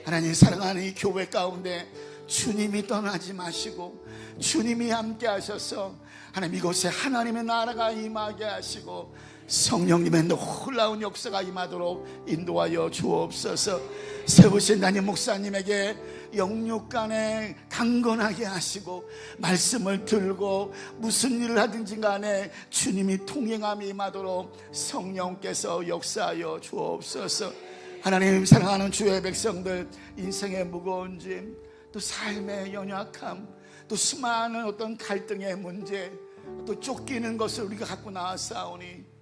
하나님 사랑하는 이 교회 가운데 주님이 떠나지 마시고 주님이 함께 하셔서 하나님 이곳에 하나님의 나라가 임하게 하시고 성령님의 놀라운 역사가 임하도록 인도하여 주옵소서. 세우신 담임 목사님에게 영육간에 강건하게 하시고 말씀을 들고 무슨 일을 하든지 간에 주님이 통행함이 임하도록 성령께서 역사하여 주옵소서. 하나님 사랑하는 주의 백성들, 인생의 무거운 짐, 또 삶의 연약함, 또 수많은 어떤 갈등의 문제, 또 쫓기는 것을 우리가 갖고 나왔사오니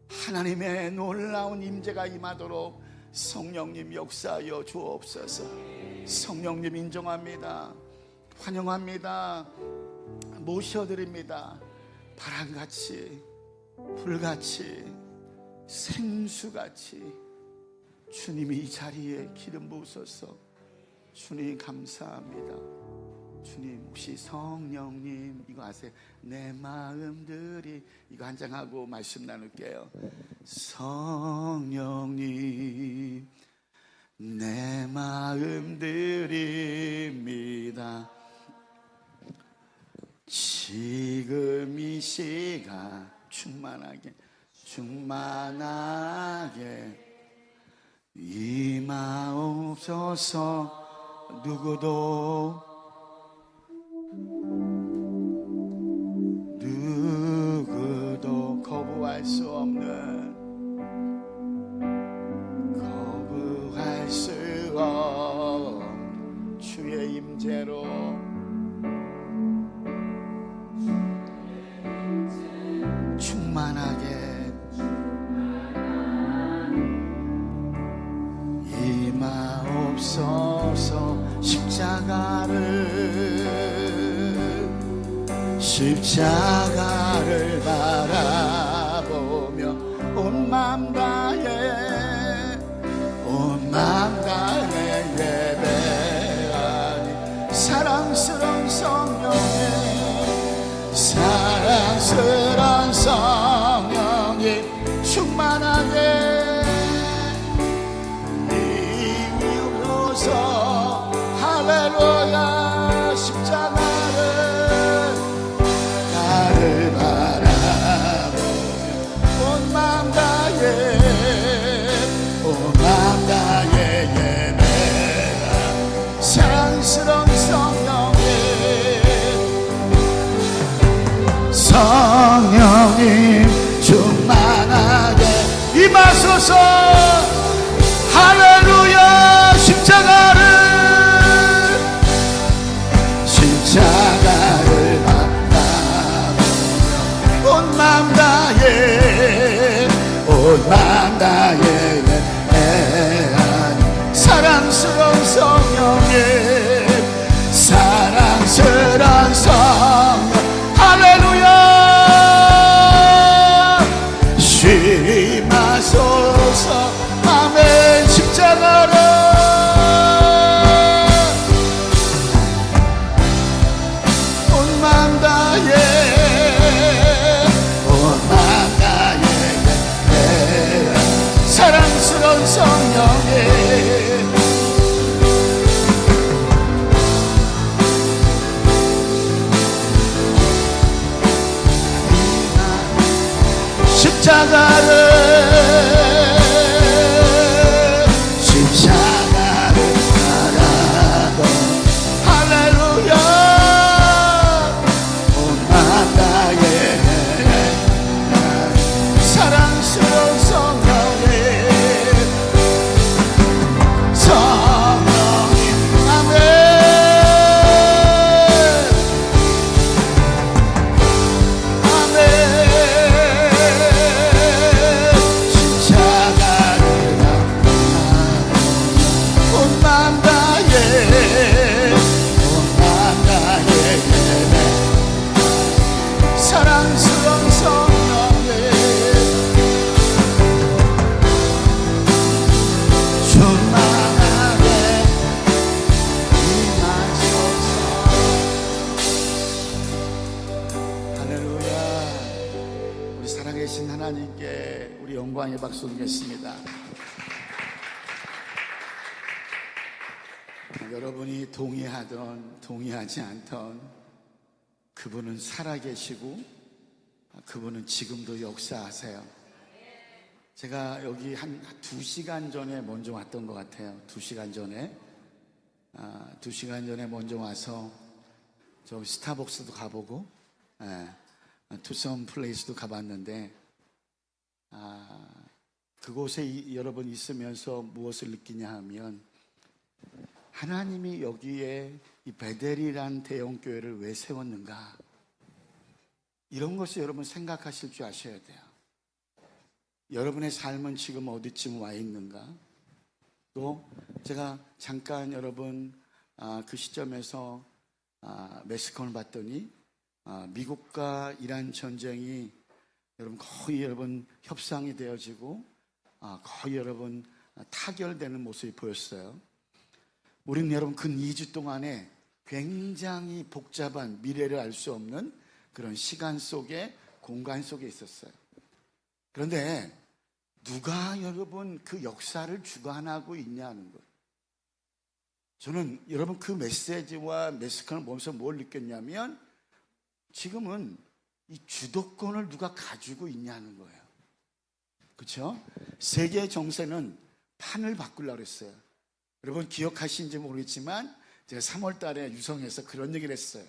하나님의 놀라운 임재가 임하도록 성령님 역사하여 주옵소서. 성령님 인정합니다. 환영합니다. 모셔드립니다. 바람같이 불같이 생수같이 주님이 이 자리에 기름 부으소서. 주님 감사합니다. 주님, 혹시 성령님 이거 아세요? 내 마음들이, 이거 한 장 하고 말씀 나눌게요. 성령님 내 마음들입니다. 지금 이 시간 충만하게 임하옵소서. 누구도 거부할 수 없는, 거부할 수 없는 주의 임재로 충만하게 임하옵소서. 십자가를 바라보며 온 마음 다해 예배하니 사랑스러운 성령님 충만하게 이루소서. 할렐루야. 십자가를 바라보며 온 마음 다해 예배하 사랑스러운 성령님 충만하게 임하소서. 할렐루야. 십자가를 바라보며 온 마음 다해 사랑스러운 성령 할렐루야. 쉬마소서. 아멘. 십자가를 온 마음 다해 사랑스러운 성령님 십자가를 바라보 할렐루야. 온 마음 다해 사랑스러운 성령님 아멘. 사랑스러운 성령님 충만하게 임하소서. 할렐루야. 우리 살아계신 하나님께 우리 영광의 박수 드리겠습니다. 여러분이 동의하던 동의하지 않던 그분은 살아계시고 그분은 지금도 역사하세요. 제가 여기 한 2시간 전에 먼저 왔던 것 같아요. 2시간 전에 2시간 전에 먼저 와서 저 스타벅스도 가보고 투썸 플레이스도 가봤는데 그곳에 여러분 있으면서 무엇을 느끼냐 하면 하나님이 여기에 이 베델이란 대형교회를 왜 세웠는가, 이런 것을 여러분 생각하실 줄 아셔야 돼요. 여러분의 삶은 지금 어디쯤 와 있는가? 또 제가 잠깐 여러분 그 시점에서 매스컴을 봤더니 미국과 이란 전쟁이 여러분 거의 여러분 협상이 되어지고 거의 여러분 타결되는 모습이 보였어요. 우리는 여러분 근 2주 동안에 굉장히 복잡한 미래를 알 수 없는 그런 시간 속에, 공간 속에 있었어요. 그런데 누가 여러분 그 역사를 주관하고 있냐는 거예요. 저는 여러분 그 메시지와 매스컴을 보면서 뭘 느꼈냐면 지금은 이 주도권을 누가 가지고 있냐는 거예요. 그렇죠? 세계 정세는 판을 바꾸려고 했어요. 여러분 기억하시는지 모르겠지만 제가 3월 달에 유성에서 그런 얘기를 했어요.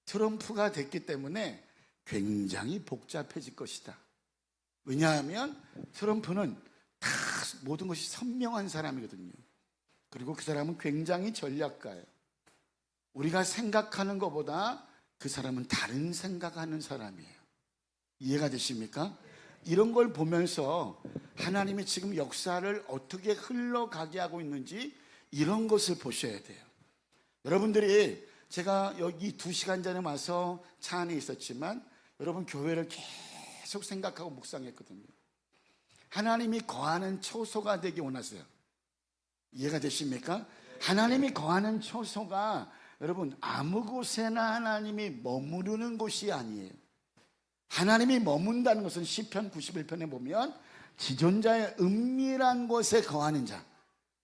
트럼프가 됐기 때문에 굉장히 복잡해질 것이다. 왜냐하면 트럼프는 다 모든 것이 선명한 사람이거든요. 그리고 그 사람은 굉장히 전략가예요. 우리가 생각하는 것보다 그 사람은 다른 생각하는 사람이에요. 이해가 되십니까? 이런 걸 보면서 하나님이 지금 역사를 어떻게 흘러가게 하고 있는지 이런 것을 보셔야 돼요. 여러분들이 제가 여기 2시간 전에 와서 차 안에 있었지만 여러분 교회를 계속 생각하고 묵상했거든요. 하나님이 거하는 처소가 되기 원하세요. 이해가 되십니까? 하나님이 거하는 처소가 여러분 아무 곳에나 하나님이 머무르는 곳이 아니에요. 하나님이 머문다는 것은 시편 91편에 보면 지존자의 은밀한 곳에 거하는 자,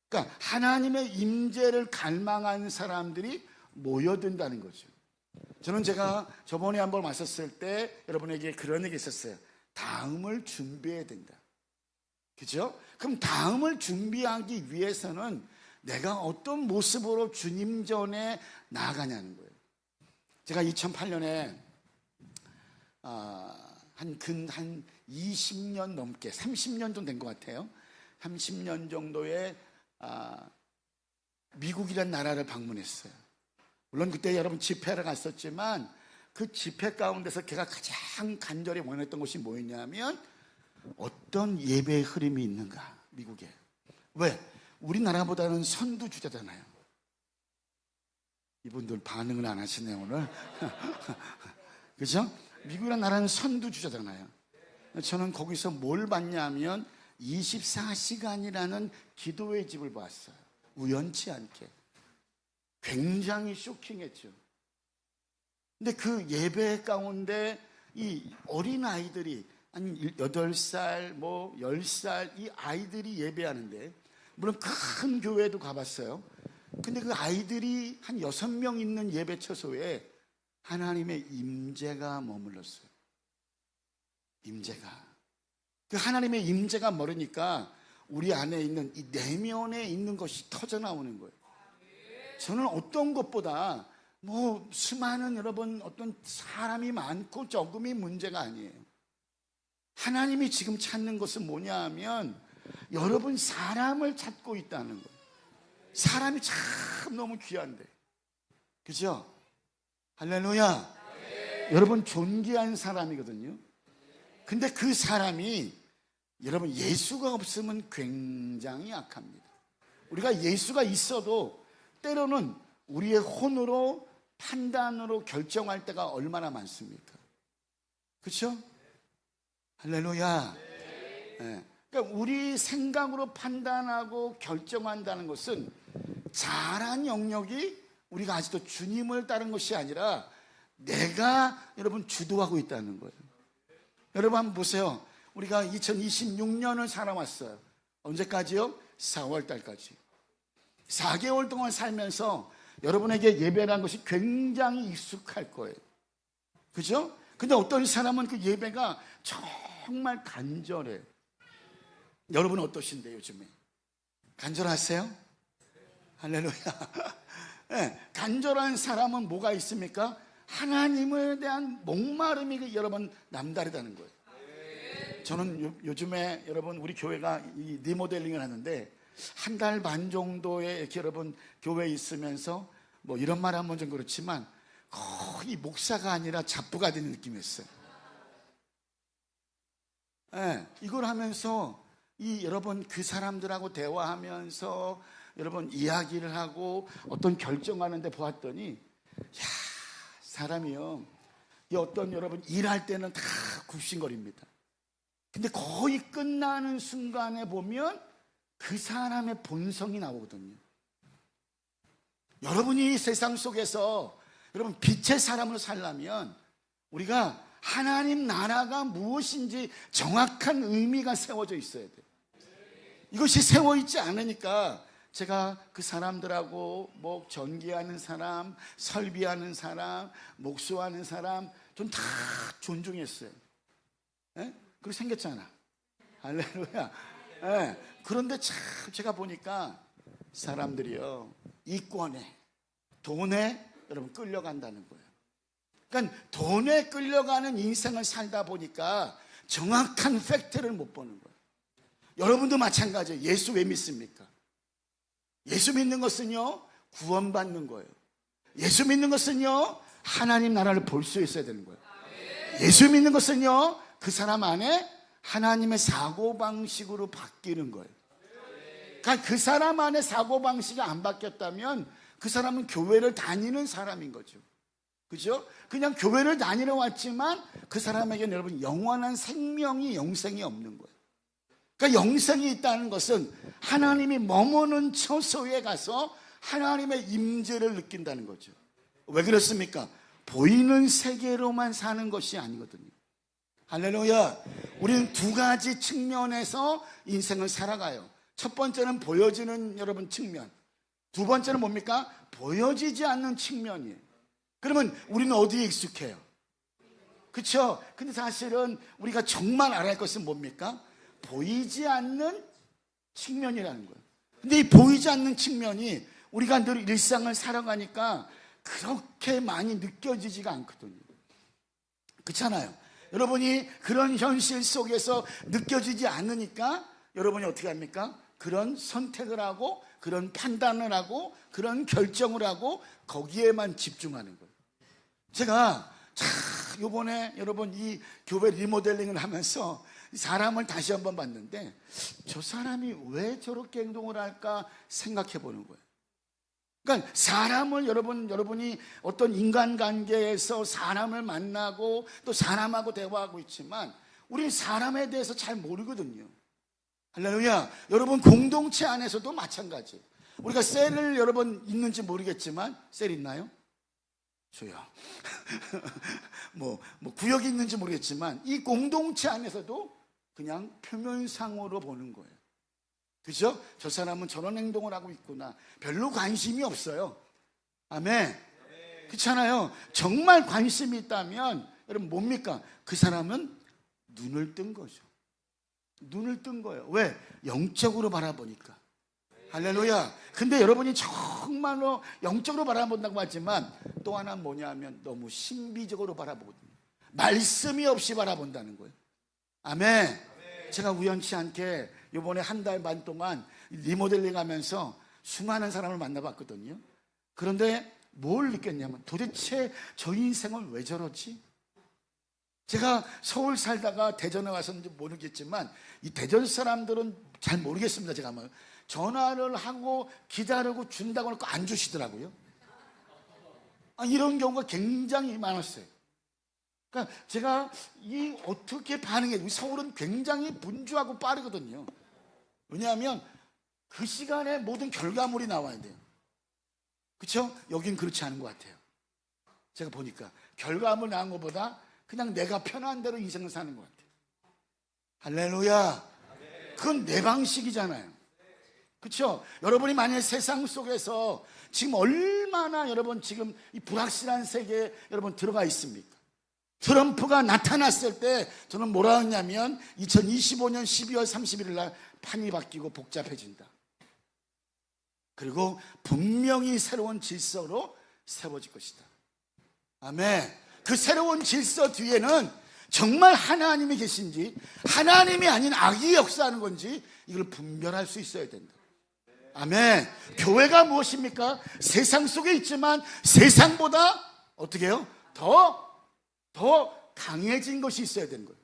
그러니까 하나님의 임재를 갈망하는 사람들이 모여든다는 거죠. 저는 제가 저번에 한번 왔었을 때 여러분에게 그런 얘기 있었어요. 다음을 준비해야 된다. 그죠? 그럼 다음을 준비하기 위해서는 내가 어떤 모습으로 주님 전에 나아가냐는 거예요. 제가 2008년에 한 20년 넘게 30년 정도 된 것 같아요. 30년 정도의 미국이라는 나라를 방문했어요. 물론 그때 여러분 집회를 갔었지만 그 집회 가운데서 제가 가장 간절히 원했던 것이 뭐였냐면 어떤 예배의 흐름이 있는가, 미국에. 왜? 우리나라보다는 선두주자잖아요. 이분들 반응을 안 하시네요 오늘. 그죠? 미국이라는 나라는 선두주자잖아요. 저는 거기서 뭘 봤냐면 24시간이라는 기도의 집을 봤어요. 우연치 않게. 굉장히 쇼킹했죠. 근데 그 예배 가운데 이 어린아이들이 한 8살, 10살 이 아이들이 예배하는데, 물론 큰 교회도 가봤어요. 근데 그 아이들이 한 6명 있는 예배 처소에 하나님의 임재가 머물렀어요. 임재가. 그 하나님의 임재가 모르니까 우리 안에 있는 이 내면에 있는 것이 터져 나오는 거예요. 저는 어떤 것보다 수많은 여러분 어떤 사람이 많고 적음이 문제가 아니에요. 하나님이 지금 찾는 것은 뭐냐 하면 여러분 사람을 찾고 있다는 거예요. 사람이 참 너무 귀한데, 그죠? 할렐루야. 여러분 존귀한 사람이거든요. 근데 그 사람이 여러분 예수가 없으면 굉장히 약합니다. 우리가 예수가 있어도 때로는 우리의 혼으로 판단으로 결정할 때가 얼마나 많습니까? 그렇죠? 할렐루야. 네. 그러니까 우리 생각으로 판단하고 결정한다는 것은 잘한 영역이 우리가 아직도 주님을 따른 것이 아니라 내가 여러분 주도하고 있다는 거예요. 여러분 한번 보세요. 우리가 2026년을 살아왔어요. 언제까지요? 4월 달까지. 4개월 동안 살면서 여러분에게 예배라는 것이 굉장히 익숙할 거예요. 그죠? 근데 어떤 사람은 그 예배가 정말 간절해요. 여러분은 어떠신데요, 요즘에? 간절하세요? 할렐루야. 네, 간절한 사람은 뭐가 있습니까? 하나님에 대한 목마름이 여러분 남다르다는 거예요. 저는 요즘에 여러분 우리 교회가 이 리모델링을 하는데 한 달 반 정도에 이렇게 여러분 교회에 있으면서 뭐 이런 말 하면 좀 그렇지만 거의 목사가 아니라 잡부가 되는 느낌이었어요. 네, 이걸 하면서 여러분 그 사람들하고 대화하면서 여러분 이야기를 하고 어떤 결정하는데 보았더니 야, 사람이요, 이 어떤 여러분 일할 때는 다 굽신거립니다. 근데 거의 끝나는 순간에 보면 그 사람의 본성이 나오거든요. 여러분이 세상 속에서 여러분 빛의 사람으로 살려면 우리가 하나님 나라가 무엇인지 정확한 의미가 세워져 있어야 돼요. 이것이 세워있지 않으니까 제가 그 사람들하고 뭐 전기하는 사람, 설비하는 사람, 목수하는 사람 좀 다 존중했어요. 예? 그리고 생겼잖아. 할렐루야. 예. 그런데 참 제가 보니까 사람들이요, 이권에, 돈에 여러분 끌려간다는 거예요. 그러니까 돈에 끌려가는 인생을 살다 보니까 정확한 팩트를 못 보는 거예요. 여러분도 마찬가지예요. 예수 왜 믿습니까? 예수 믿는 것은요, 구원받는 거예요. 예수 믿는 것은요, 하나님 나라를 볼 수 있어야 되는 거예요. 예수 믿는 것은요, 그 사람 안에 하나님의 사고방식으로 바뀌는 거예요. 그러니까 그 사람 안에 사고방식이 안 바뀌었다면 그 사람은 교회를 다니는 사람인 거죠. 그죠? 그냥 교회를 다니러 왔지만 그 사람에게는 여러분 영원한 생명이, 영생이 없는 거예요. 그러니까 영생이 있다는 것은 하나님이 머무는 처소에 가서 하나님의 임재를 느낀다는 거죠. 왜 그렇습니까? 보이는 세계로만 사는 것이 아니거든요. 할렐루야. 우리는 두 가지 측면에서 인생을 살아가요. 첫 번째는 보여지는 여러분 측면, 두 번째는 뭡니까? 보여지지 않는 측면이에요. 그러면 우리는 어디에 익숙해요? 그렇죠? 근데 사실은 우리가 정말 알아야 할 것은 뭡니까? 보이지 않는 측면이라는 거예요. 근데 이 보이지 않는 측면이 우리가 늘 일상을 살아가니까 그렇게 많이 느껴지지가 않거든요. 그렇잖아요. 여러분이 그런 현실 속에서 느껴지지 않으니까 여러분이 어떻게 합니까? 그런 선택을 하고 그런 판단을 하고 그런 결정을 하고 거기에만 집중하는 거예요. 제가 이번에 여러분 이 교회 리모델링을 하면서 사람을 다시 한번 봤는데 저 사람이 왜 저렇게 행동을 할까 생각해 보는 거예요. 그러니까 사람을 여러분이 어떤 인간관계에서 사람을 만나고 또 사람하고 대화하고 있지만 우리 사람에 대해서 잘 모르거든요. 할렐루야. 여러분 공동체 안에서도 마찬가지예요. 우리가 셀을 여러분 있는지 모르겠지만 셀 있나요? 저요. 뭐 구역이 있는지 모르겠지만 이 공동체 안에서도 그냥 표면상으로 보는 거예요. 그죠? 저 사람은 저런 행동을 하고 있구나. 별로 관심이 없어요. 아멘. 그렇잖아요. 정말 관심이 있다면 여러분 뭡니까? 그 사람은 눈을 뜬 거죠. 눈을 뜬 거예요. 왜? 영적으로 바라보니까. 할렐루야. 근데 여러분이 정말로 영적으로 바라본다고 하지만 또 하나 뭐냐면 너무 신비적으로 바라보거든요. 말씀이 없이 바라본다는 거예요. 아멘. 제가 우연치 않게 이번에 한 달 반 동안 리모델링 하면서 수많은 사람을 만나봤거든요. 그런데 뭘 느꼈냐면 도대체 저 인생은 왜 저러지? 제가 서울 살다가 대전에 와서인지 모르겠지만 이 대전 사람들은 잘 모르겠습니다. 제가 뭐 전화를 하고 기다리고 준다고 하니까 안 주시더라고요. 이런 경우가 굉장히 많았어요. 그러니까 제가 이 어떻게 반응해? 서울은 굉장히 분주하고 빠르거든요. 왜냐하면 그 시간에 모든 결과물이 나와야 돼요. 그렇죠? 여긴 그렇지 않은 것 같아요. 제가 보니까 결과물 나온 것보다 그냥 내가 편한 대로 인생을 사는 것 같아요. 할렐루야. 그건 내 방식이잖아요. 그렇죠? 여러분이 만약 세상 속에서 지금 얼마나 여러분 지금 이 불확실한 세계에 여러분 들어가 있습니까? 트럼프가 나타났을 때 저는 뭐라 했냐면 2025년 12월 31일 날 판이 바뀌고 복잡해진다. 그리고 분명히 새로운 질서로 세워질 것이다. 아멘. 그 새로운 질서 뒤에는 정말 하나님이 계신지 하나님이 아닌 악이 역사하는 건지 이걸 분별할 수 있어야 된다. 아멘. 교회가 무엇입니까? 세상 속에 있지만 세상보다 어떻게 해요? 더 강해진 것이 있어야 되는 거예요.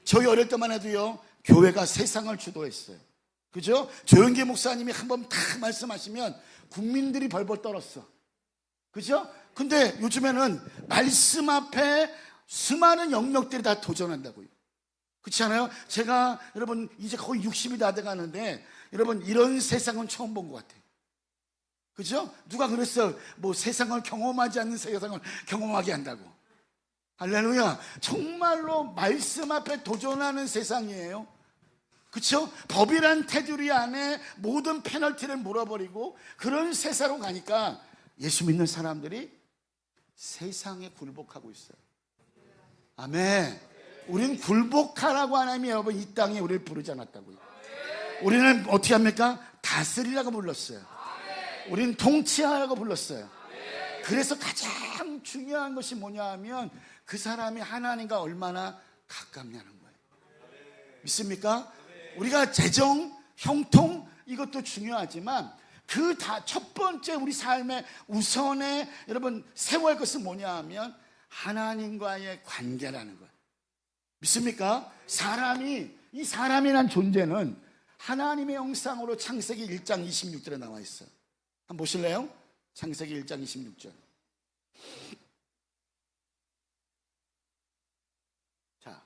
저희 어릴 때만 해도요, 교회가 세상을 주도했어요. 그죠? 조영기 목사님이 한번 딱 말씀하시면 국민들이 벌벌 떨었어. 그죠? 근데 요즘에는 말씀 앞에 수많은 영역들이 다 도전한다고요. 그렇지 않아요? 제가 여러분 이제 거의 60이 다 돼가는데 여러분 이런 세상은 처음 본 것 같아요. 그죠? 누가 그랬어요? 뭐 세상을 경험하지 않는 세상을 경험하게 한다고. 할렐루야. 정말로 말씀 앞에 도전하는 세상이에요. 그렇죠? 법이란 테두리 안에 모든 페널티를 물어버리고 그런 세상으로 가니까 예수 믿는 사람들이 세상에 굴복하고 있어요. 아멘. 우린 굴복하라고 하나님이 여러분 이 땅에 우리를 부르지 않았다고요. 우리는 어떻게 합니까? 다스리라고 불렀어요. 우리는 통치하라고 불렀어요. 그래서 가장 중요한 것이 뭐냐 하면 그 사람이 하나님과 얼마나 가깝냐는 거예요. 믿습니까? 우리가 재정, 형통 이것도 중요하지만 그 첫 번째 우리 삶의 우선에 여러분 세워야 할 것은 뭐냐 하면 하나님과의 관계라는 거예요. 믿습니까? 이 사람이란 존재는 하나님의 형상으로 창세기 1장 26절에 나와 있어요. 한번 보실래요? 창세기 1장 26절. 자,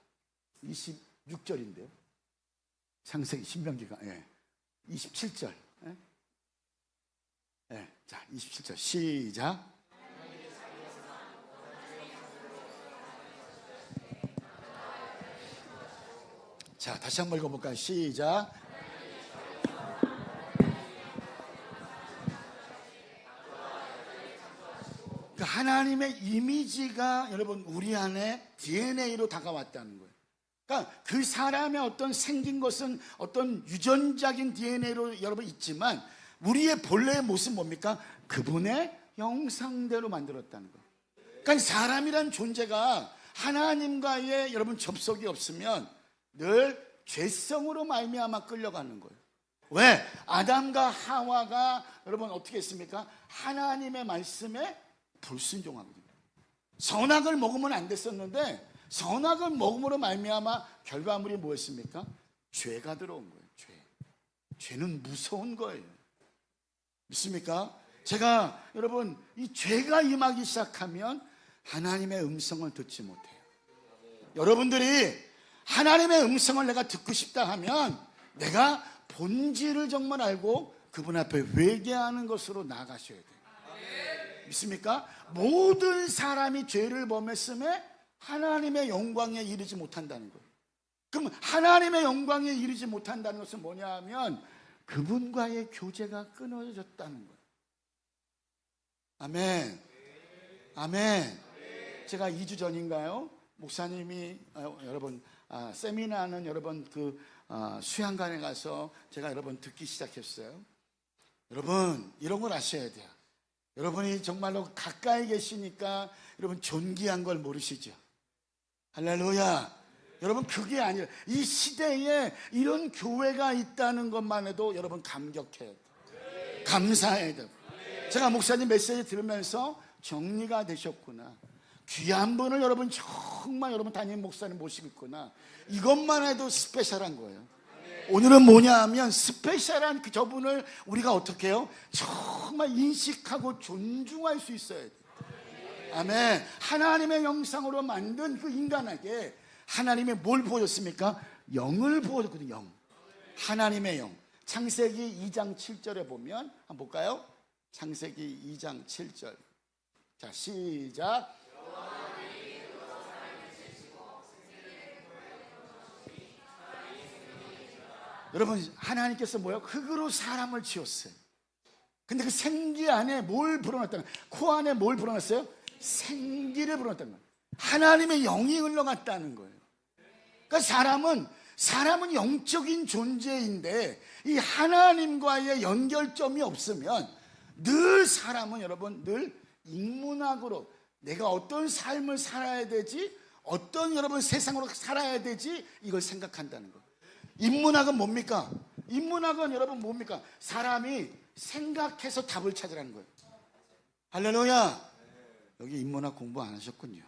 26절인데요. 창세기 신명기가 27절. 자, 27절 시작. 자, 다시 한번 읽어볼까요? 시작. 그 하나님의 이미지가 여러분 우리 안에 DNA로 다가왔다는 거예요. 그러니까 그 사람의 어떤 생긴 것은 어떤 유전적인 DNA로 여러분 있지만 우리의 본래의 모습은 뭡니까? 그분의 형상대로 만들었다는 거예요. 그러니까 사람이란 존재가 하나님과의 여러분 접속이 없으면 늘 죄성으로 말미암아 끌려가는 거예요. 왜? 아담과 하와가 여러분 어떻게 했습니까? 하나님의 말씀에 불순종하거든요. 선악을 먹으면 안 됐었는데 선악을 먹음으로 말미암아 결과물이 뭐였습니까? 죄가 들어온 거예요. 죄는 무서운 거예요. 믿습니까? 제가 여러분 이 죄가 임하기 시작하면 하나님의 음성을 듣지 못해요. 여러분들이 하나님의 음성을 내가 듣고 싶다 하면 내가 본질을 정말 알고 그분 앞에 회개하는 것으로 나아가셔야 돼요. 믿습니까? 모든 사람이 죄를 범했음에 하나님의 영광에 이르지 못한다는 거예요. 그럼 하나님의 영광에 이르지 못한다는 것은 뭐냐 하면 그분과의 교제가 끊어졌다는 거예요. 아멘. 아멘. 제가 2주 전인가요? 목사님이 여러분 세미나는 여러분 그 수양관에 가서 제가 여러분 듣기 시작했어요. 여러분 이런 걸 아셔야 돼요. 여러분이 정말로 가까이 계시니까 여러분 존귀한 걸 모르시죠. 할렐루야. 여러분 그게 아니라 이 시대에 이런 교회가 있다는 것만 해도 여러분 감격해야 돼요. 감사해야 돼요. 제가 목사님 메시지 들으면서 정리가 되셨구나. 귀한 분을 여러분 정말 여러분 담임 목사님 모시고 있구나. 이것만 해도 스페셜한 거예요. 오늘은 뭐냐 하면 스페셜한 그 저분을 우리가 어떻게 해요? 정말 인식하고 존중할 수 있어야 돼요. 아멘. 하나님의 형상으로 만든 그 인간에게 하나님이 뭘 보여줬습니까? 영을 보여줬거든요. 영. 하나님의 영. 창세기 2장 7절에 보면 한번 볼까요? 창세기 2장 7절. 자, 시작. 여러분, 하나님께서 뭐요? 흙으로 사람을 지었어요. 근데 그 생기 안에 뭘 불어넣었다는 거예요? 코 안에 뭘 불어넣었어요? 생기를 불어넣었다는 거예요. 하나님의 영이 흘러갔다는 거예요. 그러니까 사람은 영적인 존재인데 이 하나님과의 연결점이 없으면 늘 사람은 여러분 늘 인문학으로 내가 어떤 삶을 살아야 되지, 어떤 여러분 세상으로 살아야 되지, 이걸 생각한다는 거예요. 인문학은 뭡니까? 인문학은 여러분 뭡니까? 사람이 생각해서 답을 찾으라는 거예요. 할렐루야. 여기 인문학 공부 안 하셨군요.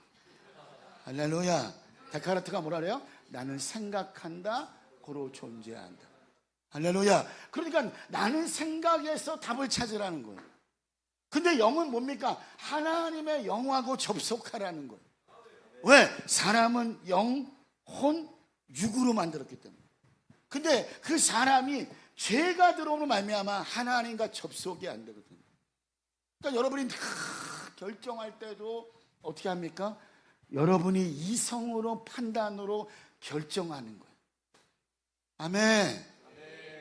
할렐루야. 데카르트가 뭐라 그래요? 나는 생각한다, 고로 존재한다. 할렐루야. 그러니까 나는 생각해서 답을 찾으라는 거예요. 근데 영은 뭡니까? 하나님의 영하고 접속하라는 거예요. 왜? 사람은 영, 혼, 육으로 만들었기 때문에. 근데 그 사람이 죄가 들어오는 말미암아 하나님과 접속이 안 되거든요. 그러니까 여러분이 결정할 때도 어떻게 합니까? 여러분이 이성으로 판단으로 결정하는 거예요. 아멘.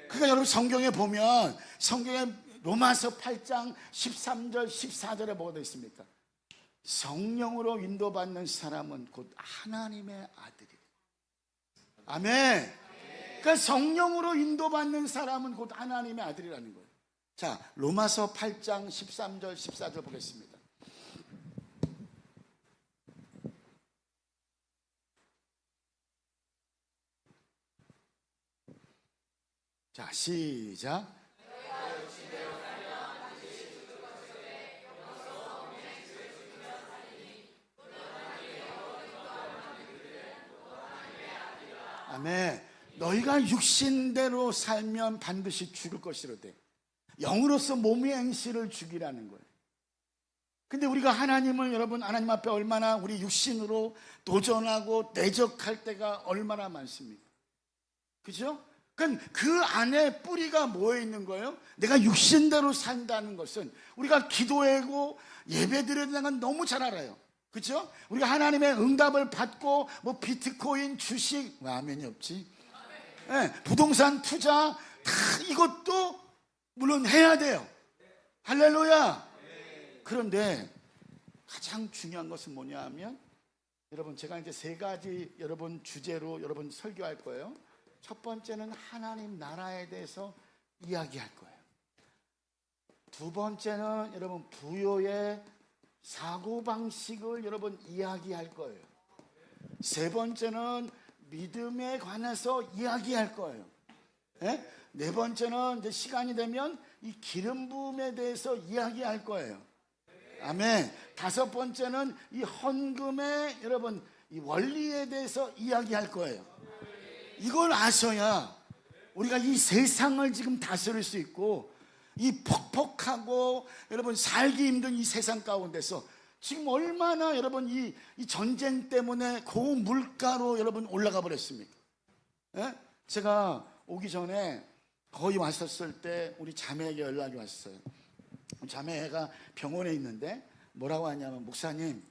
그러니까 여러분 성경에 보면 성경에 로마서 8장 13절 14절에 뭐가 되어 있습니까? 성령으로 인도받는 사람은 곧 하나님의 아들이에요. 아멘. 그러니까 성령으로 인도받는 사람은 곧 하나님의 아들이라는 거예요. 자, 로마서 8장 13절 14절 보겠습니다. 자, 시작. 아멘. 너희가 육신대로 살면 반드시 죽을 것이로되 영으로서 몸의 행실을 죽이라는 거예요. 근데 우리가 하나님을 여러분 하나님 앞에 얼마나 우리 육신으로 도전하고 대적할 때가 얼마나 많습니까? 그죠? 그러니까 그 안에 뿌리가 뭐에 있는 거예요? 내가 육신대로 산다는 것은 우리가 기도하고 예배드려야 되는 건 너무 잘 알아요. 그렇죠? 우리가 하나님의 응답을 받고 뭐 비트코인, 주식, 왜 아멘이 없지? 네, 부동산 투자 다 이것도 물론 해야 돼요. 할렐루야. 그런데 가장 중요한 것은 뭐냐 하면 여러분 제가 이제 세 가지 여러분 주제로 여러분 설교할 거예요. 첫 번째는 하나님 나라에 대해서 이야기할 거예요. 두 번째는 여러분 부요의 사고방식을 여러분 이야기할 거예요. 세 번째는 믿음에 관해서 이야기할 거예요. 네 번째는 이제 시간이 되면 이 기름 부음에 대해서 이야기할 거예요. 아멘. 다섯 번째는 이 헌금의 여러분 이 원리에 대해서 이야기할 거예요. 이걸 아셔야 우리가 이 세상을 지금 다스릴 수 있고 이 퍽퍽하고 여러분 살기 힘든 이 세상 가운데서 지금 얼마나 여러분 이 전쟁 때문에 고물가로 여러분 올라가 버렸습니까? 예? 제가 오기 전에 거의 왔었을 때 우리 자매에게 연락이 왔어요. 자매가 병원에 있는데 뭐라고 하냐면 목사님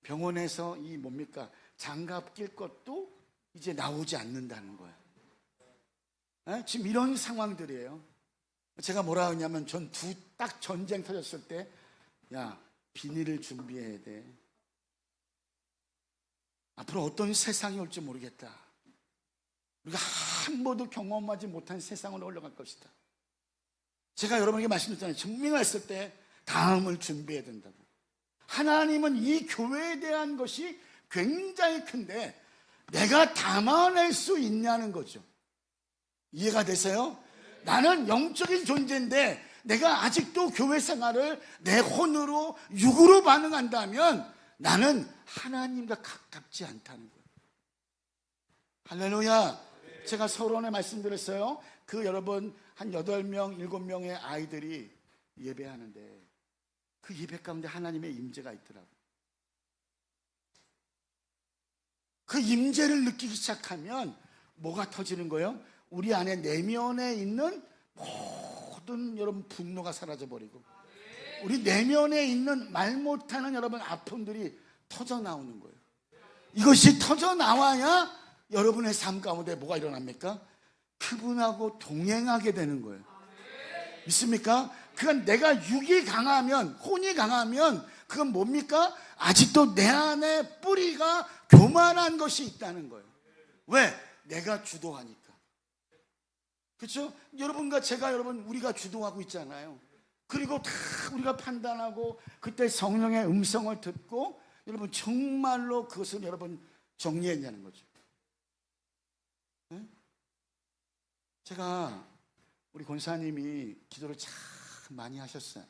병원에서 이 뭡니까 장갑 낄 것도 이제 나오지 않는다는 거예요. 예? 지금 이런 상황들이에요. 제가 뭐라 하냐면 딱 전쟁 터졌을 때 야 비닐을 준비해야 돼. 앞으로 어떤 세상이 올지 모르겠다. 우리가 한 번도 경험하지 못한 세상으로 올라갈 것이다. 제가 여러분에게 말씀드렸잖아요. 증명했을 때 다음을 준비해야 된다고. 하나님은 이 교회에 대한 것이 굉장히 큰데 내가 담아낼 수 있냐는 거죠. 이해가 되세요? 나는 영적인 존재인데 내가 아직도 교회 생활을 내 혼으로 육으로 반응한다면 나는 하나님과 가깝지 않다는 거예요. 할렐루야. 제가 서론에 말씀드렸어요. 그 여러분 한 8명, 7명의 아이들이 예배하는데 그 예배 가운데 하나님의 임재가 있더라고요. 그 임재를 느끼기 시작하면 뭐가 터지는 거예요? 우리 안에 내면에 있는 모든 여러분 분노가 사라져버리고 우리 내면에 있는 말 못하는 여러분 아픔들이 터져 나오는 거예요. 이것이 터져 나와야 여러분의 삶 가운데 뭐가 일어납니까? 그분하고 동행하게 되는 거예요. 믿습니까? 그건 내가 육이 강하면, 혼이 강하면 그건 뭡니까? 아직도 내 안에 뿌리가 교만한 것이 있다는 거예요. 왜? 내가 주도하니까. 그렇죠? 여러분과 제가, 우리가 주도하고 있잖아요. 그리고 다 우리가 판단하고 그때 성령의 음성을 듣고 여러분 정말로 그것을 여러분 정리했냐는 거죠. 네? 제가 우리 권사님이 기도를 참 많이 하셨어요.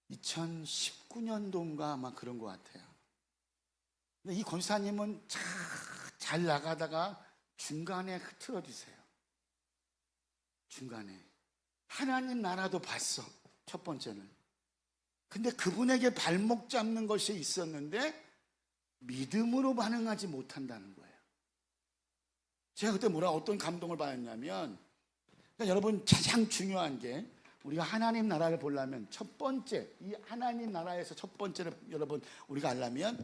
2019년도인가 아마 그런 것 같아요. 근데 이 권사님은 잘 나가다가 중간에 흐트러지세요. 중간에 하나님 나라도 봤어, 첫 번째는. 근데 그분에게 발목 잡는 것이 있었는데 믿음으로 반응하지 못한다는 거예요. 제가 그때 어떤 감동을 받았냐면, 그러니까 여러분 가장 중요한 게 우리가 하나님 나라를 보려면 첫 번째, 이 하나님 나라에서 첫 번째로 여러분 우리가 알려면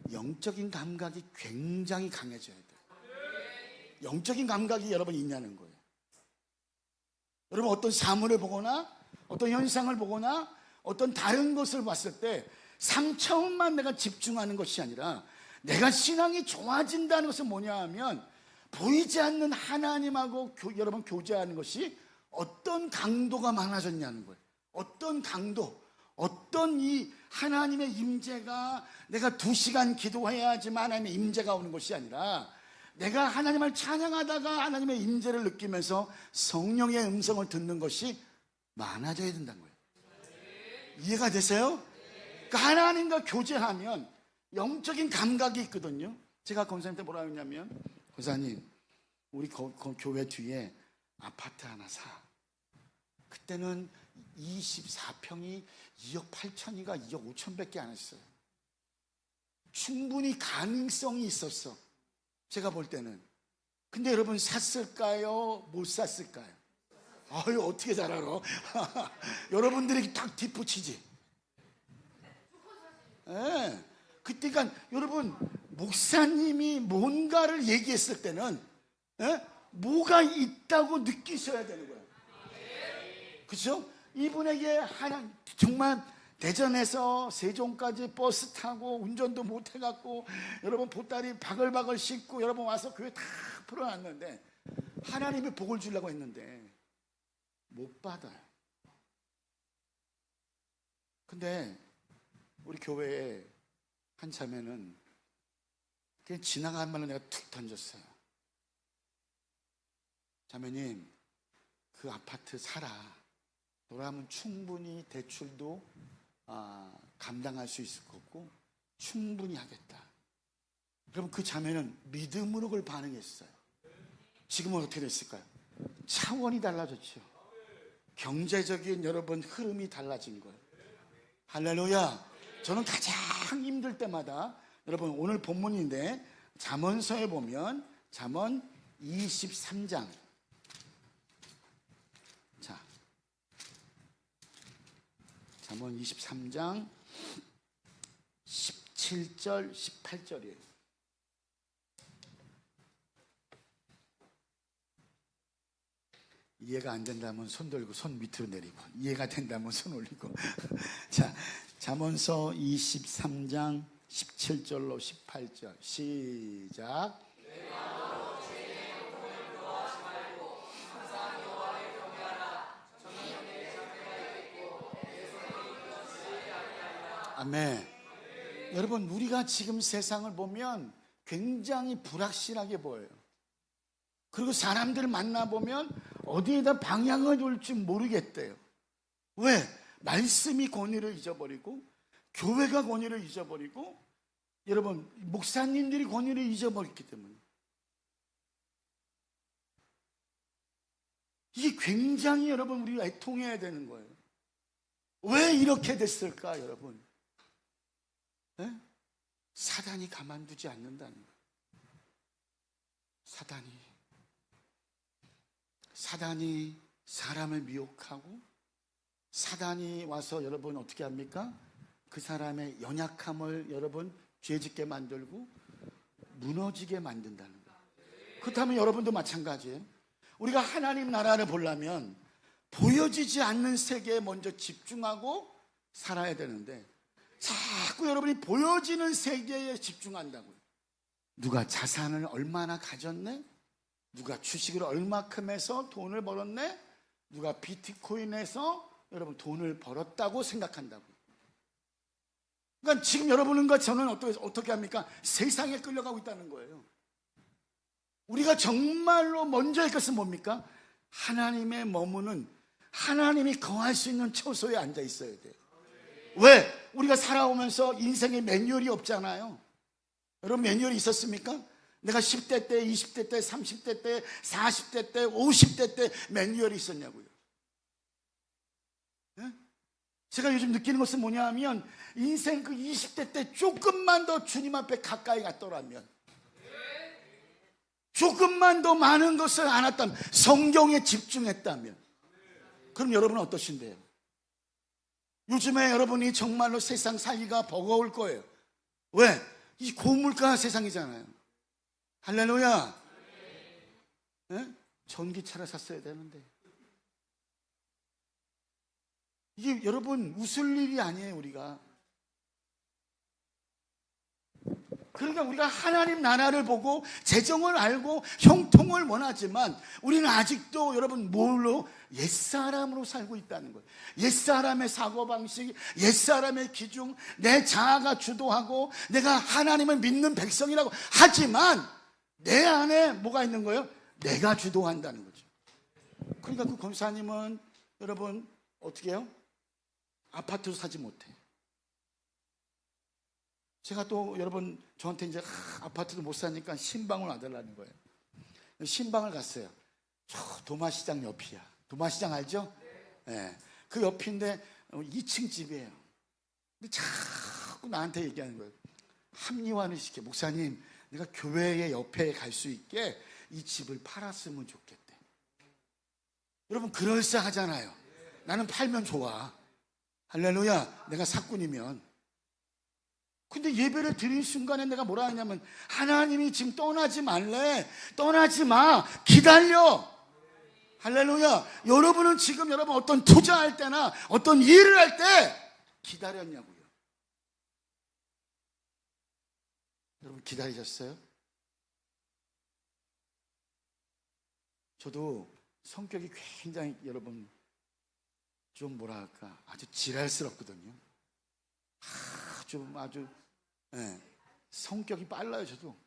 영적인 감각이 굉장히 강해져야 돼요. 영적인 감각이 여러분 있냐는 거예요. 여러분 어떤 사물을 보거나 어떤 현상을 보거나 어떤 다른 것을 봤을 때 3차원만 내가 집중하는 것이 아니라 내가 신앙이 좋아진다는 것은 뭐냐 하면 보이지 않는 하나님하고 여러분 교제하는 것이 어떤 강도가 많아졌냐는 거예요. 어떤 강도, 어떤 이 하나님의 임재가 내가 2시간 기도해야지만 하나님의 임재가 오는 것이 아니라 내가 하나님을 찬양하다가 하나님의 임재를 느끼면서 성령의 음성을 듣는 것이 많아져야 된다는 거예요. 이해가 되세요? 그러니까 하나님과 교제하면 영적인 감각이 있거든요. 제가 권사님한테 뭐라고 했냐면, 권사님 우리 교회 뒤에 아파트 하나 사. 그때는 24평이 2억 8천인가 2억 5천밖에 안 했어요. 충분히 가능성이 있었어, 제가 볼 때는. 근데 여러분 샀을까요? 못 샀을까요? 아유, 어떻게 잘 알아? 여러분들이 딱 뒷붙이지. 네. 그때가 여러분 목사님이 뭔가를 얘기했을 때는 뭐가 있다고 느끼셔야 되는 거예요. 그렇죠? 이분에게 정말 대전에서 세종까지 버스 타고 운전도 못 해갖고 여러분 보따리 바글바글 싣고 여러분 와서 교회 다 풀어놨는데 하나님이 복을 주려고 했는데 못 받아요. 근데 우리 교회에 한 자매는 그냥 지나간 말로 내가 툭 던졌어요. 자매님, 그 아파트 사라. 너라면 충분히 대출도 감당할 수 있을 거고 충분히 하겠다. 그럼 그 자매는 믿음으로 그걸 반응했어요. 지금은 어떻게 됐을까요? 차원이 달라졌죠. 경제적인 여러분 흐름이 달라진 거예요. 할렐루야. 저는 가장 힘들 때마다 여러분 오늘 본문인데 잠언서에 보면 잠언 23장, 자, 잠언 23장 17절 18절이에요. 이해가 안 된다면 손 들고 손 밑으로 내리고, 이해가 된다면 손 올리고. 자, 잠언서 23장 17절로 18절 시작. 아멘. 여러분 우리가 지금 세상을 보면 굉장히 불확실하게 보여요. 그리고 사람들을 만나보면 어디에다 방향을 둘지 모르겠대요. 왜? 말씀이 권위를 잊어버리고 교회가 권위를 잊어버리고 여러분 목사님들이 권위를 잊어버렸기 때문에 이게 굉장히 여러분 우리가 애통해야 되는 거예요. 왜 이렇게 됐을까 여러분? 네? 사단이 가만두지 않는다는 거예요. 사단이 사람을 미혹하고 사단이 와서 여러분 어떻게 합니까? 그 사람의 연약함을 여러분 죄짓게 만들고 무너지게 만든다는 거예요. 그렇다면 여러분도 마찬가지예요. 우리가 하나님 나라를 보려면 보여지지 않는 세계에 먼저 집중하고 살아야 되는데 자꾸 여러분이 보여지는 세계에 집중한다고요. 누가 자산을 얼마나 가졌네? 누가 주식을 얼마큼 해서 돈을 벌었네? 누가 비트코인에서 여러분 돈을 벌었다고 생각한다고요. 그러니까 지금 여러분과 저는 어떻게 합니까? 세상에 끌려가고 있다는 거예요. 우리가 정말로 먼저 할 것은 뭡니까? 하나님의 머무는, 하나님이 거할 수 있는 처소에 앉아 있어야 돼요. 왜? 우리가 살아오면서 인생에 매뉴얼이 없잖아요. 여러분 매뉴얼이 있었습니까? 내가 10대 때, 20대 때, 30대 때, 40대 때, 50대 때 매뉴얼이 있었냐고요. 네? 제가 요즘 느끼는 것은 뭐냐 하면 인생 그 20대 때 조금만 더 주님 앞에 가까이 갔더라면, 조금만 더 많은 것을 알았다면, 성경에 집중했다면, 그럼 여러분은 어떠신데요? 요즘에 여러분이 정말로 세상 살기가 버거울 거예요. 왜? 이 고물가 세상이잖아요. 할렐루야. 네? 전기차를 샀어야 되는데. 이게 여러분 웃을 일이 아니에요. 우리가 그러니까 우리가 하나님 나라를 보고 재정을 알고 형통을 원하지만 우리는 아직도 여러분 뭘로? 옛사람으로 살고 있다는 거예요. 옛사람의 사고방식, 옛사람의 기준, 내 자아가 주도하고 내가 하나님을 믿는 백성이라고 하지만 내 안에 뭐가 있는 거예요? 내가 주도한다는 거죠. 그러니까 그 권사님은 여러분 어떻게 해요? 아파트도 사지 못해. 제가 또 여러분 저한테 이제 아파트도 못 사니까 신방을 와달라는 거예요. 신방을 갔어요. 저 도마시장 옆이야. 도마시장 알죠? 네. 그 옆인데 2층 집이에요. 근데 자꾸 나한테 얘기하는 거예요. 합리화를 시켜. 목사님, 내가 교회의 옆에 갈 수 있게 이 집을 팔았으면 좋겠대. 여러분 그럴싸하잖아요. 나는 팔면 좋아. 할렐루야. 내가 사꾼이면. 근데 예배를 드린 순간에 내가 뭐라 하냐면 하나님이 지금 떠나지 말래. 떠나지 마. 기다려. 할렐루야. 여러분은 지금 여러분 어떤 투자할 때나 어떤 일을 할 때 기다렸냐고요. 여러분 기다리셨어요? 저도 성격이 굉장히 여러분 좀 뭐랄까 아주 지랄스럽거든요. 아주 성격이 빨라요. 저도.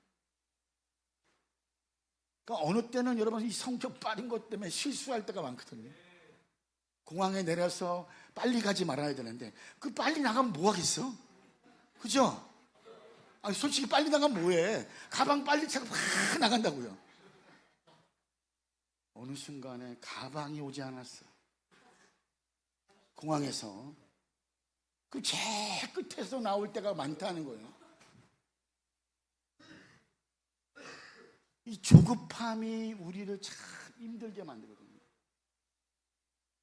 그러니까 어느 때는 여러분 이 성격 빠른 것 때문에 실수할 때가 많거든요. 공항에 내려서 빨리 가지 말아야 되는데 그 빨리 나가면 뭐 하겠어? 그죠? 아니 솔직히 빨리 나가면 뭐해? 가방 빨리 차고 팍 나간다고요. 어느 순간에 가방이 오지 않았어. 공항에서. 그 제일 끝에서 나올 때가 많다는 거예요. 이 조급함이 우리를 참 힘들게 만들거든요.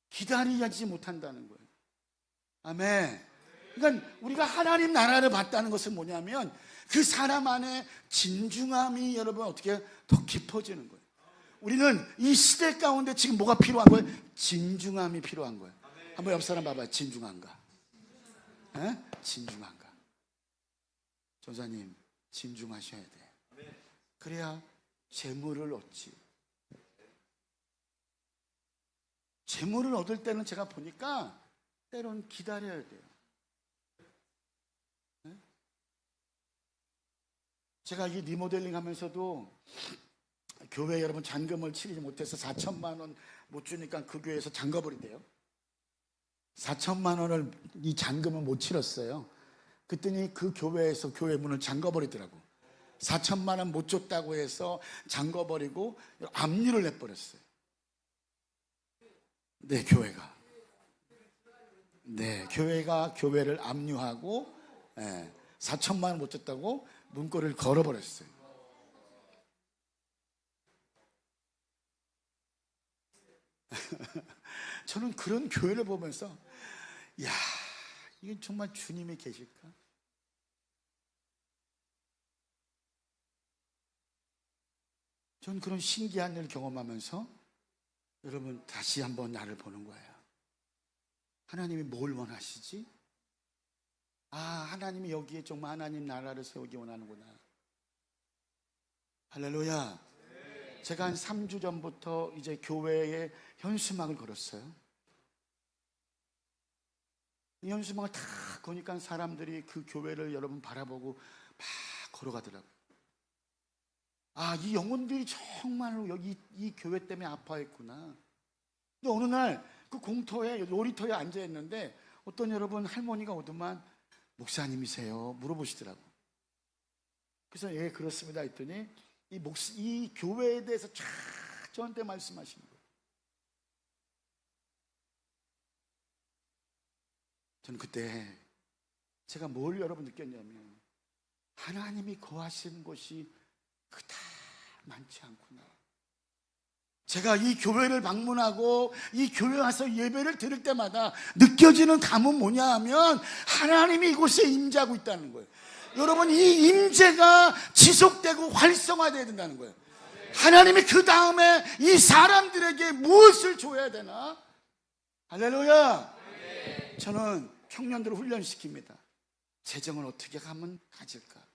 기다리지 못한다는 거예요. 아멘. 그러니까 우리가 하나님 나라를 봤다는 것은 뭐냐면 그 사람 안에 진중함이 여러분 어떻게 더 깊어지는 거예요. 우리는 이 시대 가운데 지금 뭐가 필요한 거예요? 진중함이 필요한 거예요. 한번 옆 사람 봐봐요. 진중한가? 에? 진중한가? 전사님 진중하셔야 돼. 그래야 재물을 얻지. 재물을 얻을 때는 제가 보니까 때로는 기다려야 돼요. 에? 제가 이 리모델링 하면서도 교회 여러분 잔금을 치르지 못해서 4천만 원 못 주니까 그 교회에서 잠가버린대요. 4천만 원을 이 잔금을 못 치렀어요. 그랬더니 그 교회에서 교회 문을 잠가버리더라고. 4천만 원 못 줬다고 해서 잠가버리고 압류를 내버렸어요. 네, 교회가. 네, 교회가 교회를 압류하고 4천만 원 못 줬다고 문고리를 걸어버렸어요. 저는 그런 교회를 보면서 야, 이게 정말 주님이 계실까? 전 그런 신기한 일을 경험하면서 여러분 다시 한번 나를 보는 거예요. 하나님이 뭘 원하시지? 하나님이 여기에 정말 하나님 나라를 세우기 원하는구나. 할렐루야. 제가 한 3주 전부터 이제 교회에 현수막을 걸었어요. 이 현수막을 다 거니까 사람들이 그 교회를 여러분 바라보고 막 걸어가더라고요. 이 영혼들이 정말로 여기 이 교회 때문에 아파했구나. 근데 어느 날 그 공터에 놀이터에 앉아 있는데 어떤 여러분 할머니가 오더만 목사님이세요? 물어보시더라고. 그래서 예 그렇습니다 했더니 이 교회에 대해서 쫙 저한테 말씀하시는 거예요. 저는 그때 제가 뭘 여러분 느꼈냐면 하나님이 거하시는 곳이 그닥 많지 않구나. 제가 이 교회를 방문하고 이 교회 와서 예배를 드릴 때마다 느껴지는 감은 뭐냐 하면 하나님이 이곳에 임재하고 있다는 거예요. 여러분 이 임재가 지속되고 활성화되어야 된다는 거예요. 하나님이 그 다음에 이 사람들에게 무엇을 줘야 되나? 할렐루야. 저는 청년들을 훈련시킵니다. 재정을 어떻게 하면 가질까?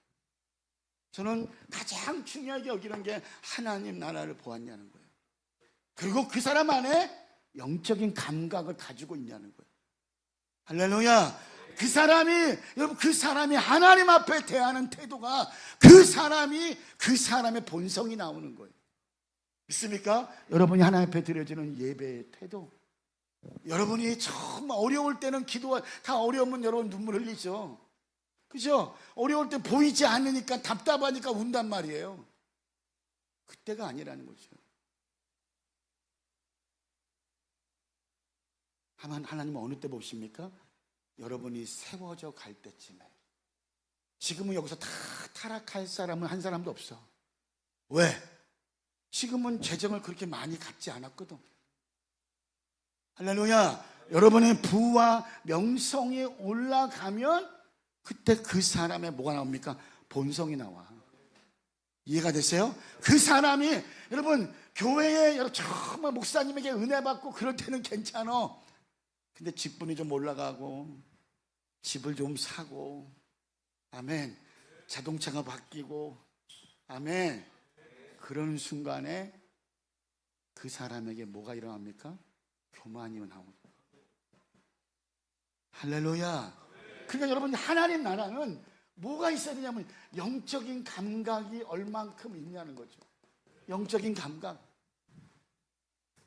저는 가장 중요하게 여기는 게 하나님 나라를 보았냐는 거예요. 그리고 그 사람 안에 영적인 감각을 가지고 있냐는 거예요. 할렐루야. 그 사람이 하나님 앞에 대하는 태도가 그 사람의 본성이 나오는 거예요. 믿습니까? 여러분이 하나님 앞에 드려지는 예배의 태도. 여러분이 정말 어려울 때는 기도가 다 어려우면 여러분 눈물 흘리죠. 그죠? 어려울 때 보이지 않으니까 답답하니까 운단 말이에요. 그때가 아니라는 거죠. 하나님은 어느 때 보십니까? 여러분이 세워져 갈 때쯤에. 지금은 여기서 다 타락할 사람은 한 사람도 없어. 왜? 지금은 재정을 그렇게 많이 갖지 않았거든. 할렐루야. 여러분의 부와 명성이 올라가면 그때 그 사람의 뭐가 나옵니까? 본성이 나와. 이해가 되세요? 그 사람이 여러분 교회에 정말 목사님에게 은혜 받고 그럴 때는 괜찮아. 근데 직분이 좀 올라가고 집을 좀 사고 아멘 자동차가 바뀌고 아멘 그런 순간에 그 사람에게 뭐가 일어납니까? 교만이 나오고. 할렐루야. 그러니까 여러분 하나님 나라는 뭐가 있어야 되냐면 영적인 감각이 얼만큼 있냐는 거죠. 영적인 감각.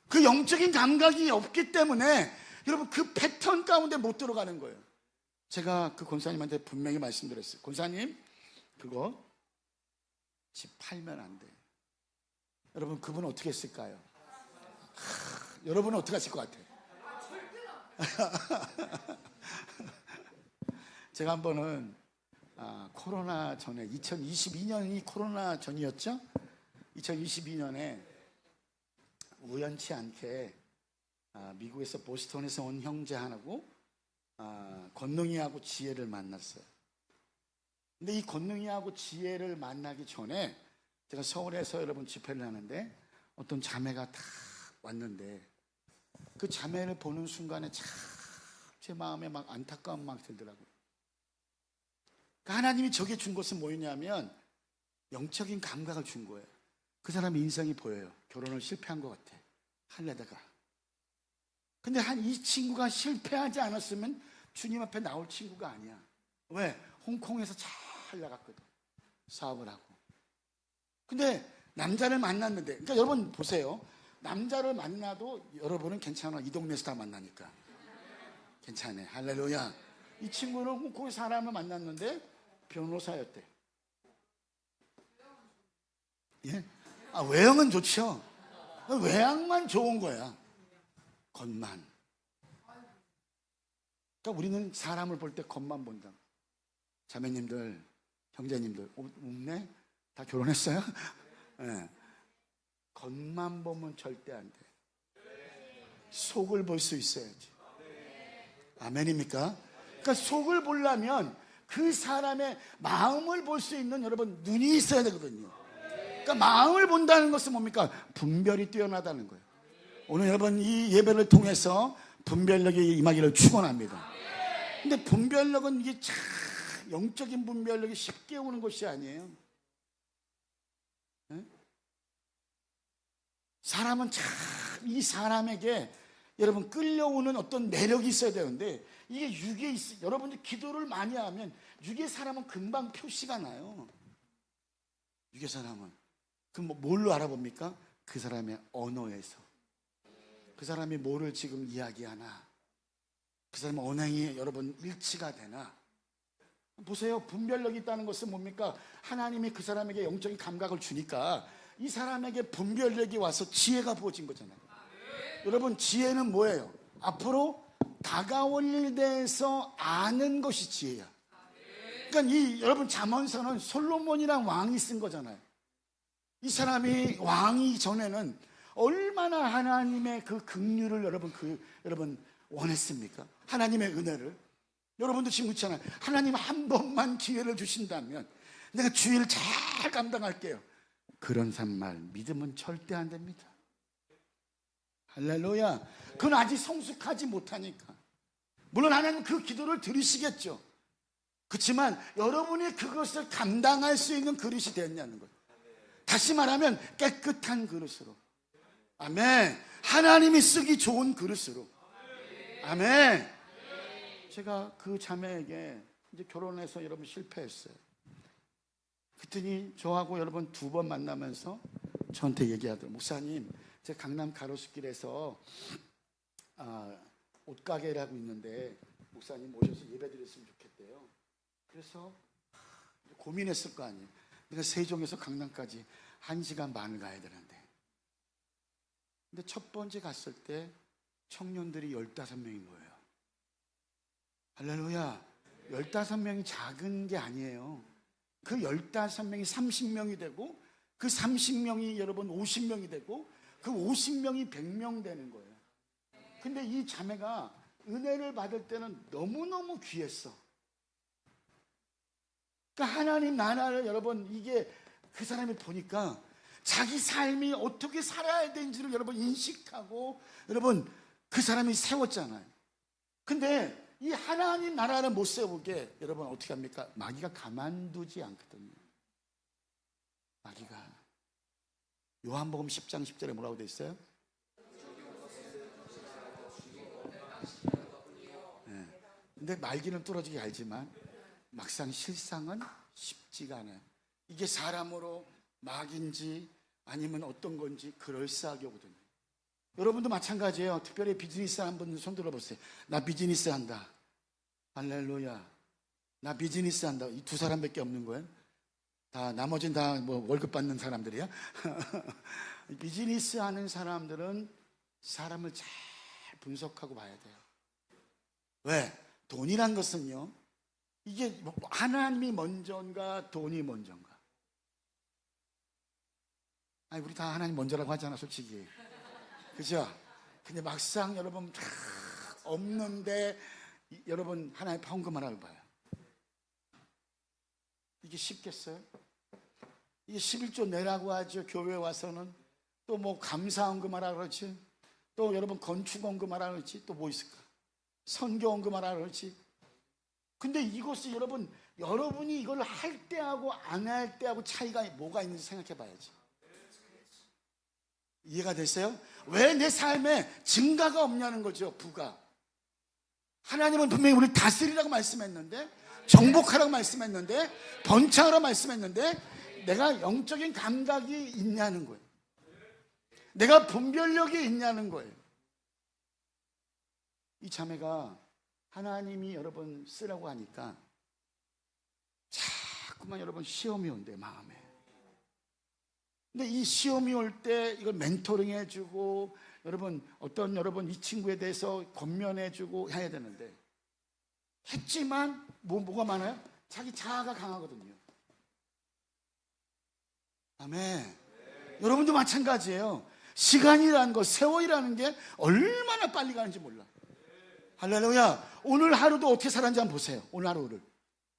그 영적인 감각이 없기 때문에 여러분 그 패턴 가운데 못 들어가는 거예요. 제가 그 권사님한테 분명히 말씀드렸어요. 권사님 그거 집 팔면 안 돼. 여러분 그분은 어떻게 했을까요? 여러분은 어떻게 하실 것 같아요? 제가 한 번은 코로나 전에 2022년이 코로나 전이었죠? 2022년에 우연치 않게 미국에서 보스턴에서 온 형제 하나고 건능이하고 지혜를 만났어요. 근데 이 건능이하고 지혜를 만나기 전에 제가 서울에서 여러분 집회를 하는데 어떤 자매가 다 왔는데 그 자매를 보는 순간에 참 제 마음에 막 안타까운 막 들더라고요. 그러니까 하나님이 저게 준 것은 뭐였냐면 영적인 감각을 준 거예요. 그 사람의 인생이 보여요. 결혼을 실패한 것 같아. 할래다가. 근데 이 친구가 실패하지 않았으면 주님 앞에 나올 친구가 아니야. 왜? 홍콩에서 잘 나갔거든. 사업을 하고. 근데 남자를 만났는데, 그러니까 여러분 보세요. 남자를 만나도 여러분은 괜찮아. 이 동네에서 다 만나니까. 괜찮아. 할렐루야. 이 친구는 홍콩의 사람을 만났는데 변호사였대. 예? 외형은 좋죠. 외양만 좋은 거야. 겉만. 그러니까 우리는 사람을 볼 때 겉만 본다. 자매님들, 형제님들, 웃네? 다 결혼했어요? 네. 겉만 보면 절대 안 돼. 속을 볼 수 있어야지. 아멘입니까? 그러니까 속을 보려면 그 사람의 마음을 볼 수 있는 여러분 눈이 있어야 되거든요. 그러니까 그러니까 마음을 본다는 것은 뭡니까? 분별이 뛰어나다는 거예요. 오늘 여러분 이 예배를 통해서 분별력이 임하기를 축원합니다. 근데 분별력은 이게 참 영적인 분별력이 쉽게 오는 것이 아니에요. 네? 사람은 참 이 사람에게 여러분 끌려오는 어떤 매력이 있어야 되는데 이게 육에 있어. 여러분들 기도를 많이 하면 육의 사람은 금방 표시가 나요. 육의 사람은 그럼 뭘로 알아봅니까? 그 사람의 언어에서. 그 사람이 뭐를 지금 이야기하나, 그 사람의 언행이 여러분 일치가 되나. 보세요. 분별력이 있다는 것은 뭡니까? 하나님이 그 사람에게 영적인 감각을 주니까 이 사람에게 분별력이 와서 지혜가 부어진 거잖아요. 여러분 지혜는 뭐예요? 앞으로 다가올 일에 대해서 아는 것이 지혜야. 그러니까 이 여러분 잠언서는 솔로몬이랑 왕이 쓴 거잖아요. 이 사람이 왕이 전에는 얼마나 하나님의 그 긍휼을 여러분 원했습니까? 하나님의 은혜를. 여러분도 지금 그렇잖아요. 하나님 한 번만 기회를 주신다면 내가 주의를 잘 감당할게요. 그런 사람 믿으면 절대 안 됩니다. 할렐루야. 그건 아직 성숙하지 못하니까. 물론 하나님 그 기도를 들으시겠죠. 그렇지만 여러분이 그것을 감당할 수 있는 그릇이 됐냐는 거예요. 다시 말하면 깨끗한 그릇으로. 아멘. 하나님이 쓰기 좋은 그릇으로. 아멘. 제가 그 자매에게 이제 결혼해서 여러분 실패했어요. 그랬더니 저하고 여러분 2번 만나면서 저한테 얘기하더라고요. 목사님, 제가 강남 가로수길에서 옷가게를 하고 있는데 목사님 오셔서 예배 드렸으면 좋겠대요. 그래서 고민했을 거 아니에요. 내가 세종에서 강남까지 1시간 반을 가야 되는데. 근데 첫 번째 갔을 때 청년들이 15명인 거예요. 할렐루야. 15명이 작은 게 아니에요. 그 15명이 30명이 되고 그 30명이 여러분 50명이 되고 그 50명이 100명 되는 거예요. 근데 이 자매가 은혜를 받을 때는 너무너무 귀했어. 그러니까 하나님 나라를 여러분 이게 그 사람이 보니까 자기 삶이 어떻게 살아야 되는지를 여러분 인식하고 여러분 그 사람이 세웠잖아요. 근데 이 하나님 나라를 못 세우게 여러분 어떻게 합니까? 마귀가 가만두지 않거든요. 마귀가 요한복음 10장 10절에 뭐라고 돼 있어요? 네. 근데 말기는 뚫어지게 알지만 막상 실상은 쉽지가 않아요. 이게 사람으로 막인지 아니면 어떤 건지 그럴싸하게 오거든요. 여러분도 마찬가지예요. 특별히 비즈니스 한 분 손 들어보세요. 나 비즈니스 한다. 할렐루야. 나 비즈니스 한다. 이 2사람밖에 없는 거예요. 다 나머지는 다 뭐 월급 받는 사람들이야. 비즈니스 하는 사람들은 사람을 잘 분석하고 봐야 돼요. 왜? 돈이란 것은요. 이게 뭐 하나님이 먼저인가 돈이 먼저인가? 아니 우리 다 하나님 먼저라고 하잖아 솔직히. 그죠? 근데 막상 여러분 없는데 여러분 하나님 헌금하라고 봐요. 이게 쉽겠어요? 이게 11조 내라고 하죠. 교회에 와서는 또 뭐 감사헌금하라 그러지. 또 여러분 건축헌금하라 그러지. 또 뭐 있을까? 선교헌금하라 그러지. 근데 이것이 여러분이 이걸 할 때하고 안 할 때하고 차이가 뭐가 있는지 생각해 봐야지. 이해가 됐어요? 왜 내 삶에 증가가 없냐는 거죠. 부가. 하나님은 분명히 우리를 다스리라고 말씀했는데, 정복하라고 말씀했는데, 번창하라고 말씀했는데, 내가 영적인 감각이 있냐는 거예요. 내가 분별력이 있냐는 거예요. 이 자매가 하나님이 여러분 쓰라고 하니까 자꾸만 여러분 시험이 온대 마음에. 근데 이 시험이 올 때 이걸 멘토링 해주고 여러분 이 친구에 대해서 권면해주고 해야 되는데 했지만 뭐가 많아요? 자기 자아가 강하거든요. 아멘. 여러분도 마찬가지예요. 시간이라는 거, 세월이라는 게 얼마나 빨리 가는지 몰라. 할렐루야. 오늘 하루도 어떻게 살았는지 한번 보세요. 오늘 하루를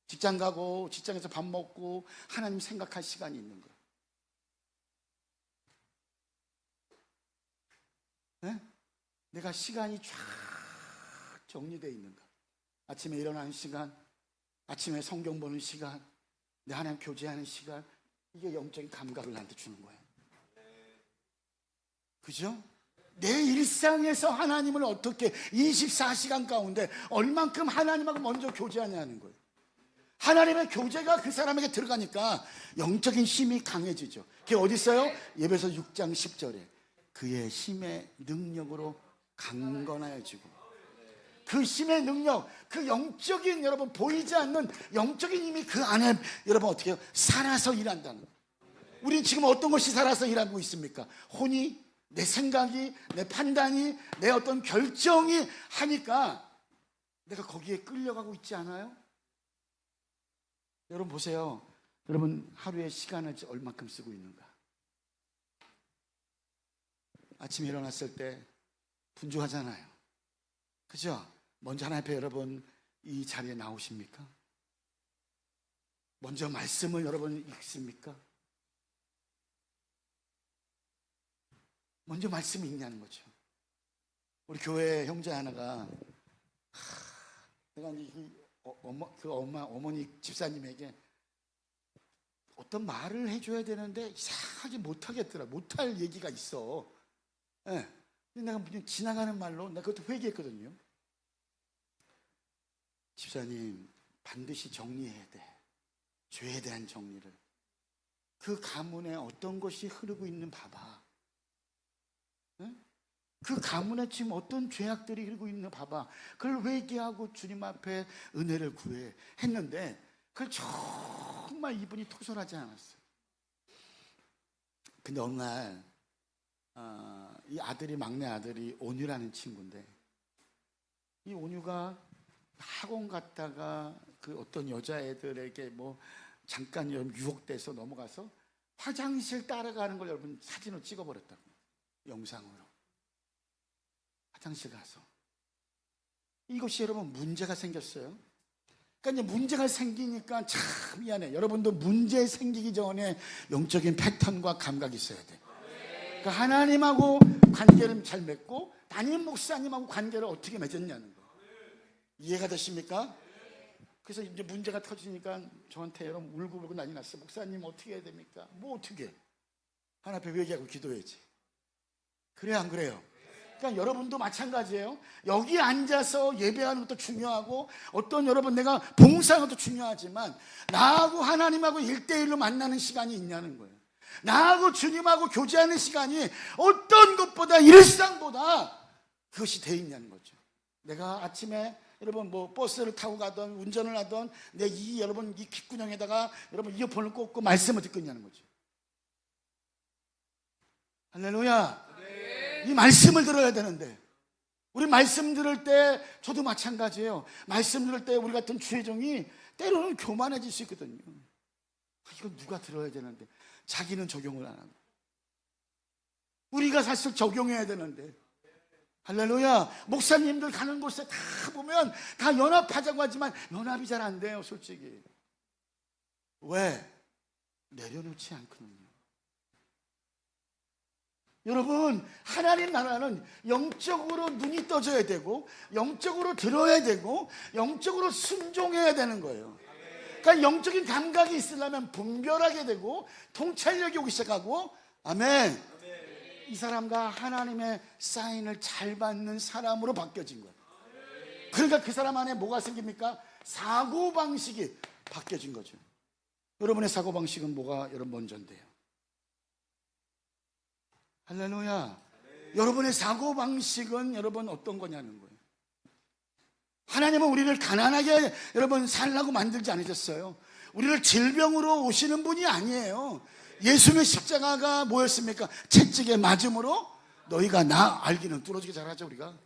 직장 가고 직장에서 밥 먹고 하나님 생각할 시간이 있는 거예요. 네? 내가 시간이 쫙 정리되어 있는가? 아침에 일어나는 시간, 아침에 성경 보는 시간, 내 하나님 교제하는 시간, 이게 영적인 감각을 나한테 주는 거예요. 그죠? 내 일상에서 하나님을 어떻게 24시간 가운데 얼만큼 하나님하고 먼저 교제하냐는 거예요. 하나님의 교제가 그 사람에게 들어가니까 영적인 힘이 강해지죠. 그게 어디 있어요? 예배서 6장 10절에 그의 힘의 능력으로 강건하여지고, 그 힘의 능력, 그 영적인, 여러분 보이지 않는 영적인 힘이 그 안에 여러분 어떻게 해요? 살아서 일한다는 거예요. 우린 지금 어떤 것이 살아서 일하고 있습니까? 혼이, 내 생각이, 내 판단이, 내 어떤 결정이 하니까 내가 거기에 끌려가고 있지 않아요? 여러분 보세요. 여러분 하루에 시간을 얼마큼 쓰고 있는가? 아침에 일어났을 때 분주하잖아요. 그죠? 먼저 하나님 앞에 여러분 이 자리에 나오십니까? 먼저 말씀을 여러분 읽습니까? 먼저 말씀이 읽냐는 거죠. 우리 교회 형제 하나가 내가 이제 어머니 집사님에게 어떤 말을 해줘야 되는데 이상하게 못하겠더라. 못할 얘기가 있어. 네. 근데 내가 그냥 지나가는 말로 내가 그것도 회개했거든요. 집사님, 반드시 정리해야 돼. 죄에 대한 정리를. 그 가문에 어떤 것이 흐르고 있는 봐봐. 네? 그 가문에 지금 어떤 죄악들이 흐르고 있는 봐봐. 그걸 회개하고 주님 앞에 은혜를 구해 했는데 그걸 정말 이분이 토설하지 않았어요. 근데 어느 날 이 아들이, 막내 아들이 온유라는 친구인데, 이 온유가 학원 갔다가 그 어떤 여자애들에게 뭐 잠깐 유혹돼서 넘어가서 화장실 따라가는 걸 여러분 사진으로 찍어버렸다고. 영상으로. 화장실 가서. 이것이 여러분 문제가 생겼어요. 그러니까 이제 문제가 생기니까 참 미안해. 여러분도 문제 생기기 전에 영적인 패턴과 감각이 있어야 돼. 그러니까 하나님하고 관계를 잘 맺고 담임 목사님하고 관계를 어떻게 맺었냐는 거. 이해가 되십니까? 그래서 이제 문제가 터지니까 저한테 여러분 울고 난리 났어요. 목사님 어떻게 해야 됩니까? 뭐 어떻게 해? 하나님 앞에 회개하고 기도해야지. 그래 안 그래요? 그러니까 여러분도 마찬가지예요. 여기 앉아서 예배하는 것도 중요하고 어떤 여러분 내가 봉사하는 것도 중요하지만 나하고 하나님하고 1대1로 만나는 시간이 있냐는 거예요. 나하고 주님하고 교제하는 시간이 어떤 것보다 일상보다 그것이 돼 있냐는 거죠. 내가 아침에 여러분 뭐 버스를 타고 가던 운전을 하던 내 여러분 이 귓구녕에다가 여러분 이어폰을 꽂고 말씀을 듣고 있냐는 거죠. 할렐루야. 이 말씀을 들어야 되는데 우리 말씀 들을 때 저도 마찬가지예요. 말씀 들을 때 우리 같은 주의종이 때로는 교만해질 수 있거든요. 이건 누가 들어야 되는데 자기는 적용을 안 하고 우리가 사실 적용해야 되는데. 할렐루야. 목사님들 가는 곳에 다 보면 다 연합하자고 하지만 연합이 잘 안 돼요. 솔직히. 왜? 내려놓지 않거든요. 여러분 하나님 나라는 영적으로 눈이 떠져야 되고 영적으로 들어야 되고 영적으로 순종해야 되는 거예요. 그러니까 영적인 감각이 있으려면 분별하게 되고 통찰력이 오기 시작하고. 아멘. 이 사람과 하나님의 사인을 잘 받는 사람으로 바뀌어진 거예요. 그러니까 그 사람 안에 뭐가 생깁니까? 사고방식이 바뀌어진 거죠. 여러분의 사고방식은 뭐가 여러분 먼저인데요? 할렐루야. 여러분의 사고방식은 여러분 어떤 거냐는 거예요. 하나님은 우리를 가난하게 여러분 살라고 만들지 않으셨어요. 우리를 질병으로 오시는 분이 아니에요. 예수님의 십자가가 뭐였습니까? 채찍에 맞음으로 너희가 나 알기는 뚫어지게 잘하죠. 우리가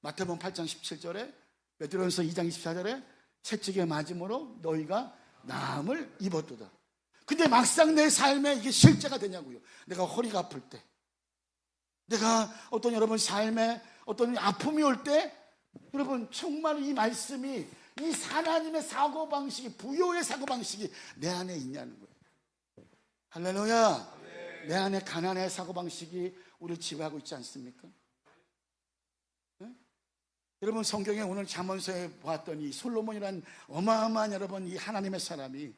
마태복음 8장 17절에 베드로전서 2장 24절에 채찍에 맞음으로 너희가 나음을 입었도다. 근데 막상 내 삶에 이게 실제가 되냐고요. 내가 허리가 아플 때, 내가 어떤 여러분 삶에 어떤 아픔이 올 때 여러분 정말 이 말씀이 이 하나님의 사고방식이 부요의 사고방식이 내 안에 있냐는 거예요. 할렐루야. 내 안에 가난의 사고방식이 우리를 지배하고 있지 않습니까? 여러분 성경에 오늘 잠언서에 보았더니 솔로몬이란 어마어마한 여러분 이 하나님의 사람이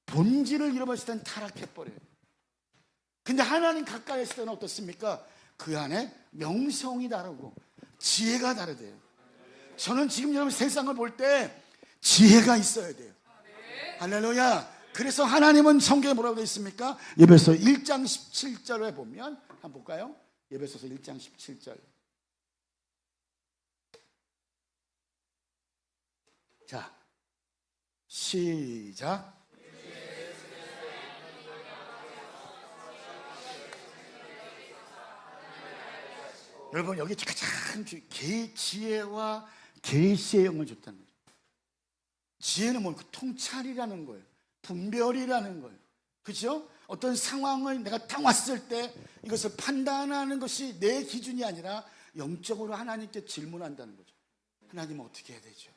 본질을 잃어버렸을 땐 타락해버려요. 근데 하나님 가까이 있을 때는 어떻습니까? 그 안에 명성이 다르고 지혜가 다르대요. 저는 지금 여러분 세상을 볼 때 지혜가 있어야 돼요. 할렐루야. 그래서 하나님은 성경에 뭐라고 되어 있습니까? 에베소 1장 17절에 보면 한번 볼까요? 에베소서 1장 17절. 자, 시작. 여러분 여기 가장 지혜와 계시의 영을 줬다는 거죠. 지혜는 뭐 통찰이라는 거예요. 분별이라는 거예요. 그렇죠? 어떤 상황을 내가 딱 왔을 때 이것을 판단하는 것이 내 기준이 아니라 영적으로 하나님께 질문한다는 거죠. 하나님 어떻게 해야 되죠?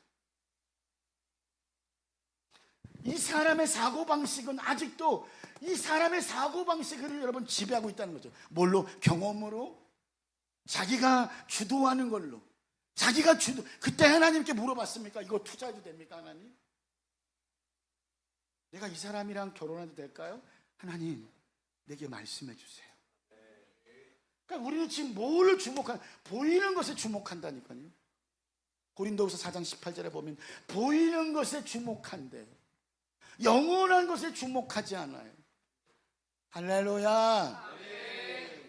이 사람의 사고방식은 아직도 이 사람의 사고방식을 여러분 지배하고 있다는 거죠. 뭘로? 경험으로, 자기가 주도하는 걸로. 자기가 주도. 그때 하나님께 물어봤습니까? 이거 투자해도 됩니까 하나님? 내가 이 사람이랑 결혼해도 될까요? 하나님 내게 말씀해 주세요. 그러니까 우리는 지금 뭘 보이는 것에 주목한다니까요. 고린도후서 4장 18절에 보면 보이는 것에 주목한대. 영원한 것에 주목하지 않아요. 할렐루야.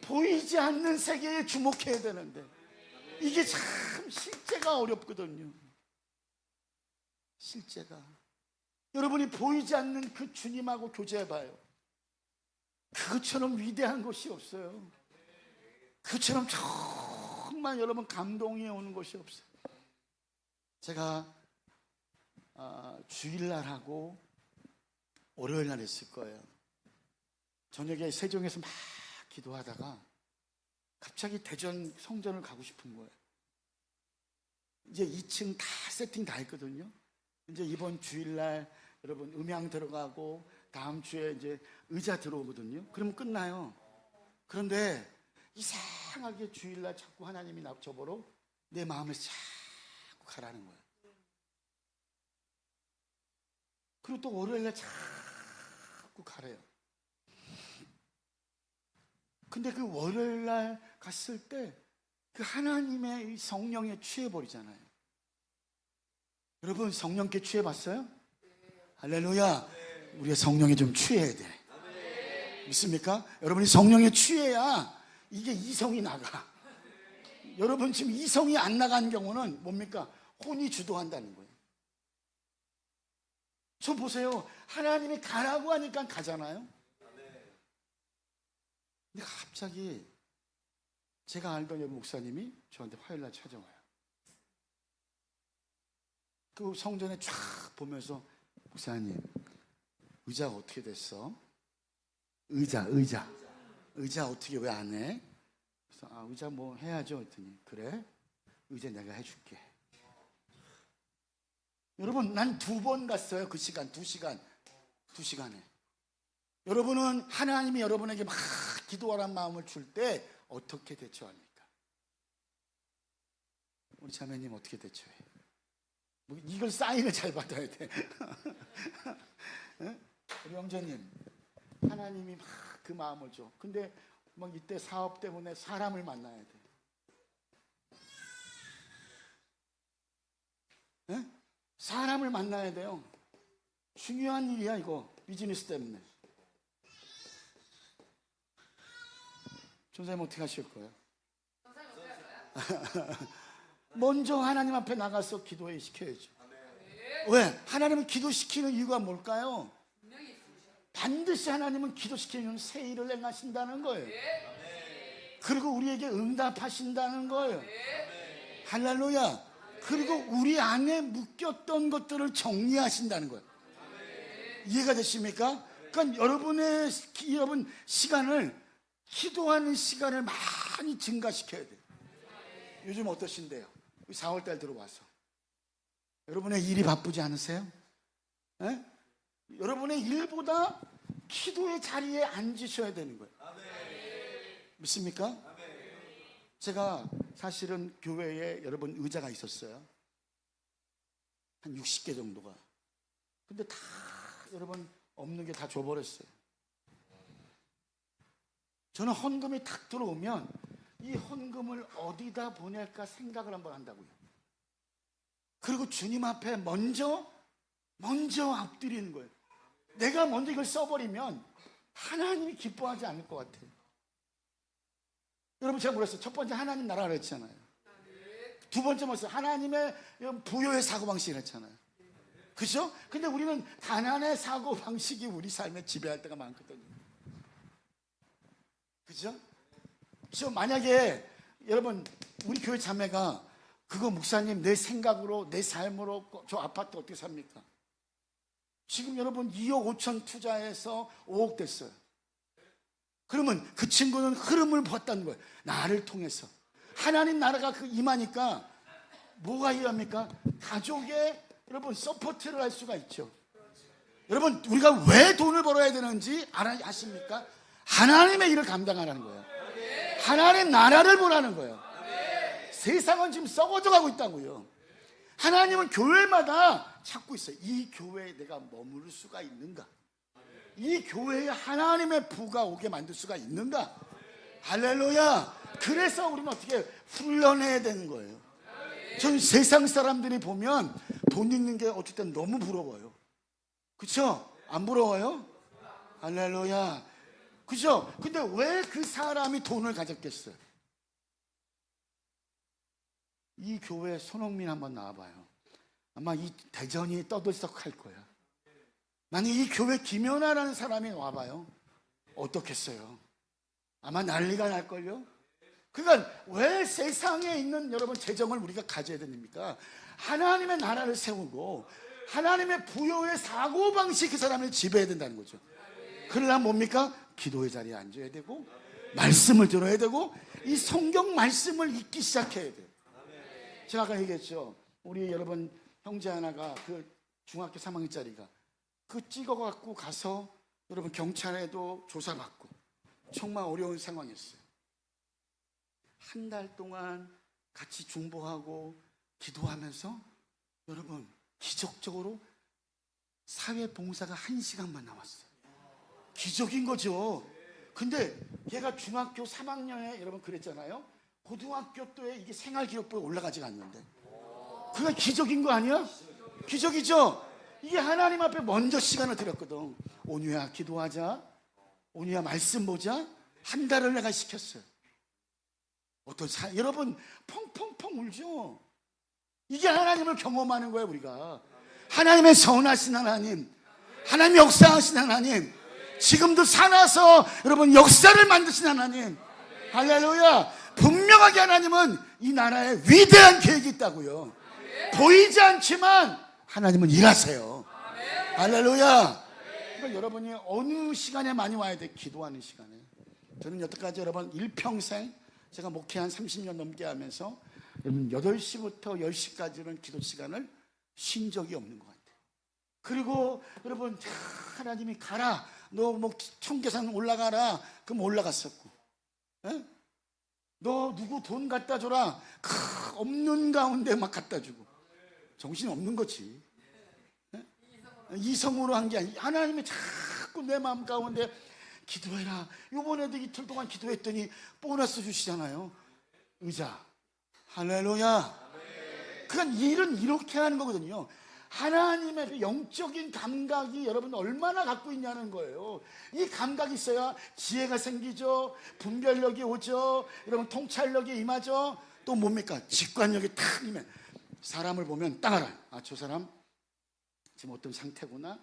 보이지 않는 세계에 주목해야 되는데 이게 참 실제가 어렵거든요. 실제가. 여러분이 보이지 않는 그 주님하고 교제해봐요. 그것처럼 위대한 것이 없어요. 그것처럼 정말 여러분 감동이 오는 것이 없어요. 제가 주일날하고 월요일날 했을 거예요. 저녁에 세종에서 막 기도하다가 갑자기 대전 성전을 가고 싶은 거예요. 이제 2층 다 세팅 다 했거든요. 이제 이번 주일날 여러분 음향 들어가고 다음 주에 이제 의자 들어오거든요. 그러면 끝나요. 그런데 이상하게 주일날 자꾸 하나님이 저보러 내 마음을 자꾸 가라는 거예요. 그리고 또 월요일날 자꾸 가래요. 근데 그 월요일날 갔을 때 그 하나님의 성령에 취해버리잖아요. 여러분 성령께 취해봤어요? 할렐루야. 우리가 성령에 좀 취해야 돼. 믿습니까? 여러분이 성령에 취해야 이게 이성이 나가. 여러분 지금 이성이 안 나간 경우는 뭡니까? 혼이 주도한다는 거예요. 저 보세요. 하나님이 가라고 하니까 가잖아요. 근데 갑자기 제가 알던 목사님이 저한테 화요일날 찾아와요. 그 성전에 쫙 보면서 목사님 의자가 어떻게 됐어? 의자 어떻게 왜 안 해? 그래서 의자 뭐 해야죠 했더니 그래? 의자 내가 해줄게. 여러분 난 2번 갔어요. 그 시간 2시간에. 여러분은 하나님이 여러분에게 막 기도하라는 마음을 줄 때 어떻게 대처합니까? 우리 자매님 어떻게 대처해? 뭐 이걸 사인을 잘 받아야 돼. 우리 형제님 하나님이 막 그 마음을 줘. 근데 막 이때 사업 때문에 사람을 만나야 돼. 사람을 만나야 돼요. 중요한 일이야 이거. 비즈니스 때문에. 전사님 어떻게 하실 거예요? 먼저 하나님 앞에 나가서 기도해 시켜야죠. 왜? 하나님은 기도시키는 이유가 뭘까요? 반드시 하나님은 기도시키는 새 일을 행하신다는 거예요. 그리고 우리에게 응답하신다는 거예요. 할렐루야. 그리고 우리 안에 묶였던 것들을 정리하신다는 거예요. 이해가 되십니까? 그러니까 여러분 시간을 기도하는 시간을 많이 증가시켜야 돼요. 요즘 어떠신데요? 4월달 들어와서 여러분의 일이 바쁘지 않으세요? 네? 여러분의 일보다 기도의 자리에 앉으셔야 되는 거예요. 믿습니까? 제가 사실은 교회에 여러분 의자가 있었어요. 한 60개 정도가. 근데 다 여러분 없는 게 다 줘버렸어요. 저는 헌금이 탁 들어오면 이 헌금을 어디다 보낼까 생각을 한번 한다고요. 그리고 주님 앞에 먼저 엎드리는 거예요. 내가 먼저 이걸 써버리면 하나님이 기뻐하지 않을 것 같아요. 여러분, 제가 물었어요. 첫 번째 하나님 나라를 했잖아요. 두 번째 뭐였어요? 하나님의 부요의 사고방식을 했잖아요. 그죠? 근데 우리는 가난의 사고방식이 우리 삶에 지배할 때가 많거든요. 그죠? 그죠? 만약에 여러분 우리 교회 자매가 그거 목사님 내 생각으로 내 삶으로 저 아파트 어떻게 삽니까? 지금 여러분 2억 5천 투자해서 5억 됐어요. 그러면 그 친구는 흐름을 봤다는 거예요. 나를 통해서 하나님 나라가 임하니까 뭐가 일합니까? 가족의 여러분 서포트를 할 수가 있죠. 여러분 우리가 왜 돈을 벌어야 되는지 아십니까? 하나님의 일을 감당하라는 거예요. 하나님 나라를 보라는 거예요. 세상은 지금 썩어져 가고 있다고요. 하나님은 교회마다 찾고 있어요. 이 교회에 내가 머무를 수가 있는가? 이 교회에 하나님의 부가 오게 만들 수가 있는가? 할렐루야. 그래서 우리는 어떻게 훈련해야 되는 거예요. 저는 세상 사람들이 보면 돈 있는 게 어쨌든 너무 부러워요. 그렇죠? 안 부러워요? 할렐루야. 그죠? 근데 왜 그 사람이 돈을 가졌겠어요? 이 교회 손흥민 한번 나와봐요. 아마 이 대전이 떠들썩할 거야. 만약 이 교회 김연아라는 사람이 와봐요. 어떻겠어요? 아마 난리가 날걸요? 그러니까 왜 세상에 있는 여러분 재정을 우리가 가져야 됩니까? 하나님의 나라를 세우고 하나님의 부요의 사고방식 그 사람을 지배해야 된다는 거죠. 그러려면 뭡니까? 기도의 자리에 앉아야 되고 말씀을 들어야 되고 이 성경 말씀을 읽기 시작해야 돼요. 제가 아까 얘기했죠. 우리 여러분 형제 하나가 그 중학교 3학년짜리가 그 찍어갖고 가서 여러분 경찰에도 조사받고 정말 어려운 상황이었어요. 한 달 동안 같이 중보하고 기도하면서 여러분 기적적으로 사회봉사가 1시간만 나왔어요. 기적인 거죠. 근데 얘가 중학교 3학년에 여러분 그랬잖아요. 고등학교 때에 이게 생활기록부에 올라가지가 않는데 그건 기적인 거 아니야? 기적이죠. 이게 하나님 앞에 먼저 시간을 드렸거든. 온유야 기도하자, 온유야 말씀 보자. 한 달을 내가 시켰어요. 여러분 펑펑펑 울죠. 이게 하나님을 경험하는 거예요. 우리가 하나님의 선하신 하나님, 하나님 역사하신 하나님, 지금도 살아서 여러분 역사를 만드신 하나님. 할렐루야. 분명하게 하나님은 이 나라에 위대한 계획이 있다고요. 보이지 않지만 하나님은 일하세요. 할렐루야. 그러니까 여러분이 어느 시간에 많이 와야 돼? 기도하는 시간에. 저는 여태까지 여러분 일평생 제가 목회 한 30년 넘게 하면서 여러분 8시부터 10시까지는 기도 시간을 쉰 적이 없는 것 같아요. 그리고 여러분 하나님이 가라, 너 뭐 청계산 올라가라, 그럼 올라갔었고, 에? 너 누구 돈 갖다 줘라, 없는 가운데 막 갖다 주고. 정신이 없는 거지. 에? 이성으로 한 게 아니라 하나님이 자꾸 내 마음 가운데 기도해라. 이번에도 이틀 동안 기도했더니 보너스 주시잖아요. 의자. 할렐루야. 그건 일은 이렇게 하는 거거든요. 하나님의 영적인 감각이 여러분 얼마나 갖고 있냐는 거예요. 이 감각이 있어야 지혜가 생기죠. 분별력이 오죠. 여러분 통찰력이 임하죠. 또 뭡니까? 직관력이 탁 임해. 사람을 보면 딱 알아요. 아, 저 사람 지금 어떤 상태구나,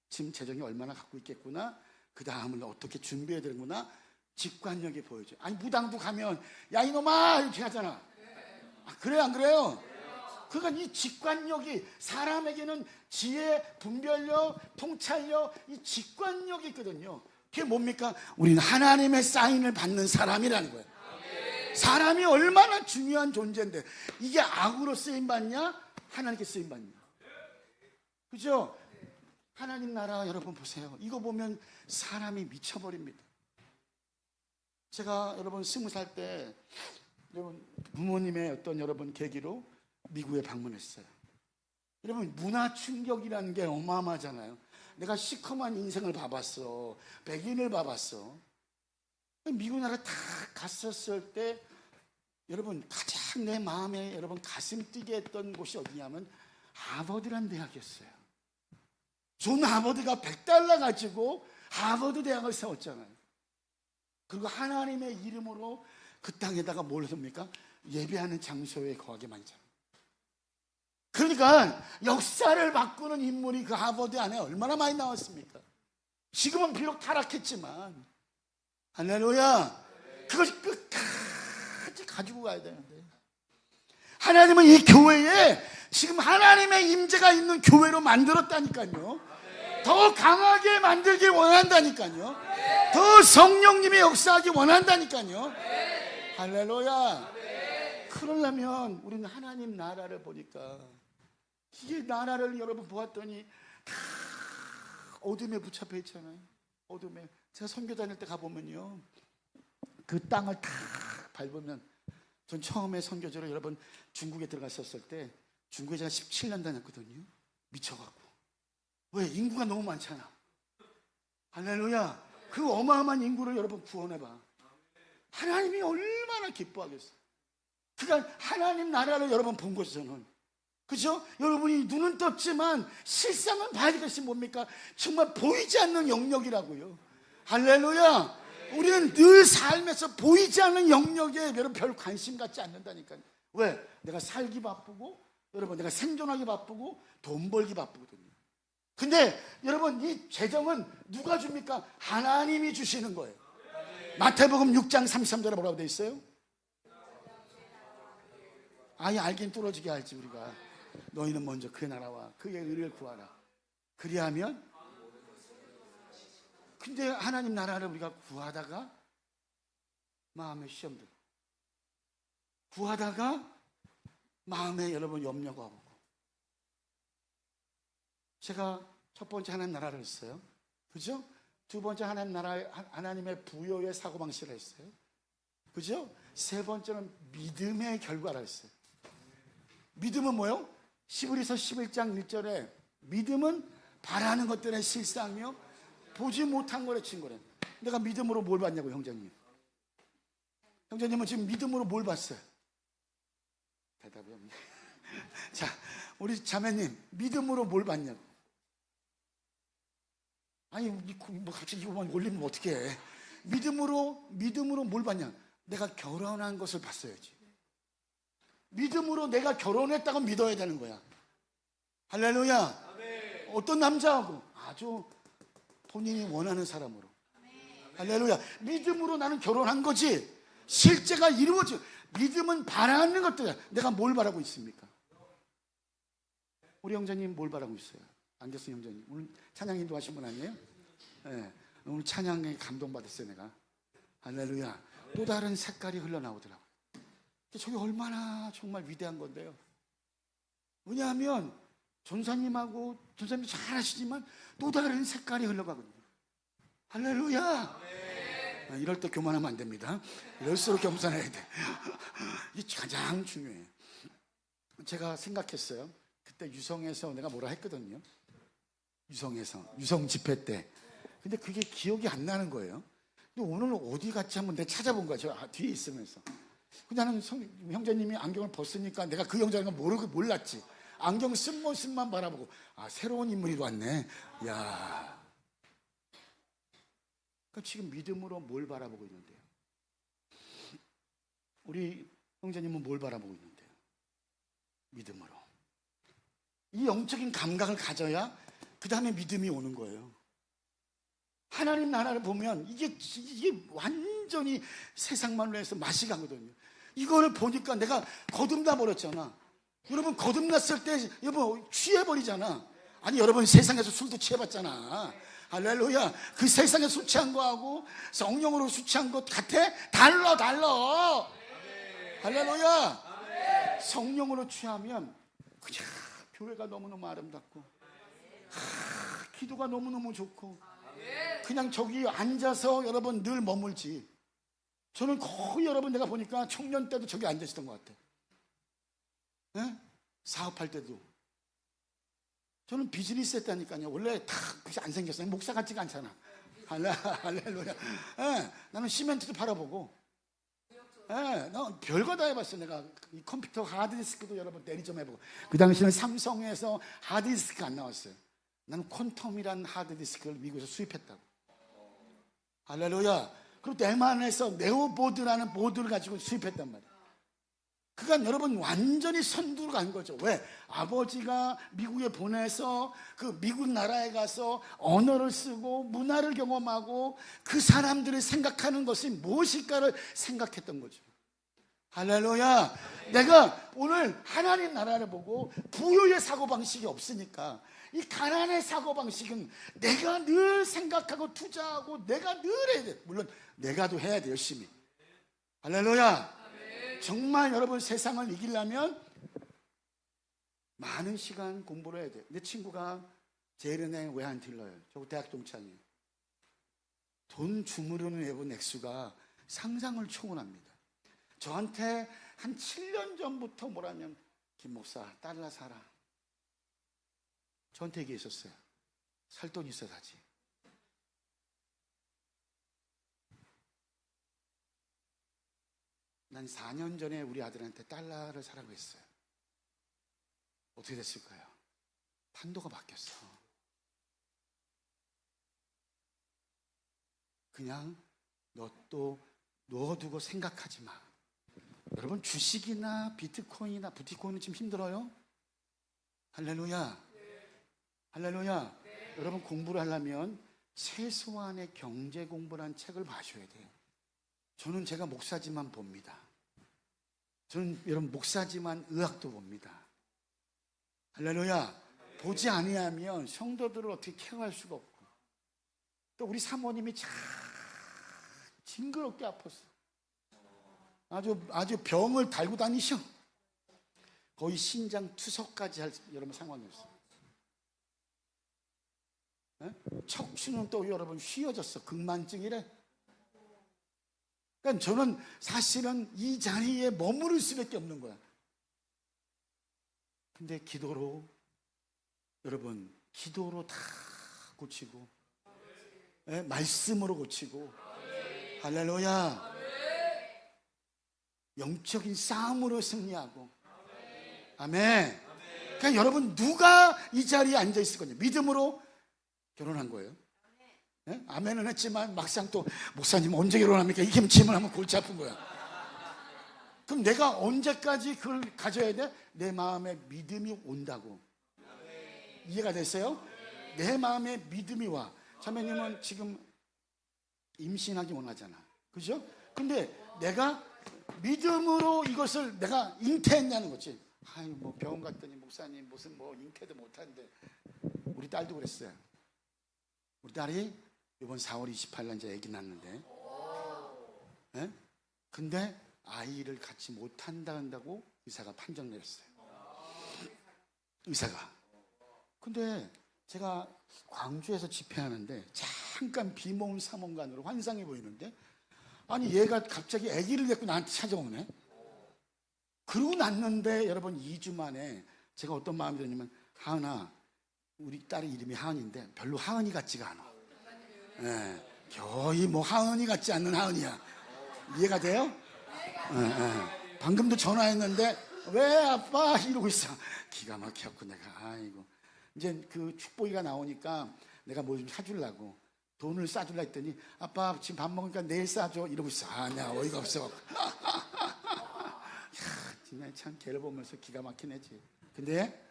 지금 재정이 얼마나 갖고 있겠구나, 그 다음을 어떻게 준비해야 되는구나. 직관력이 보여줘요. 아니 무당도 가면 야 이놈아 이렇게 하잖아. 아, 그래요 안 그래요? 그러니까 이 직관력이 사람에게는 지혜, 분별력, 통찰력, 이 직관력이 있거든요. 그게 뭡니까? 우리는 하나님의 사인을 받는 사람이라는 거예요. 사람이 얼마나 중요한 존재인데 이게 악으로 쓰임받냐? 하나님께 쓰임받냐? 그죠? 하나님 나라 여러분 보세요. 이거 보면 사람이 미쳐버립니다. 제가 여러분 20살 때 여러분 부모님의 어떤 여러분 계기로 미국에 방문했어요. 여러분 문화 충격이라는 게 어마어마하잖아요. 내가 시커먼 인생을 봐봤어. 백인을 봐봤어. 미국 나라 다 갔었을 때 여러분 가장 내 마음에 여러분 가슴 뛰게 했던 곳이 어디냐면 하버드란 대학이었어요. 존 하버드가 $100 가지고 하버드 대학을 세웠잖아요. 그리고 하나님의 이름으로 그 땅에다가 뭘 합니까? 예배하는 장소에 거하게 만들잖아요. 그러니까 역사를 바꾸는 인물이 그 하버드 안에 얼마나 많이 나왔습니까? 지금은 비록 타락했지만 할렐루야, 그것이 끝까지 가지고 가야 되는데 하나님은 이 교회에 지금 하나님의 임재가 있는 교회로 만들었다니까요. 더 강하게 만들길 원한다니까요. 더 성령님이 역사하기 원한다니까요. 할렐루야. 그러려면 우리는 하나님 나라를 보니까 이게 나라를 여러분 보았더니 다 어둠에 붙잡혀 있잖아요. 어둠에. 제가 선교 다닐 때 가보면요, 그 땅을 탁 밟으면, 전 처음에 선교지로 여러분 중국에 들어갔었을 때 중국에 제가 17년 다녔거든요. 미쳐갖고. 왜? 인구가 너무 많잖아. 할렐루야. 그 어마어마한 인구를 여러분 구원해봐. 하나님이 얼마나 기뻐하겠어요. 그러니까 하나님 나라를 여러분 본 것은, 그죠? 여러분이 눈은 떴지만 실상은 봐야 될 것이 뭡니까? 정말 보이지 않는 영역이라고요. 할렐루야. 우리는 늘 삶에서 보이지 않는 영역에 여러분 별 관심 갖지 않는다니까요. 왜? 내가 살기 바쁘고 여러분 내가 생존하기 바쁘고 돈 벌기 바쁘거든요. 근데 여러분 이 재정은 누가 줍니까? 하나님이 주시는 거예요. 마태복음 6장 33절에 뭐라고 돼 있어요? 아예 알긴 뚫어지게 알지 우리가. 너희는 먼저 그의 나라와 그의 의를 구하라. 그리하면. 근데 하나님 나라를 우리가 구하다가 마음에 시험 들고, 구하다가 마음에 여러분 염려가 오고. 제가 첫 번째 하나님 나라를 했어요. 그죠? 두 번째 하나님 나라, 하나님의 부여의 사고방식을 했어요. 그죠? 세 번째는 믿음의 결과를 했어요. 믿음은 뭐요? 히브리서 11장 1절에 믿음은 바라는 것들의 실상이요 보지 못한 거래 친거래. 내가 믿음으로 뭘 봤냐고. 형제님, 형제님은 지금 믿음으로 뭘 봤어요? 대답이 없네. 자, 우리 자매님 믿음으로 뭘 봤냐고. 아니 뭐 갑자기 이거만 올리면 어떻게 해. 믿음으로 뭘 봤냐. 내가 결혼한 것을 봤어야지. 믿음으로 내가 결혼했다고 믿어야 되는 거야. 할렐루야. 어떤 남자하고 아주 본인이 원하는 사람으로. 할렐루야. 믿음으로 나는 결혼한 거지 실제가 이루어져. 믿음은 바라는 것들이야. 내가 뭘 바라고 있습니까? 우리 형제님 뭘 바라고 있어요? 안겼은 형제님 오늘 찬양 인도하신 분 아니에요? 네. 오늘 찬양에 감동받았어요 내가. 할렐루야. 또 다른 색깔이 흘러나오더라고요. 저게 얼마나 정말 위대한 건데요. 왜냐하면 전사님하고 전사님이 잘 아시지만 또 다른 색깔이 흘러가거든요. 할렐루야. 이럴 때 교만하면 안 됩니다. 이럴수록 겸손해야 돼. 이게 가장 중요해요. 제가 생각했어요. 그때 유성에서 내가 뭐라 했거든요. 유성에서 유성 집회 때. 근데 그게 기억이 안 나는 거예요. 근데 오늘 어디 갔지 한번 내가 찾아본 거야. 저 뒤에 있으면서. 근데 나는 형제님이 안경을 벗으니까 내가 그 형제라는 걸 몰랐지. 안경 쓴 모습만 바라보고 아 새로운 인물이 왔네. 야. 그러니까 지금 믿음으로 뭘 바라보고 있는데요? 우리 형제님은 뭘 바라보고 있는데요? 믿음으로. 이 영적인 감각을 가져야 그 다음에 믿음이 오는 거예요. 하나님 나라를 보면 이게 완전히 세상말로 해서 맛이 가거든요. 이거를 보니까 내가 거듭나 버렸잖아. 여러분 거듭났을 때 여러분 취해버리잖아. 아니 여러분 세상에서 술도 취해봤잖아. 할렐루야. 그 세상에 술 취한 거하고 성령으로 술 취한 것 같아? 달라. 할렐루야. 성령으로 취하면 그냥 교회가 너무너무 아름답고 기도가 너무너무 좋고 그냥 저기 앉아서 여러분 늘 머물지. 저는 거의 여러분 내가 보니까 청년 때도 저기 앉아 있었던 것 같아요. 예? 사업할 때도. 저는 비즈니스 했다니까요. 원래 다 그게 안 생겼어요. 목사 같지가 않잖아. 할렐루야. 예, 나는 시멘트도 팔아보고, 예, 나 별거 다 해봤어. 내가 이 컴퓨터 하드디스크도 여러분 대리 좀 해보고. 그 당시에는 삼성에서 하드디스크 안 나왔어요. 나는 퀀텀이란 하드디스크를 미국에서 수입했다고. 할렐루야. 그리고 대만에서 네오보드라는 보드를 가지고 수입했단 말이에요. 그러니까 여러분 완전히 선두로 간 거죠. 왜? 아버지가 미국에 보내서 그 미국 나라에 가서 언어를 쓰고 문화를 경험하고 그 사람들이 생각하는 것이 무엇일까를 생각했던 거죠. 할렐루야. 내가 오늘 하나님 나라를 보고 부유의 사고방식이 없으니까 이 가난의 사고방식은 내가 늘 생각하고 투자하고 내가 늘 해야 돼. 물론 내가도 해야 돼, 열심히. 할렐루야. 정말 여러분 세상을 이기려면 많은 시간 공부를 해야 돼요. 내 친구가 제일은행 외환딜러예요. 저 대학 동창이에요. 돈 주무르는 외부 액수가 상상을 초월합니다. 저한테 한 7년 전부터 뭐라면 김 목사 달러 사라. 저한테 얘기했었어요. 살 돈 있어 사지. 난 4년 전에 우리 아들한테 달러를 사라고 했어요. 어떻게 됐을까요? 판도가 바뀌었어. 그냥 너 또 넣어두고 생각하지 마. 여러분 주식이나 비트코인이나 부티코인은 지금 힘들어요? 할렐루야. 할렐루야. 여러분 공부를 하려면 최소한의 경제 공부라는 책을 마셔야 돼요. 저는 제가 목사지만 봅니다. 저는 여러분 목사지만 의학도 봅니다. 할렐루야. 보지 아니하면 성도들을 어떻게 케어할 수가 없고, 또 우리 사모님이 참 징그럽게 아팠어. 아주 병을 달고 다니셔. 거의 신장 투석까지 할 여러분 상황이었어. 척추는 또 여러분 휘어졌어. 극만증이래. 그러니까 저는 사실은 이 자리에 머무를 수밖에 없는 거야. 근데 기도로, 여러분 기도로 다 고치고, 말씀으로 고치고, 할렐루야. 영적인 싸움으로 승리하고, 아멘. 그러니까 여러분 누가 이 자리에 앉아 있을 거냐? 믿음으로 결혼한 거예요. 네? 아멘은 했지만 막상 또 목사님 언제 결혼합니까? 이렇게 질문하면 골치 아픈 거야. 그럼 내가 언제까지 그걸 가져야 돼? 내 마음에 믿음이 온다고. 이해가 됐어요? 내 마음에 믿음이 와. 자매님은 지금 임신하기 원하잖아, 그죠? 근데 내가 믿음으로 이것을 내가 잉태했냐는 거지. 아유 뭐 병원 갔더니 목사님 무슨 뭐 잉태도 못하는데. 우리 딸도 그랬어요. 우리 딸이 이번 4월 28일 이제 아기 낳는데, 네? 근데 아이를 갖지 못한다 한다고 의사가 판정 내렸어요. 의사가. 근데 제가 광주에서 집회하는데 잠깐 비모음 사몽간으로 환상이 보이는데, 아니 얘가 갑자기 아기를 데리고 나한테 찾아오네. 그러고 났는데 여러분 2주 만에 제가 어떤 마음이 드냐면, 하은아, 우리 딸의 이름이 하은인데 별로 하은이 같지가 않아. 네, 거의 뭐 하은이 같지 않는 하은이야. 이해가 돼요? 네. 방금도 전화했는데 왜 아빠 이러고 있어. 기가 막혔고 내가 아이고 이제 그 축복이가 나오니까 내가 뭐 좀 사주려고 돈을 싸주려 했더니, 아빠 지금 밥 먹으니까 내일 싸줘 이러고 있어. 아, 내가 어이가 없어. 진짜 참 걔를 보면서 기가 막힌 애지. 근데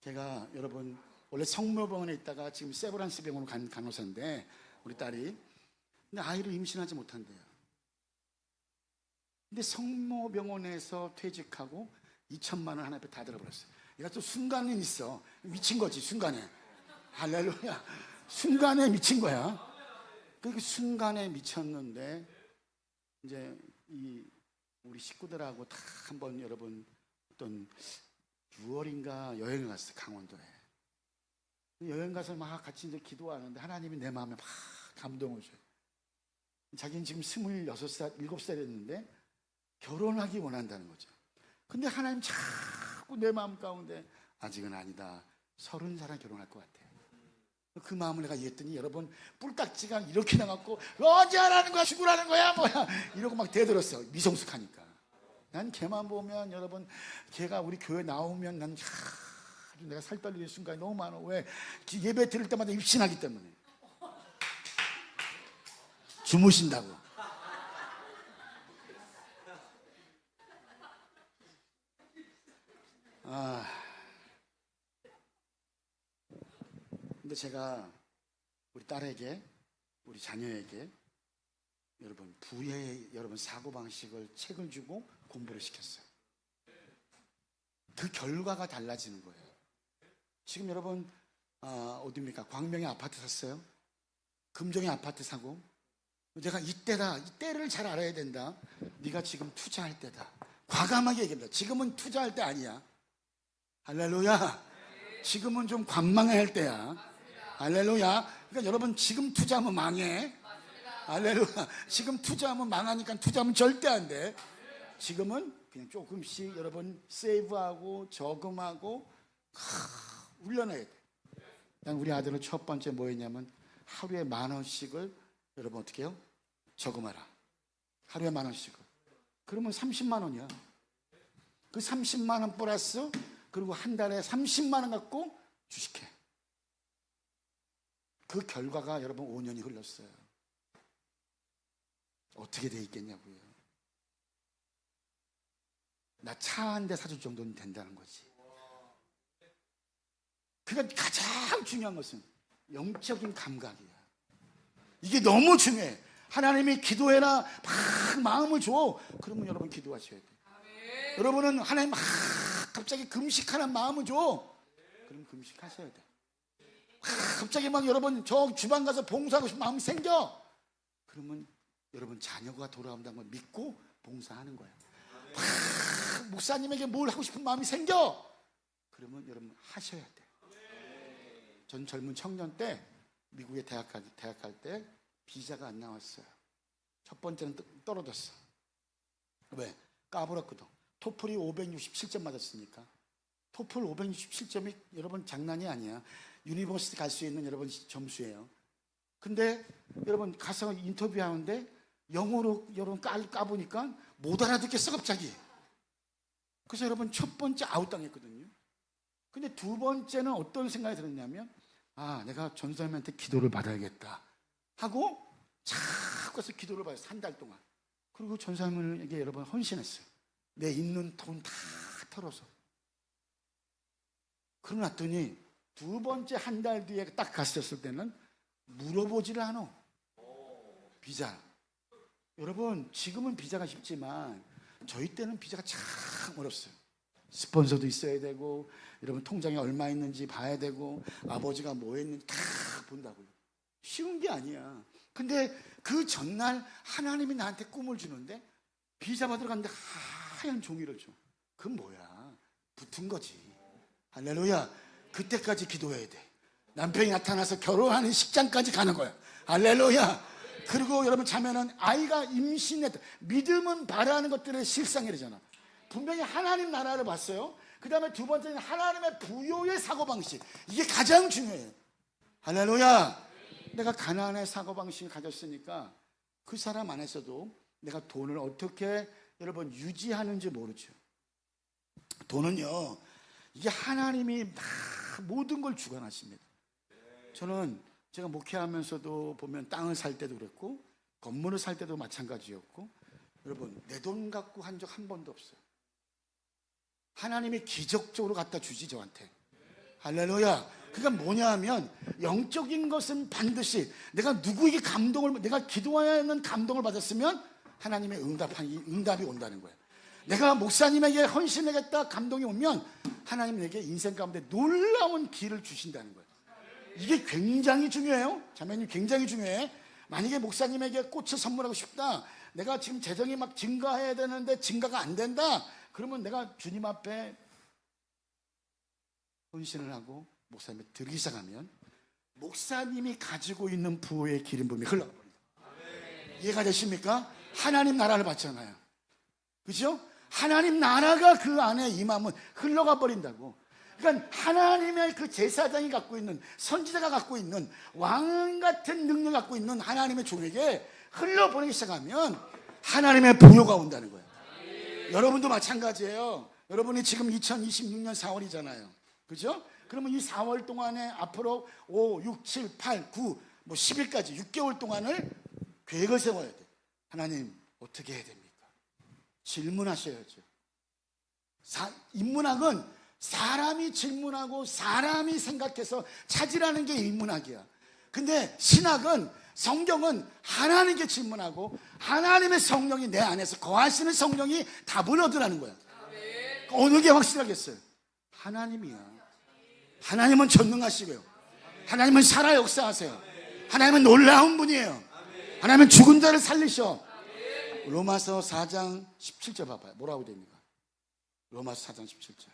걔가 여러분 원래 성모병원에 있다가 지금 세브란스 병원으로 간 간호사인데, 우리 딸이. 근데 아이를 임신하지 못한대요. 근데 성모병원에서 퇴직하고 2천만 원 하나 앞에 다 들어버렸어요. 얘가 또 순간은 있어. 미친 거지, 순간에. 할렐루야. 순간에 미친 거야. 그 순간에 미쳤는데, 이제 이 우리 식구들하고 다 한번 여러분 어떤 6월인가 여행을 갔어요, 강원도에. 여행 가서 막 같이 이제 기도하는데 하나님이 내 마음에 막 감동을 줘요. 자기는 지금 26살, 7살이었는데 결혼하기 원한다는 거죠. 근데 하나님 자꾸 내 마음 가운데 아직은 아니다. 30살에 결혼할 것 같아. 그 마음을 내가 이해했더니 여러분 뿔딱지가 이렇게 나갔고 언제 하라는 거야 죽으라는 거야 뭐야 이러고 막 대들었어. 미성숙하니까. 난 걔만 보면 여러분 걔가 우리 교회 나오면 난 내가 살 떨리는 순간이 너무 많아. 왜? 예배 드릴 때마다 입신하기 때문에. 주무신다고. 근데 제가 우리 딸에게, 우리 자녀에게 여러분 부의 여러분 사고방식을 책을 주고 공부를 시켰어요. 그 결과가 달라지는 거예요. 지금 여러분 어디입니까? 광명에 아파트 샀어요. 금정에 아파트 사고. 내가 이때다, 이때를 잘 알아야 된다. 네가 지금 투자할 때다. 과감하게 얘기합니다. 지금은 투자할 때 아니야. 할렐루야. 지금은 좀 관망해야 할 때야. 할렐루야. 그러니까 여러분 지금 투자하면 망해. 할렐루야. 지금 투자하면 망하니까 투자하면 절대 안 돼. 지금은 그냥 조금씩 여러분 세이브하고 저금하고 훈련해야 돼. 우리 아들은 첫 번째 뭐였냐면 하루에 10,000원씩을 여러분 어떻게 해요? 저금하라. 하루에 10,000원씩을. 그러면 30만 원이야. 그 30만 원 플러스 그리고 한 달에 30만 원 갖고 주식해. 그 결과가 여러분 5년이 흘렀어요. 어떻게 돼 있겠냐고요. 나 차 한 대 사줄 정도는 된다는 거지. 그러니까 가장 중요한 것은 영적인 감각이야. 이게 너무 중요해. 하나님이 기도해라 막 마음을 줘. 그러면 여러분 기도하셔야 돼. 여러분은 하나님 막 갑자기 금식하는 마음을 줘. 그럼 금식하셔야 돼. 갑자기 막 여러분 저 주방 가서 봉사하고 싶은 마음이 생겨. 그러면 여러분 자녀가 돌아온다는 걸 믿고 봉사하는 거예요. 목사님에게 뭘 하고 싶은 마음이 생겨. 그러면 여러분 하셔야 돼. 전 젊은 청년 때 미국에 대학 갈 때 비자가 안 나왔어요. 첫 번째는 떨어졌어. 왜? 까불었거든. 토플이 567점 맞았으니까. 토플 567점이 여러분 장난이 아니야. 유니버시티 갈 수 있는 여러분 점수예요. 근데 여러분 가서 인터뷰하는데 영어로 여러분 까보니까 못 알아듣겠어 갑자기. 그래서 여러분 첫 번째 아웃당했거든요. 근데 두 번째는 어떤 생각이 들었냐면 내가 전사님한테 기도를 받아야겠다 하고 자꾸 해서 기도를 받았어요. 한 달 동안. 그리고 전사님에게 여러분 헌신했어요. 내 있는 돈 다 털어서. 그러고 났더니 두 번째 한 달 뒤에 딱 갔었을 때는 물어보지를 않아. 비자. 여러분 지금은 비자가 쉽지만 저희 때는 비자가 참 어렵어요. 스폰서도 있어야 되고 여러분 통장에 얼마 있는지 봐야 되고 아버지가 뭐 했는지 다 본다고요. 쉬운 게 아니야. 근데 그 전날 하나님이 나한테 꿈을 주는데 비자 받으러 갔는데 하얀 종이를 줘. 그건 뭐야? 붙은 거지. 할렐루야. 그때까지 기도해야 돼. 남편이 나타나서 결혼하는 식장까지 가는 거야. 할렐루야. 그리고 여러분 자면은 아이가 임신했다. 믿음은 바라는 것들의 실상이라잖아. 분명히 하나님 나라를 봤어요. 그 다음에 두 번째는 하나님의 부요의 사고방식. 이게 가장 중요해요. 할렐루야. 내가 가나안의 사고방식을 가졌으니까 그 사람 안에서도 내가 돈을 어떻게 여러분 유지하는지 모르죠. 돈은요 이게 하나님이 다 모든 걸 주관하십니다. 저는 제가 목회하면서도 보면 땅을 살 때도 그랬고 건물을 살 때도 마찬가지였고 여러분 내 돈 갖고 한 적 한 번도 없어요. 하나님이 기적적으로 갖다 주지 저한테. 할렐루야. 그러니까 뭐냐 하면 영적인 것은 반드시 내가 누구에게 내가 기도해야 하는 감동을 받았으면 하나님의 응답이 온다는 거예요. 내가 목사님에게 헌신하겠다 감동이 오면 하나님 내게 인생 가운데 놀라운 길을 주신다는 거예요. 이게 굉장히 중요해요. 자매님 굉장히 중요해. 만약에 목사님에게 꽃을 선물하고 싶다. 내가 지금 재정이 막 증가해야 되는데 증가가 안 된다. 그러면 내가 주님 앞에 헌신을 하고 목사님을 드리기 시작하면 목사님이 가지고 있는 부의 기름 부음이 흘러갑니다. 이해가 되십니까? 하나님 나라를 받잖아요. 그죠? 하나님 나라가 그 안에 임하면 흘러가 버린다고. 그러니까 하나님의 그 제사장이 갖고 있는, 선지자가 갖고 있는 왕 같은 능력을 갖고 있는 하나님의 종에게 흘러보내기 시작하면 하나님의 보호가 온다는 거예요. 여러분도 마찬가지예요. 여러분이 지금 2026년 4월이잖아요. 그죠? 그러면 이 4월 동안에 앞으로 5, 6, 7, 8, 9, 10일까지 6개월 동안을 계획을 세워야 돼. 하나님 어떻게 해야 됩니까? 질문하셔야죠. 인문학은 사람이 질문하고 사람이 생각해서 찾으라는 게 인문학이야. 근데 신학은, 성경은 하나님께 질문하고 하나님의 성령이 내 안에서 거하시는 성령이 답을 얻으라는 거야. 어느 게 확실하겠어요? 하나님이야. 하나님은 전능하시고요. 하나님은 살아 역사하세요. 하나님은 놀라운 분이에요. 하나님은 죽은 자를 살리셔. 로마서 4장 17절 봐봐요. 뭐라고 됩니까? 로마서 4장 17절.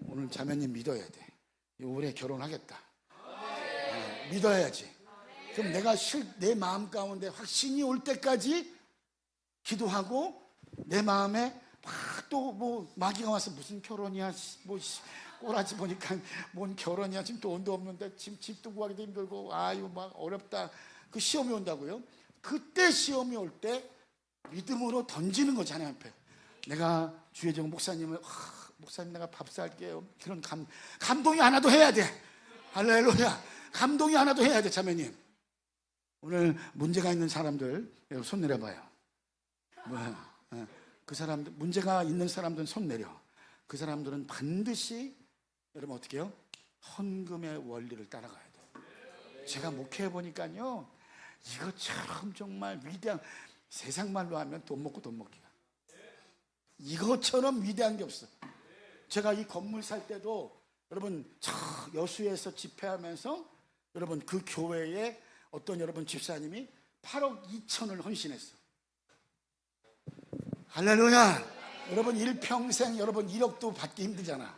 오늘 자매님 믿어야 돼. 올해 결혼하겠다. 믿어야지. 그럼 내가 내 마음 가운데 확신이 올 때까지 기도하고, 내 마음에 막 또 뭐 마귀가 와서 무슨 결혼이야, 뭐 꼬라지 보니까 뭔 결혼이야, 지금 돈도 없는데 지금 집도 구하기도 힘들고, 이거 막 어렵다. 그 시험이 온다고요. 그때 시험이 올 때 믿음으로 던지는 거지. 하나님 앞에 내가 주혜정 목사님을, 목사님 내가 밥 살게요. 그런 감동이 하나도 해야 돼. 할렐루야. 감동이 하나도 해야 돼. 자매님, 오늘 문제가 있는 사람들 손 내려봐요. 그 사람들, 문제가 있는 사람들은 손 내려. 그 사람들은 반드시 여러분 어떻게 해요? 헌금의 원리를 따라가야 돼요. 제가 목회해 보니까요, 이것처럼 정말 위대한, 세상 말로 하면 돈 먹고 돈 먹기야. 이것처럼 위대한 게 없어. 제가 이 건물 살 때도 여러분 저 여수에서 집회하면서 여러분 그 교회에 어떤 여러분 집사님이 8억 2천을 헌신했어. 할렐루야. 여러분 일평생 여러분 1억도 받기 힘들잖아.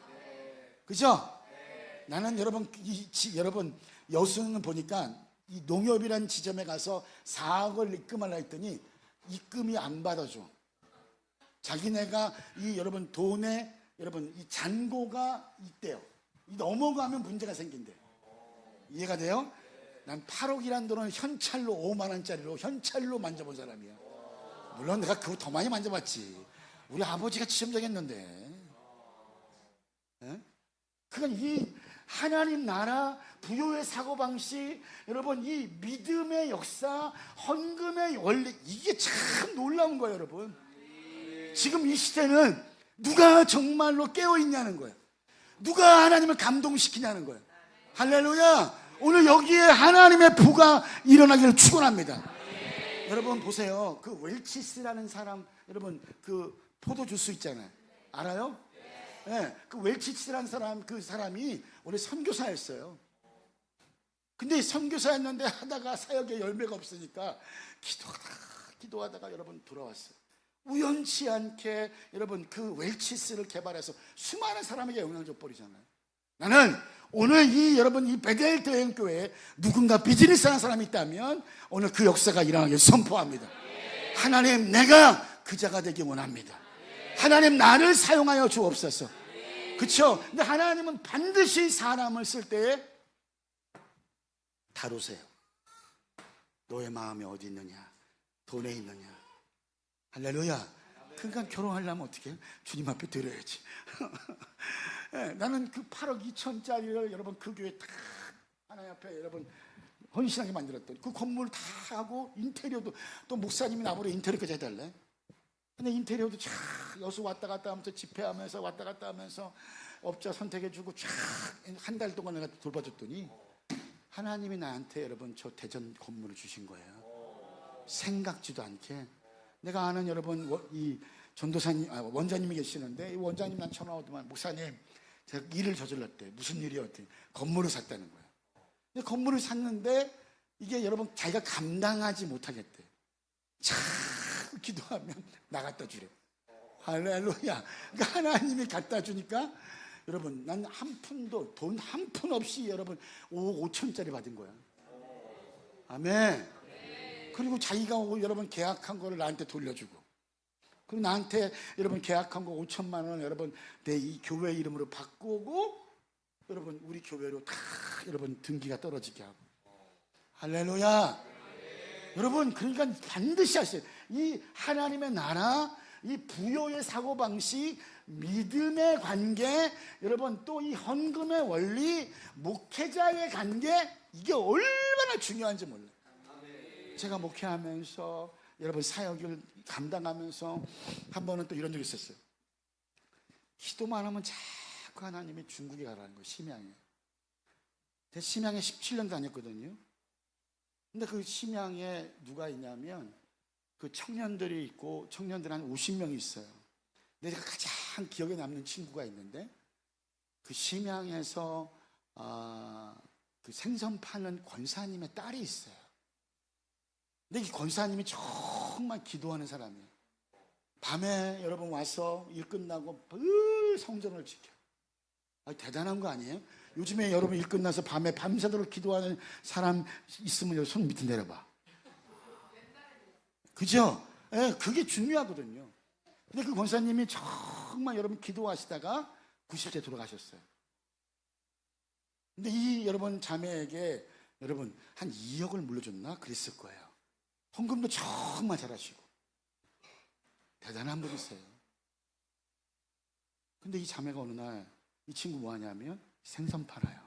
그죠? 나는 여러분 여러분 여수는 보니까 이 농협이라는 지점에 가서 4억을 입금하려 했더니 입금이 안 받아줘. 자기네가 이 여러분 돈에 여러분 이 잔고가 있대요. 넘어가면 문제가 생긴대. 이해가 돼요? 난 8억이라는 돈은 현찰로 5만 원짜리로 현찰로 만져본 사람이야. 물론 내가 그거 더 많이 만져봤지. 우리 아버지가 지점장했는데. 그건 이 하나님 나라, 부요의 사고방식, 여러분 이 믿음의 역사, 헌금의 원리, 이게 참 놀라운 거예요. 여러분 지금 이 시대는 누가 정말로 깨어있냐는 거예요. 누가 하나님을 감동시키냐는 거예요. 할렐루야. 오늘 여기에 하나님의 부가 일어나기를 축원합니다. 여러분 보세요. 그 웰치스라는 사람, 여러분 그 포도주스 있잖아요. 알아요? 네, 그 웰치스라는 사람, 그 사람이 원래 선교사였어요. 근데 선교사였는데 하다가 사역에 열매가 없으니까 기도하다가 여러분 돌아왔어요. 우연치 않게 여러분 그 웰치스를 개발해서 수많은 사람에게 영향을 줘버리잖아요. 나는 오늘 이 여러분 이 베델 대형교회에 누군가 비즈니스 하는 사람이 있다면 오늘 그 역사가 일어나길 선포합니다. 하나님, 내가 그 자가 되기 원합니다. 하나님, 나를 사용하여 주옵소서. 그렇죠? 근데 하나님은 반드시 사람을 쓸 때에 다루세요. 너의 마음이 어디 있느냐? 돈에 있느냐? 할렐루야. 그러니까 결혼하려면 어떻게 해요? 주님 앞에 드려야지. 네, 나는 그 8억 2천짜리를 여러분 그 교회 다 하나님 앞에 여러분 헌신하게 만들었더니 그 건물 다 하고 인테리어도 또 목사님이 나보고 인테리어까지 해달래. 근데 인테리어도 쫙 여수 왔다 갔다 하면서 집회하면서 왔다 갔다 하면서 업자 선택해주고 쫙 한 달 동안 내가 돌봐줬더니 하나님이 나한테 여러분 저 대전 건물을 주신 거예요. 생각지도 않게. 내가 아는 여러분 이 전도사님, 원장님이 계시는데 이 원장님 난 전화 오더만, 목사님 제가 일을 저질렀대. 무슨 일이었대? 건물을 샀다는 거예요. 근데 건물을 샀는데 이게 여러분 자기가 감당하지 못하겠대. 자꾸 기도하면 나 갖다 주래. 할렐루야. 그러니까 하나님이 갖다 주니까 여러분 난 한 푼도 돈 한 푼 없이 여러분 5억 5천짜리 받은 거야. 아멘. 그리고 자기가 여러분 계약한 거를 나한테 돌려주고, 그리고 나한테 여러분 계약한 거 5천만 원 여러분 내 이 교회 이름으로 바꾸고 여러분 우리 교회로 다 여러분 등기가 떨어지게 하고. 할렐루야. 여러분, 그러니까 반드시 하세요. 이 하나님의 나라, 이 부요의 사고방식, 믿음의 관계, 여러분 또 이 헌금의 원리, 목회자의 관계, 이게 얼마나 중요한지 몰라요. 제가 목회하면서 여러분 사역을 감당하면서 한 번은 또 이런 적이 있었어요. 기도만 하면 자꾸 하나님이 중국에 가라는 거예요. 심양에. 제가 심양에 17년 다녔거든요. 근데 그 심양에 누가 있냐면 그 청년들이 있고, 청년들 한 50명이 있어요. 근데 제가 가장 기억에 남는 친구가 있는데, 그 심양에서 그 생선 파는 권사님의 딸이 있어요. 근데 이 권사님이 정말 기도하는 사람이에요. 밤에 여러분 와서 일 끝나고 늘 성전을 지켜. 대단한 거 아니에요? 요즘에 여러분 일 끝나서 밤에 밤새도록 기도하는 사람 있으면 손 밑에 내려봐. 그죠? 네, 그게 중요하거든요. 근데 그 권사님이 정말 여러분 기도하시다가 90세 돌아가셨어요. 근데 이 여러분 자매에게 여러분 한 2억을 물려줬나? 그랬을 거예요. 헌금도 정말 잘하시고 대단한 분이세요. 근데 이 자매가 어느 날 이 친구 뭐 하냐면 생선 팔아요.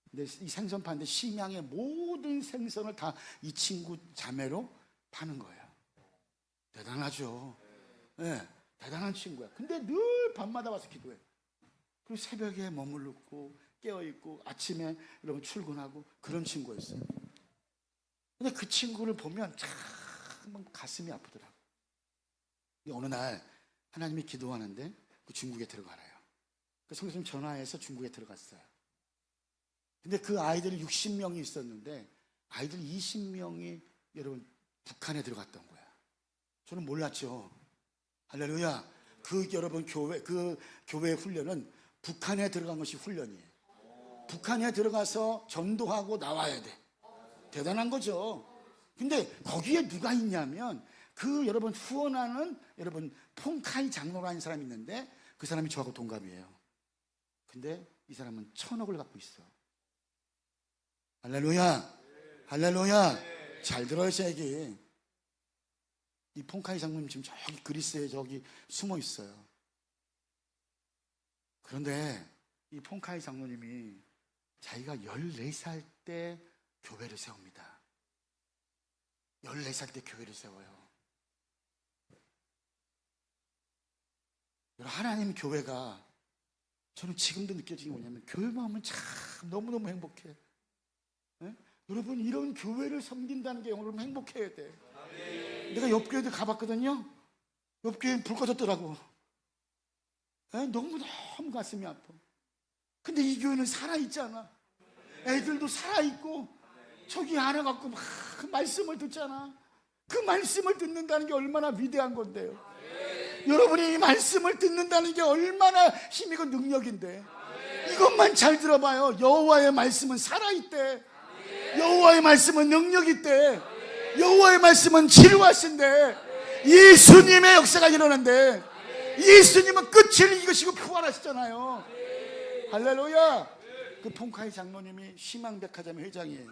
근데 이 생선 파는데 심양의 모든 생선을 다 이 친구 자매로 파는 거예요. 대단하죠. 네, 대단한 친구야. 근데 늘 밤마다 와서 기도해. 그리고 새벽에 머무르고 깨어있고 아침에 여러분 출근하고 그런 친구였어요. 근데 그 친구를 보면 참 가슴이 아프더라고요. 어느 날 하나님이 기도하는데 그 중국에 들어가래요. 그 성교수님 전화해서 중국에 들어갔어요. 근데 그 아이들이 60명이 있었는데 아이들 20명이 여러분 북한에 들어갔던 거야. 저는 몰랐죠. 할렐루야. 그 여러분 교회 훈련은 북한에 들어간 것이 훈련이에요. 북한에 들어가서 전도하고 나와야 돼. 대단한 거죠. 근데 거기에 누가 있냐면 그 여러분 후원하는 여러분 퐁카이 장로라는 사람이 있는데 그 사람이 저하고 동갑이에요. 근데 이 사람은 1,000억을 갖고 있어. 할렐루야. 할렐루야. 잘 들어요, 제 얘기. 이 퐁카이 장로님 지금 저기 그리스에 저기 숨어 있어요. 그런데 이 퐁카이 장로님이 자기가 14살 때 교회를 세웁니다. 14살 때 교회를 세워요. 하나님 교회가 저는 지금도 느껴지는 게 뭐냐면 교회만 하면 참 너무너무 행복해. 네? 여러분 이런 교회를 섬긴다는 게 여러분 행복해야 돼. 내가 옆 교회도 가봤거든요. 옆 교회 불 꺼졌더라고. 네? 너무너무 가슴이 아파. 근데 이 교회는 살아있잖아. 애들도 살아있고 저기 안에 갖고 막 말씀을 듣잖아. 그 말씀을 듣는다는 게 얼마나 위대한 건데요. 여러분이 이 말씀을 듣는다는 게 얼마나 힘이고 능력인데, 이것만 잘 들어봐요. 여호와의 말씀은 살아있대. 여호와의 말씀은 능력이 있대. 여호와의 말씀은 치료하신대. 예수님의 역사가 일어난대. 예수님은 끝을 이것이고 부활하시잖아요. 할렐루야. 그 퐁카이 장로님이 심양백화점 회장이에요.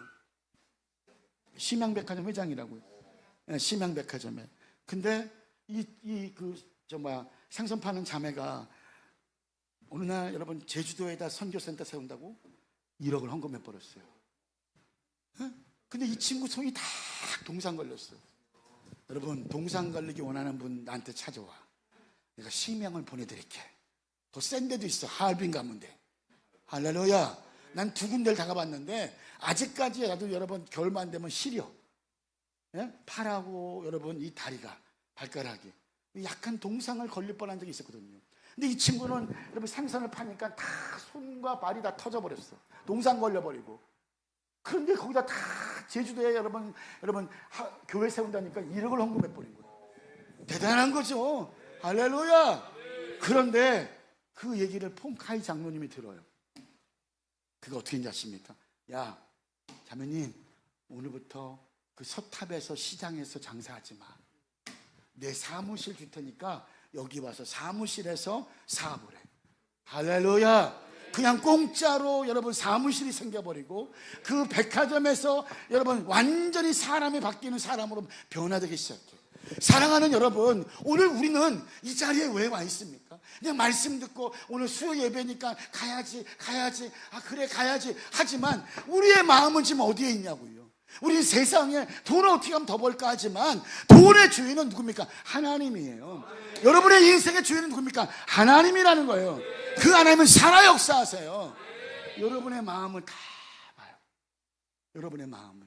심양백화점 회장이라고요. 네, 심양백화점에. 근데 생선 파는 자매가 어느 날 여러분 제주도에다 선교센터 세운다고 1억을 헌금해 버렸어요. 근데 이 친구 손이 다 동상 걸렸어요. 여러분 동상 걸리기 원하는 분 나한테 찾아와. 내가 심양을 보내드릴게. 더 센 데도 있어. 하얼빈 가면 돼. 할렐루야. 난 2군데를 다 가봤는데 아직까지 나도 여러분 겨울만 되면 시려. 팔하고 여러분 이 다리가 발가락이 약간 동상을 걸릴 뻔한 적이 있었거든요. 근데 이 친구는 여러분 생선을 파니까 다 손과 발이 다 터져버렸어. 동상 걸려버리고. 그런데 거기다 다 제주도에 여러분 교회 세운다니까 1억을 헌금해버린 거예요. 대단한 거죠. 할렐루야. 그런데 그 얘기를 퐁카이 장로님이 들어요. 그게 어떻게 인지 아십니까? 야 자매님, 오늘부터 그 서탑에서 시장에서 장사하지 마. 내 사무실 줄 테니까 여기 와서 사무실에서 사업을 해. 할렐루야. 그냥 공짜로 여러분 사무실이 생겨버리고 그 백화점에서 여러분 완전히 사람이 바뀌는 사람으로 변화되기 시작해. 사랑하는 여러분, 오늘 우리는 이 자리에 왜 와 있습니까? 그냥 말씀 듣고 오늘 수요 예배니까 가야지 아 그래 가야지 하지만 우리의 마음은 지금 어디에 있냐고요. 우리 세상에 돈을 어떻게 하면 더 벌까 하지만 돈의 주인은 누굽니까? 하나님이에요. 여러분의 인생의 주인은 누굽니까? 하나님이라는 거예요. 그 하나님은 살아 역사하세요. 여러분의 마음을 다 봐요. 여러분의 마음을,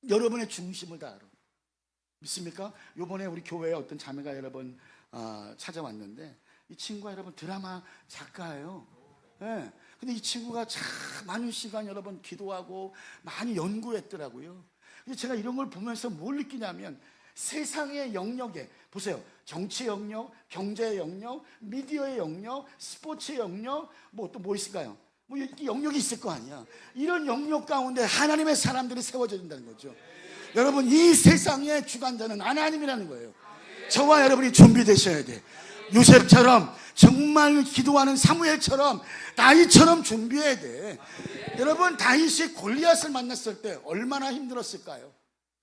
여러분의 중심을 다 알아. 믿습니까? 요번에 우리 교회에 어떤 자매가 여러분 찾아왔는데 이 친구가 여러분 드라마 작가예요. 네. 근데 이 친구가 참 많은 시간 여러분 기도하고 많이 연구했더라고요. 근데 제가 이런 걸 보면서 뭘 느끼냐면 세상의 영역에 보세요. 정치 영역, 경제 영역, 미디어의 영역, 스포츠의 영역, 뭐 또 뭐 있을까요? 뭐 영역이 있을 거 아니야. 이런 영역 가운데 하나님의 사람들이 세워져 된다는 거죠. 여러분 이 세상의 주관자는 하나님이라는 거예요. 저와 여러분이 준비되셔야 돼. 요셉처럼 정말 기도하는 사무엘처럼 다윗처럼 준비해야 돼. 여러분 다윗이 골리앗을 만났을 때 얼마나 힘들었을까요?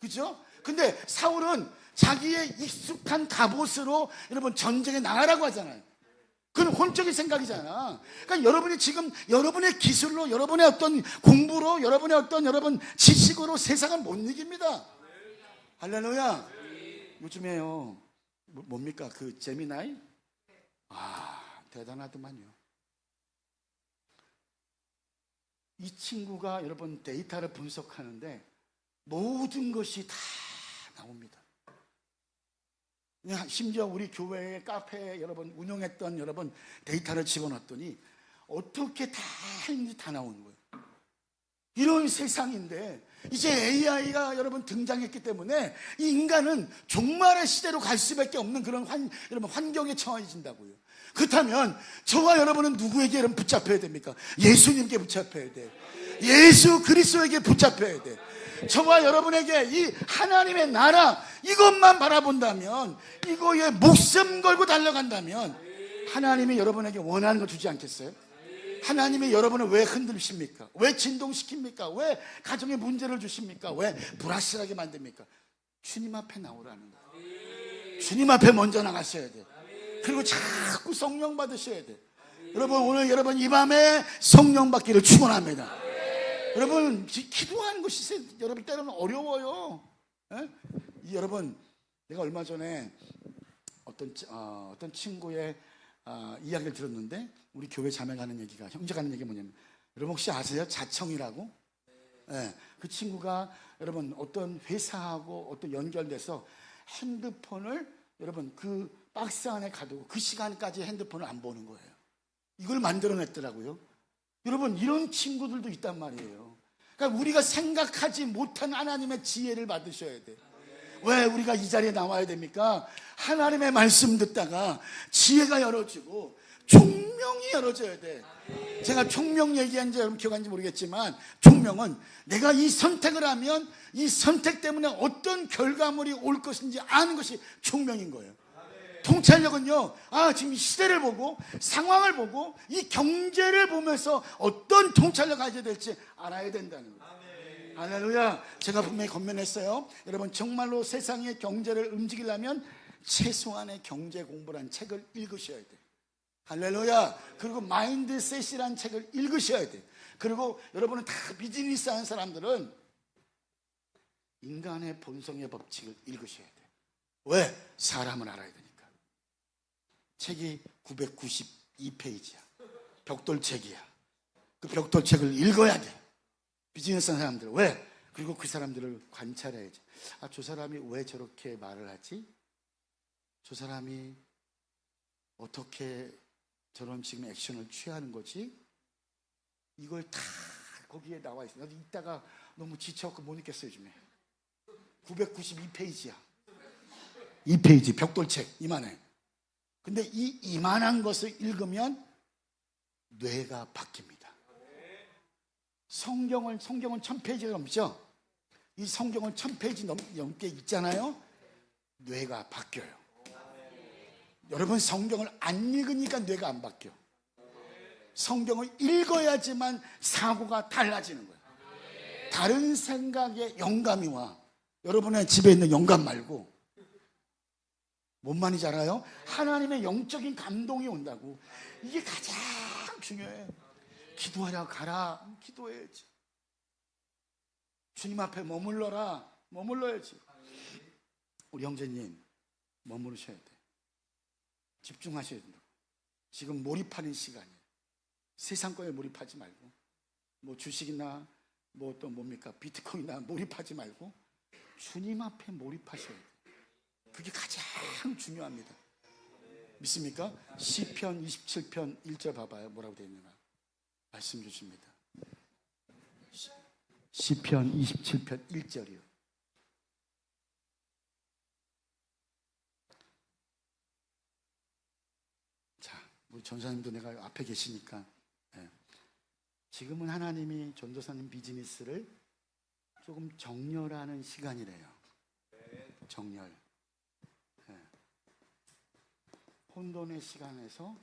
그죠? 근데 사울은 자기의 익숙한 갑옷으로 여러분 전쟁에 나가라고 하잖아요. 그건 혼적인 생각이잖아. 그러니까 여러분이 지금 여러분의 기술로, 여러분의 어떤 공부로, 여러분의 어떤 여러분 지식으로 세상을 못 이깁니다. 할렐루야. 요즘에요 뭡니까 그 제미나이? 대단하더만요. 이 친구가 여러분 데이터를 분석하는데 모든 것이 다 나옵니다. 심지어 우리 교회의 카페에 여러분 운영했던 여러분 데이터를 집어넣었더니 어떻게 다 했는지 다 나오는 거예요. 이런 세상인데 이제 AI가 여러분 등장했기 때문에 이 인간은 종말의 시대로 갈 수밖에 없는 그런 여러분 환경에 처해진다고요. 그렇다면 저와 여러분은 누구에게 여러분 붙잡혀야 됩니까? 예수님께 붙잡혀야 돼. 예수 그리스도에게 붙잡혀야 돼. 저와 여러분에게 이 하나님의 나라 이것만 바라본다면, 이거에 목숨 걸고 달려간다면 하나님이 여러분에게 원하는 거 주지 않겠어요? 하나님이 여러분을 왜 흔들십니까? 왜 진동시킵니까? 왜 가정에 문제를 주십니까? 왜 불확실하게 만듭니까? 주님 앞에 나오라는 거예요. 주님 앞에 먼저 나가셔야 돼. 그리고 자꾸 성령 받으셔야 돼. 여러분 오늘 여러분 이 밤에 성령 받기를 축원합니다. 여러분 기도하는 것이 여러분 때로는 어려워요. 여러분 내가 얼마 전에 어떤 친구의 이야기를 들었는데 우리 교회 자매가 하는 얘기가, 형제가 하는 얘기가 뭐냐면, 여러분 혹시 아세요? 자청이라고? 그 친구가 여러분 어떤 회사하고 어떤 연결돼서 핸드폰을 여러분 그 박스 안에 가두고 그 시간까지 핸드폰을 안 보는 거예요. 이걸 만들어냈더라고요. 여러분 이런 친구들도 있단 말이에요. 그러니까 우리가 생각하지 못한 하나님의 지혜를 받으셔야 돼. 왜 우리가 이 자리에 나와야 됩니까? 하나님의 말씀 듣다가 지혜가 열어지고 총명이 열어져야 돼. 제가 총명 얘기한지 여러분 기억하는지 모르겠지만, 총명은 내가 이 선택을 하면 이 선택 때문에 어떤 결과물이 올 것인지 아는 것이 총명인 거예요. 통찰력은요, 지금 이 시대를 보고 상황을 보고 이 경제를 보면서 어떤 통찰력 가져야 될지 알아야 된다는 거예요. 할렐루야. 제가 분명히 건면했어요. 여러분 정말로 세상의 경제를 움직이려면 최소한의 경제 공부란 책을 읽으셔야 돼요. 할렐루야. 그리고 마인드셋이라는 책을 읽으셔야 돼요. 그리고 여러분은 다 비즈니스 하는 사람들은 인간의 본성의 법칙을 읽으셔야 돼요. 왜? 사람을 알아야 되니까. 책이 992페이지야. 벽돌책이야. 그 벽돌책을 읽어야 돼. 비즈니스 하는 사람들. 왜? 그리고 그 사람들을 관찰해야지. 저 사람이 왜 저렇게 말을 하지? 저 사람이 어떻게 저런 지금 액션을 취하는 거지? 이걸 다 거기에 나와 있어요. 나도 이따가 너무 지쳐서 못 읽겠어요 요즘에. 992페이지야. 2페이지 벽돌책 이만해. 근데 이 이만한 것을 읽으면 뇌가 바뀝니다. 성경은 1000페이지가 넘죠. 이 성경을 1000페이지 넘게 읽잖아요. 뇌가 바뀌어요. 여러분, 성경을 안 읽으니까 뇌가 안 바뀌어. 성경을 읽어야지만 사고가 달라지는 거예요. 다른 생각에 영감이 와. 여러분의 집에 있는 영감 말고. 뭔 말인지 알아요? 하나님의 영적인 감동이 온다고. 이게 가장 중요해. 기도하라 가라. 기도해야지. 주님 앞에 머물러야지. 우리 형제님, 머무르셔야 돼. 집중하셔야 된다. 지금 몰입하는 시간이에요. 세상 거에 몰입하지 말고, 뭐 주식이나 뭐 또 뭡니까 비트코인이나 몰입하지 말고 주님 앞에 몰입하셔야 돼요. 그게 가장 중요합니다. 믿습니까? 시편 27편 1절 봐봐요. 뭐라고 되어 있느냐 말씀 주십니다. 시편 27편 1절이요. 자, 우리 전사님도 내가 앞에 계시니까, 네. 지금은 하나님이 전도사님 비즈니스를 조금 정렬하는 시간이래요. 정렬. 네. 혼돈의 시간에서,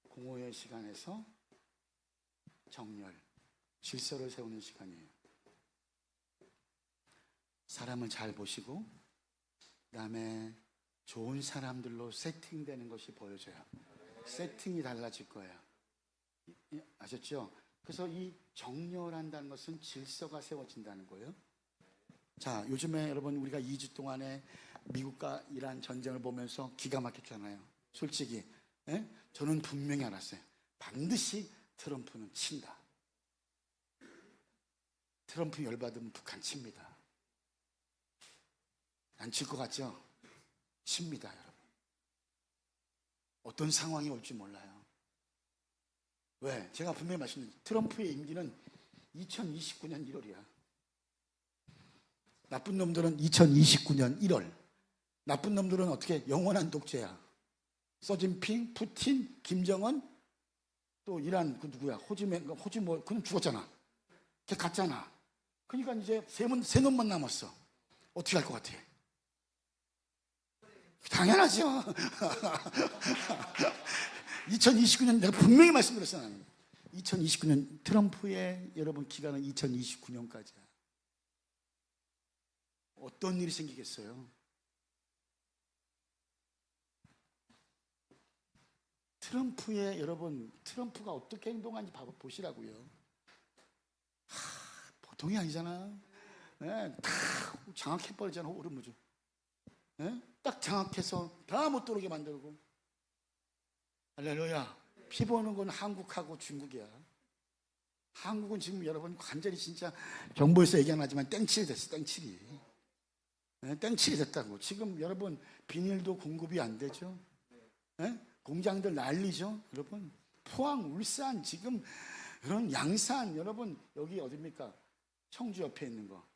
공허의 시간에서 정렬, 질서를 세우는 시간이에요. 사람을 잘 보시고 그 다음에 좋은 사람들로 세팅되는 것이 보여져요. 세팅이 달라질 거예요. 아셨죠? 그래서 이 정렬한다는 것은 질서가 세워진다는 거예요. 자, 요즘에 여러분 우리가 2주 동안에 미국과 이란 전쟁을 보면서 기가 막혔잖아요. 솔직히 저는 분명히 알았어요. 반드시 트럼프는 친다. 트럼프 열받으면 북한 칩니다. 안 칠 것 같죠? 칩니다, 여러분. 어떤 상황이 올지 몰라요. 왜? 제가 분명히 말씀드렸죠. 트럼프의 임기는 2029년 1월이야. 나쁜 놈들은 2029년 1월. 나쁜 놈들은 어떻게? 영원한 독재야. 서진핑, 푸틴, 김정은, 또 이란, 그 누구야? 호지모, 그는 죽었잖아. 걔 갔잖아. 그러니까 이제 세 놈만 남았어. 어떻게 할 것 같아? 당연하죠. 2029년 내가 분명히 말씀드렸어요. 2029년 트럼프의 여러분 기간은 2029년까지야. 어떤 일이 생기겠어요? 트럼프의 여러분, 트럼프가 어떻게 행동하는지 보시라고요. 보통이 아니잖아. 네, 다 장악해버리잖아. 오르무주. 네? 딱 장악해서 다 못 들어오게 만들고. 할렐루야. 피 보는 건 한국하고 중국이야. 한국은 지금 여러분 완전히 진짜 정부에서 얘기 안 하지만 땡칠이 됐어. 땡칠이. 네? 땡칠이 됐다고. 지금 여러분 비닐도 공급이 안 되죠. 네? 공장들 난리죠. 여러분 포항, 울산, 지금 여러분 양산, 여러분 여기 어딥니까? 청주 옆에 있는 거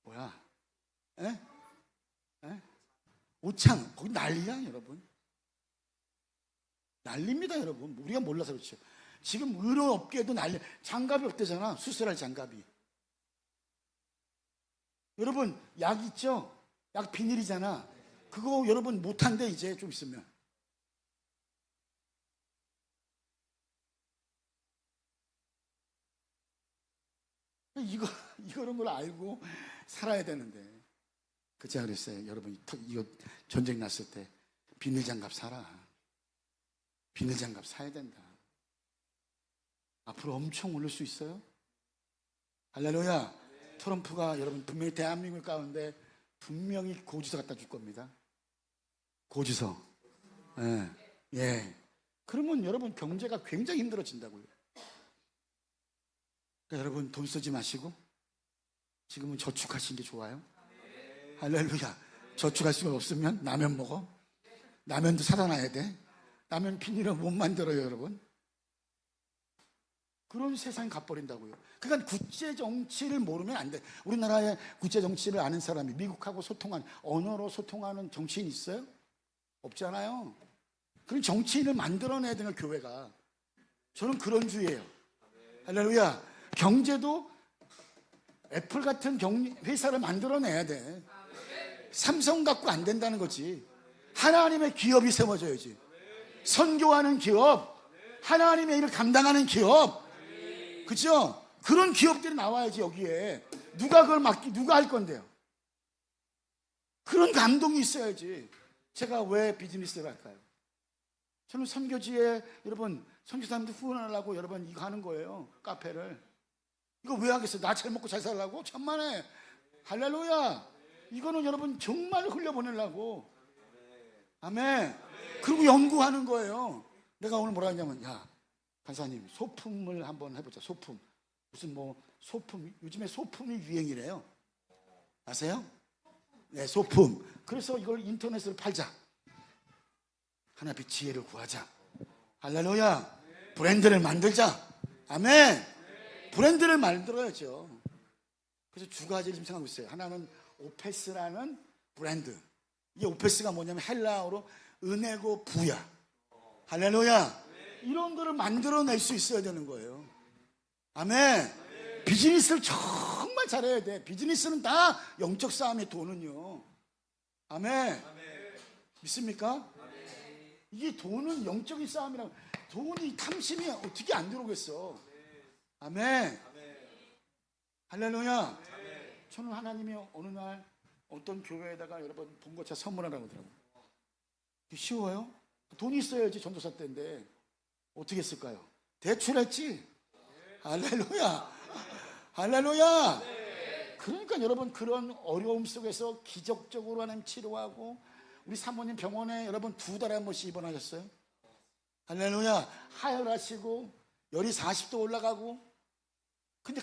뭐야? 에? 오창 거기 난리야 여러분. 난리입니다 여러분. 우리가 몰라서 그렇죠. 지금 의료업계도 난리. 장갑이 없대잖아. 수술할 장갑이. 여러분 약 있죠? 약 비닐이잖아. 그거 여러분 못한대 이제 좀 있으면. 이런 걸 알고 살아야 되는데. 그제야 그랬어요. 여러분, 이거 전쟁 났을 때 비닐장갑 사라. 비닐장갑 사야 된다. 앞으로 엄청 오를 수 있어요. 할렐루야. 트럼프가 여러분 분명히 대한민국 가운데 분명히 고지서 갖다 줄 겁니다. 고지서. 예. 그러면 여러분 경제가 굉장히 힘들어진다고요. 그러니까 여러분 돈 쓰지 마시고 지금은 저축하시는 게 좋아요. 할렐루야. 저축할 수가 없으면 라면 먹어. 라면도 사다 놔야 돼. 라면 비닐을 못 만들어요 여러분. 그런 세상이 가버린다고요. 그러니까 국제 정치를 모르면 안 돼. 우리나라의 국제 정치를 아는 사람이 미국하고 소통하는, 언어로 소통하는 정치인 있어요? 없잖아요. 그런 정치인을 만들어내야 되는 교회가. 저는 그런 주의예요. 할렐루야. 경제도 애플 같은 회사를 만들어내야 돼. 삼성 갖고 안 된다는 거지. 하나님의 기업이 세워져야지. 선교하는 기업, 하나님의 일을 감당하는 기업, 그죠? 그런 기업들이 나와야지. 여기에 누가 그걸 누가 할 건데요? 그런 감동이 있어야지. 제가 왜 비즈니스를 할까요? 저는 선교지에 여러분 선교사님들 후원하려고 여러분 이거 하는 거예요. 카페를. 이거 왜 하겠어요? 나 잘 먹고 잘 살라고? 천만에. 할렐루야. 이거는 여러분 정말 흘려보내려고. 아멘. 그리고 연구하는 거예요. 내가 오늘 뭐라 했냐면, 야 간사님 소품을 한번 해보자. 소품. 무슨 뭐 소품, 요즘에 소품이 유행이래요. 아세요? 네, 소품. 그래서 이걸 인터넷으로 팔자. 하나님의 지혜를 구하자. 할렐루야. 브랜드를 만들자. 아멘. 브랜드를 만들어야죠. 그래서 두 가지를 지금 생각하고 있어요. 하나는 오페스라는 브랜드. 이게 오페스가 뭐냐면 헬라어로 은혜고 부야. 할렐루야. 이런 거를 만들어낼 수 있어야 되는 거예요. 아멘. 비즈니스를 정말 잘해야 돼. 비즈니스는 다 영적 싸움의 돈은요. 아멘. 믿습니까? 이게 돈은 영적인 싸움이라고. 돈이 탐심이 어떻게 안 들어오겠어. 아멘. 할렐루야. 저는 하나님이 어느 날 어떤 교회에다가 여러분 봉고차 선물하라고 하더라고요. 쉬워요? 돈이 있어야지. 전도사 때인데 어떻게 했을까요? 대출했지. 할렐루야. 할렐루야. 그러니까 여러분 그런 어려움 속에서 기적적으로 하나님 치료하고, 우리 사모님 병원에 여러분 2달에 한 번씩 입원하셨어요. 할렐루야. 하혈하시고 열이 40도 올라가고. 근데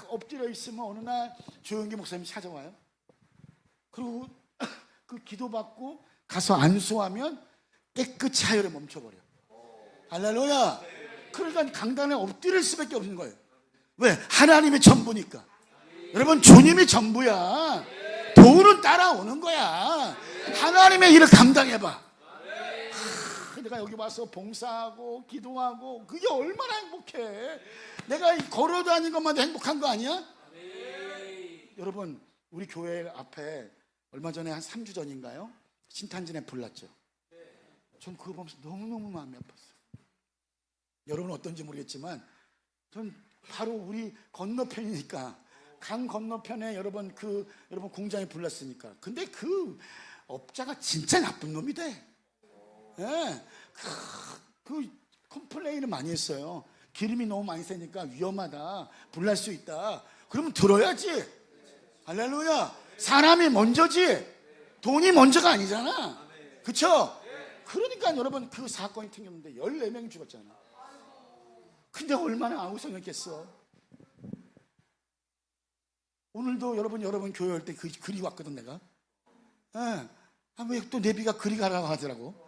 엎드려 있으면 어느 날 조영기 목사님이 찾아와요. 그리고 그 기도받고 가서 안수하면 깨끗이 하혈이 멈춰버려. 할렐루야. 그러니까 강단에 엎드릴 수밖에 없는 거예요. 왜? 하나님이 전부니까. 여러분 주님이 전부야. 돈은 따라오는 거야. 하나님의 일을 감당해봐. 내가 여기 와서 봉사하고 기도하고 그게 얼마나 행복해. 내가 걸어다니는 것만 행복한 거 아니야? 여러분 우리 교회 앞에 얼마 전에 한 3주 전인가요? 신탄진에 불났죠. 전 그거 보면서 너무너무 마음이 아팠어요. 여러분 어떤지 모르겠지만 전 바로 우리 건너편이니까, 강 건너편에 여러분 여러분 공장이 불났으니까. 근데 그 업자가 진짜 나쁜 놈이 돼. 예. 그 컴플레인을 많이 했어요. 기름이 너무 많이 새니까 위험하다, 불날 수 있다. 그러면 들어야지. 할렐루야. 사람이 먼저지 돈이 먼저가 아니잖아. 그쵸? 그러니까 여러분 그 사건이 생겼는데 14명이 죽었잖아. 근데 얼마나 아우성했겠어. 오늘도 여러분 교회 올 때 그리 왔거든 내가. 예. 왜 또 내비가 그리 가라고 하더라고.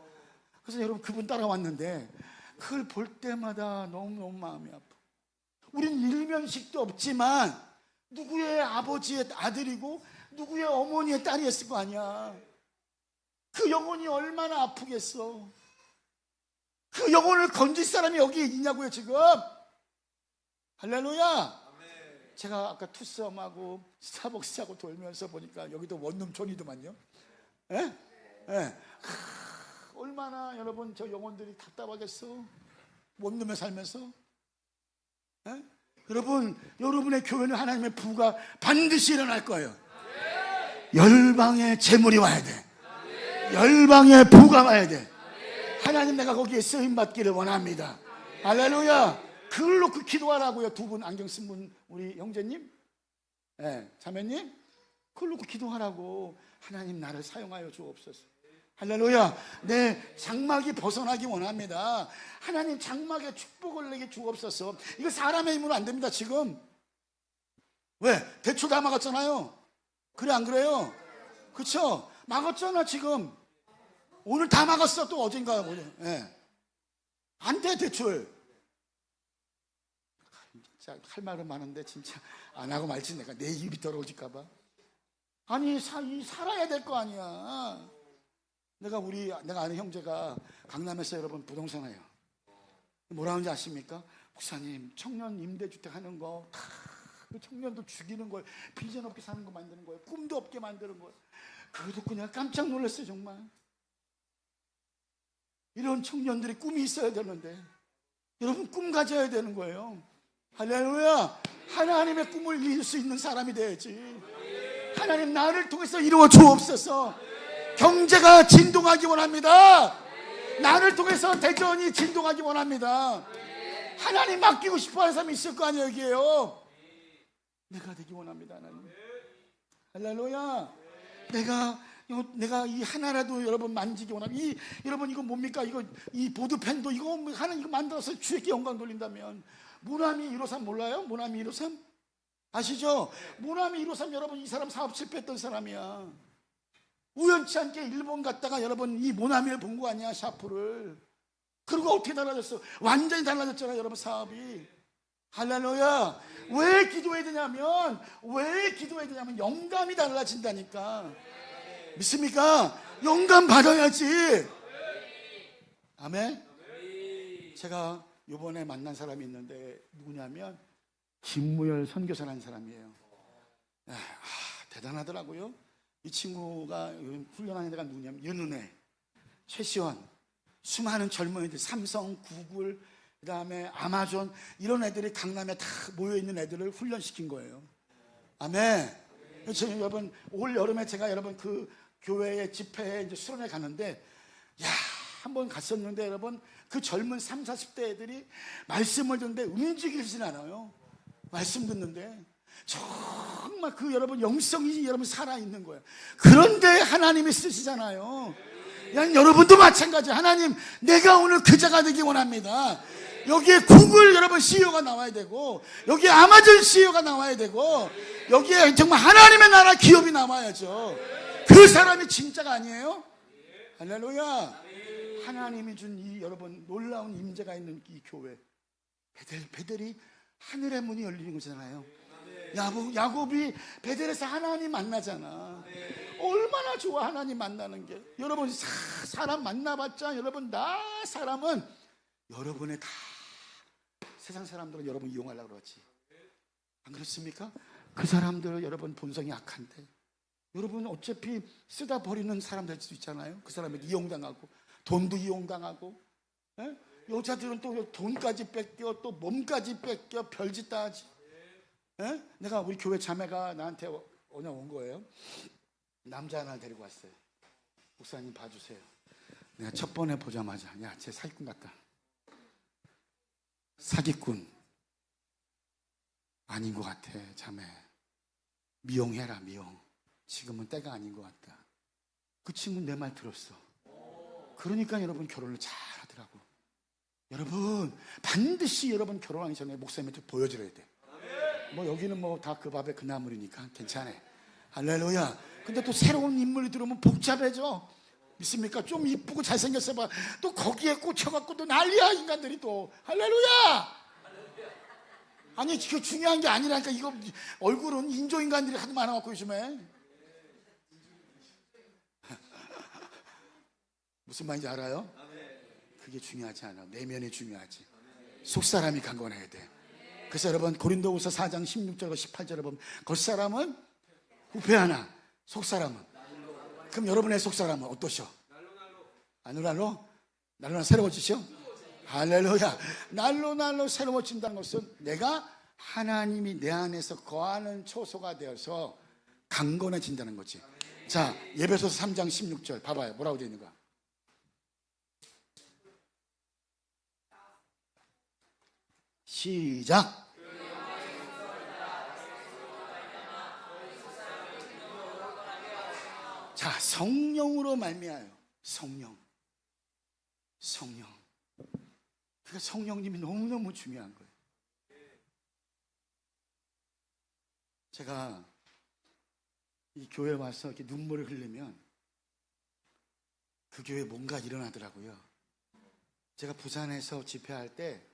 그래서 여러분 그분 따라왔는데 그걸 볼 때마다 너무너무 마음이 아파. 우린 일면식도 없지만 누구의 아버지의 아들이고 누구의 어머니의 딸이었을 거 아니야. 그 영혼이 얼마나 아프겠어. 그 영혼을 건질 사람이 여기 있냐고요 지금. 할렐루야. 제가 아까 투썸하고 스타벅스하고 돌면서 보니까 여기도 원룸촌이더만요. 예? 예. 얼마나 여러분 저 영혼들이 답답하겠어. 원룸에 살면서. 예? 여러분 여러분의 교회는 하나님의 부가 반드시 일어날 거예요. 열방의 재물이 와야 돼. 열방의 부가 와야 돼. 하나님 내가 거기에 쓰임받기를 원합니다. 할렐루야. 그걸 놓고 기도하라고요. 두 분 안경 쓴 분 우리 형제님, 자매님, 그걸 놓고 기도하라고. 하나님 나를 사용하여 주옵소서. 할렐루야. 내 장막이 벗어나기 원합니다. 하나님 장막에 축복을 내게 주옵소서. 이거 사람의 힘으로 안 됩니다. 지금 왜? 대출 다 막았잖아요. 그래 안 그래요? 그쵸? 막았잖아 지금. 오늘 다 막았어. 또 어젠가 뭐죠? 안 돼 대출. 진짜 할 말은 많은데 진짜 안 하고 말지. 내가 내 입이 더러워질까봐. 아니 살아야 될 거 아니야. 내가 아는 형제가 강남에서 여러분 부동산 해요. 뭐라 하는지 아십니까? 목사님 청년 임대주택 하는 거 다 그 청년들 죽이는 거예요. 비전 없게 사는 거 만드는 거예요. 꿈도 없게 만드는 거예요. 그거 듣고 내가 깜짝 놀랐어요. 정말 이런 청년들이 꿈이 있어야 되는데, 여러분 꿈 가져야 되는 거예요. 할렐루야. 하나님의 꿈을 이룰 수 있는 사람이 돼야지. 하나님 나를 통해서 이루어 주옵소서. 경제가 진동하기 원합니다. 나를 통해서 대전이 진동하기 원합니다. 하나님 맡기고 싶어하는 사람이 있을 거 아니에요. 여기에요. 내가 되기 원합니다. 하나님. 할렐루야. 내가 이 하나라도 여러분 만지기 원합니다. 여러분 이거 뭡니까? 이 보드펜도 이거 하는 이거 만들어서 주에게 영광 돌린다면, 모나미 153 몰라요? 모나미 153 아시죠? 모나미 153 여러분, 이 사람 사업 실패했던 사람이야. 우연치 않게 일본 갔다가 여러분 이 모나미를 본 거 아니야, 샤프를. 그리고 어떻게 달라졌어? 완전히 달라졌잖아요, 여러분 사업이. 할렐루야. 왜 기도해야 되냐면 영감이 달라진다니까. 믿습니까? 영감 받아야지. 아멘. 제가 이번에 만난 사람이 있는데 누구냐면 김무열 선교사라는 사람이에요. 대단하더라고요. 이 친구가 훈련하는 데가 누구냐면 윤은혜, 최시원, 수많은 젊은이들, 삼성, 구글, 그 다음에 아마존, 이런 애들이 강남에 다 모여있는 애들을 훈련시킨 거예요. 아멘. 그래서 여러분 올 여름에 제가 여러분 그 교회의 집회에 이제 수련회 갔는데, 한번 갔었는데 여러분 그 젊은 3, 40대 애들이 말씀을 듣는데 움직이진 않아요. 말씀 듣는데 정말 그 여러분 영성이 여러분 살아있는 거예요. 그런데 하나님이 쓰시잖아요. 여러분도 마찬가지. 하나님, 내가 오늘 그 자가 되기 원합니다. 여기에 구글 여러분 CEO가 나와야 되고, 여기에 아마존 CEO가 나와야 되고, 여기에 정말 하나님의 나라 기업이 나와야죠. 그 사람이 진짜가 아니에요? 할렐루야. 하나님이 준 이 여러분 놀라운 임재가 있는 이 교회, 베델이 하늘의 문이 열리는 거잖아요. 야곱이 베델에서 하나님 만나잖아. 얼마나 좋아 하나님 만나는 게. 여러분 사람 만나봤자 여러분 사람은 여러분의 다 세상 사람들은 여러분 이용하려고 그러지. 안 그렇습니까? 그 사람들 여러분 본성이 악한데 여러분 어차피 쓰다 버리는 사람 될 수도 있잖아요. 그 사람에게 이용당하고, 돈도 이용당하고, 여자들은 또 돈까지 뺏겨, 또 몸까지 뺏겨, 별짓 다 하지. 내가 우리 교회 자매가 나한테 오늘 온 거예요. 남자 하나 데리고 왔어요. 목사님 봐주세요. 내가 첫 번에 보자마자 쟤 사기꾼 같다. 사기꾼 아닌 것 같아. 자매 미용해라. 미용. 지금은 때가 아닌 것 같다. 그 친구는 내 말 들었어. 그러니까 여러분 결혼을 잘 하더라고. 여러분 반드시 여러분 결혼하기 전에 목사님한테 보여드려야 돼. 뭐 여기는 뭐 다 그 밥에 그 나물이니까 괜찮아. 할렐루야. 근데 또 새로운 인물이 들어오면 복잡해져. 믿습니까? 좀 이쁘고 잘생겼어 봐. 또 거기에 꽂혀갖고 또 난리야 인간들이 또. 할렐루야. 아니 그 중요한 게 아니라니까. 이거 얼굴은 인조인간들이 하도 많아갖고 요즘에. 무슨 말인지 알아요? 그게 중요하지 않아. 내면이 중요하지. 속사람이 강건해야 돼. 그래서 여러분 고린도후서 4장 16절과 18절에 보면 겉사람은 후패하나 속사람은, 그럼 여러분의 속사람은 어떠셔? 날로 새로워지셔? 할렐루야. 날로 새로워진다는 것은 내가 하나님이 내 안에서 거하는 초소가 되어서 강건해진다는 거지. 자, 에베소서 3장 16절 봐봐요. 뭐라고 되어 있는가? 시작. 자, 성령으로 말미암아요. 성령. 그러니까 성령님이 너무너무 중요한 거예요. 제가 이 교회 와서 이렇게 눈물을 흘리면 그 교회에 뭔가 일어나더라고요. 제가 부산에서 집회할 때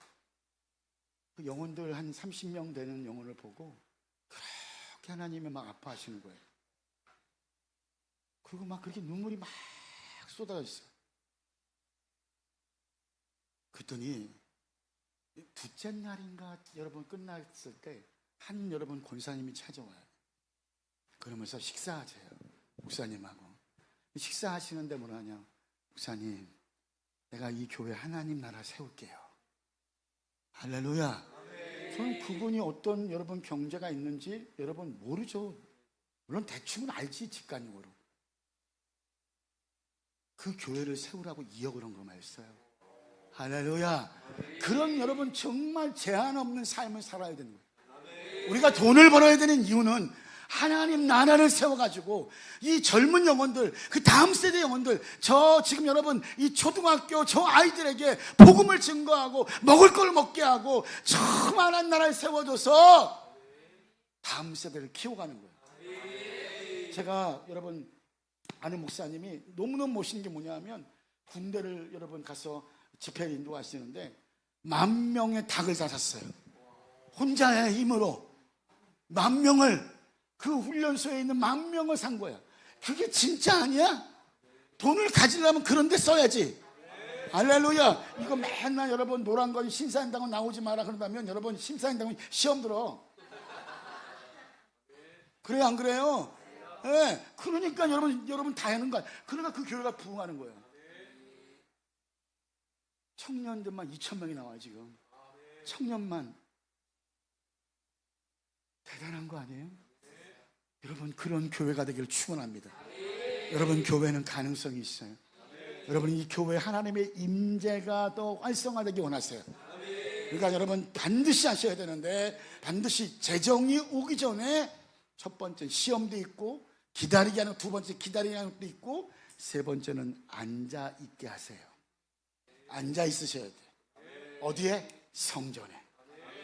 그 영혼들 한 30명 되는 영혼을 보고 그렇게 하나님이 막 아파하시는 거예요. 그리고 막 그렇게 눈물이 막 쏟아져 있어요. 그랬더니 둘째 날인가 여러분 끝났을 때 한 여러분 권사님이 찾아와요. 그러면서 식사하세요. 목사님하고. 식사하시는데 뭐라 하냐. 목사님, 내가 이 교회 하나님 나라 세울게요. 할렐루야. 저는 그분이 어떤 여러분 경제가 있는지 여러분 모르죠. 물론 대충은 알지, 직관적으로. 그 교회를 세우라고 2억을 헌금했어요. 할렐루야. 그런 여러분 정말 제한 없는 삶을 살아야 되는 거예요. 우리가 돈을 벌어야 되는 이유는 하나님 나라를 세워가지고 이 젊은 영혼들, 그 다음 세대 영혼들, 저 지금 여러분 이 초등학교 저 아이들에게 복음을 증거하고 먹을 걸 먹게 하고 처만한 나라를 세워줘서 다음 세대를 키워가는 거예요. 제가 여러분 아는 목사님이 너무너무 멋있는 게 뭐냐면 군대를 여러분 가서 집회를 인도하시는데 10,000명의 닭을 잡았어요. 혼자의 힘으로 10,000명을, 그 훈련소에 있는 10,000명을 산 거야. 그게 진짜 아니야? 돈을 가지려면 그런 데 써야지. 할렐루야. 이거 맨날 여러분 노란 건 신사임당은 나오지 마라 그런다면 여러분 신사임당은 시험 들어. 그래요, 안 그래요? 네. 그러니까 여러분 다 하는 거야. 그러니까 그 교회가 부흥하는 거예요. 청년들만 2,000명이 나와요 지금. 청년만. 대단한 거 아니에요? 여러분 그런 교회가 되기를 축원합니다. 여러분 교회는 가능성이 있어요. 여러분 이 교회 하나님의 임재가 더 활성화되기 원하세요. 그러니까 여러분 반드시 하셔야 되는데, 반드시 재정이 오기 전에 첫 번째 시험도 있고, 기다리게 하는, 두 번째 기다리게 하는 것도 있고, 세 번째는 앉아 있게 하세요. 앉아 있으셔야 돼요. 어디에? 성전에.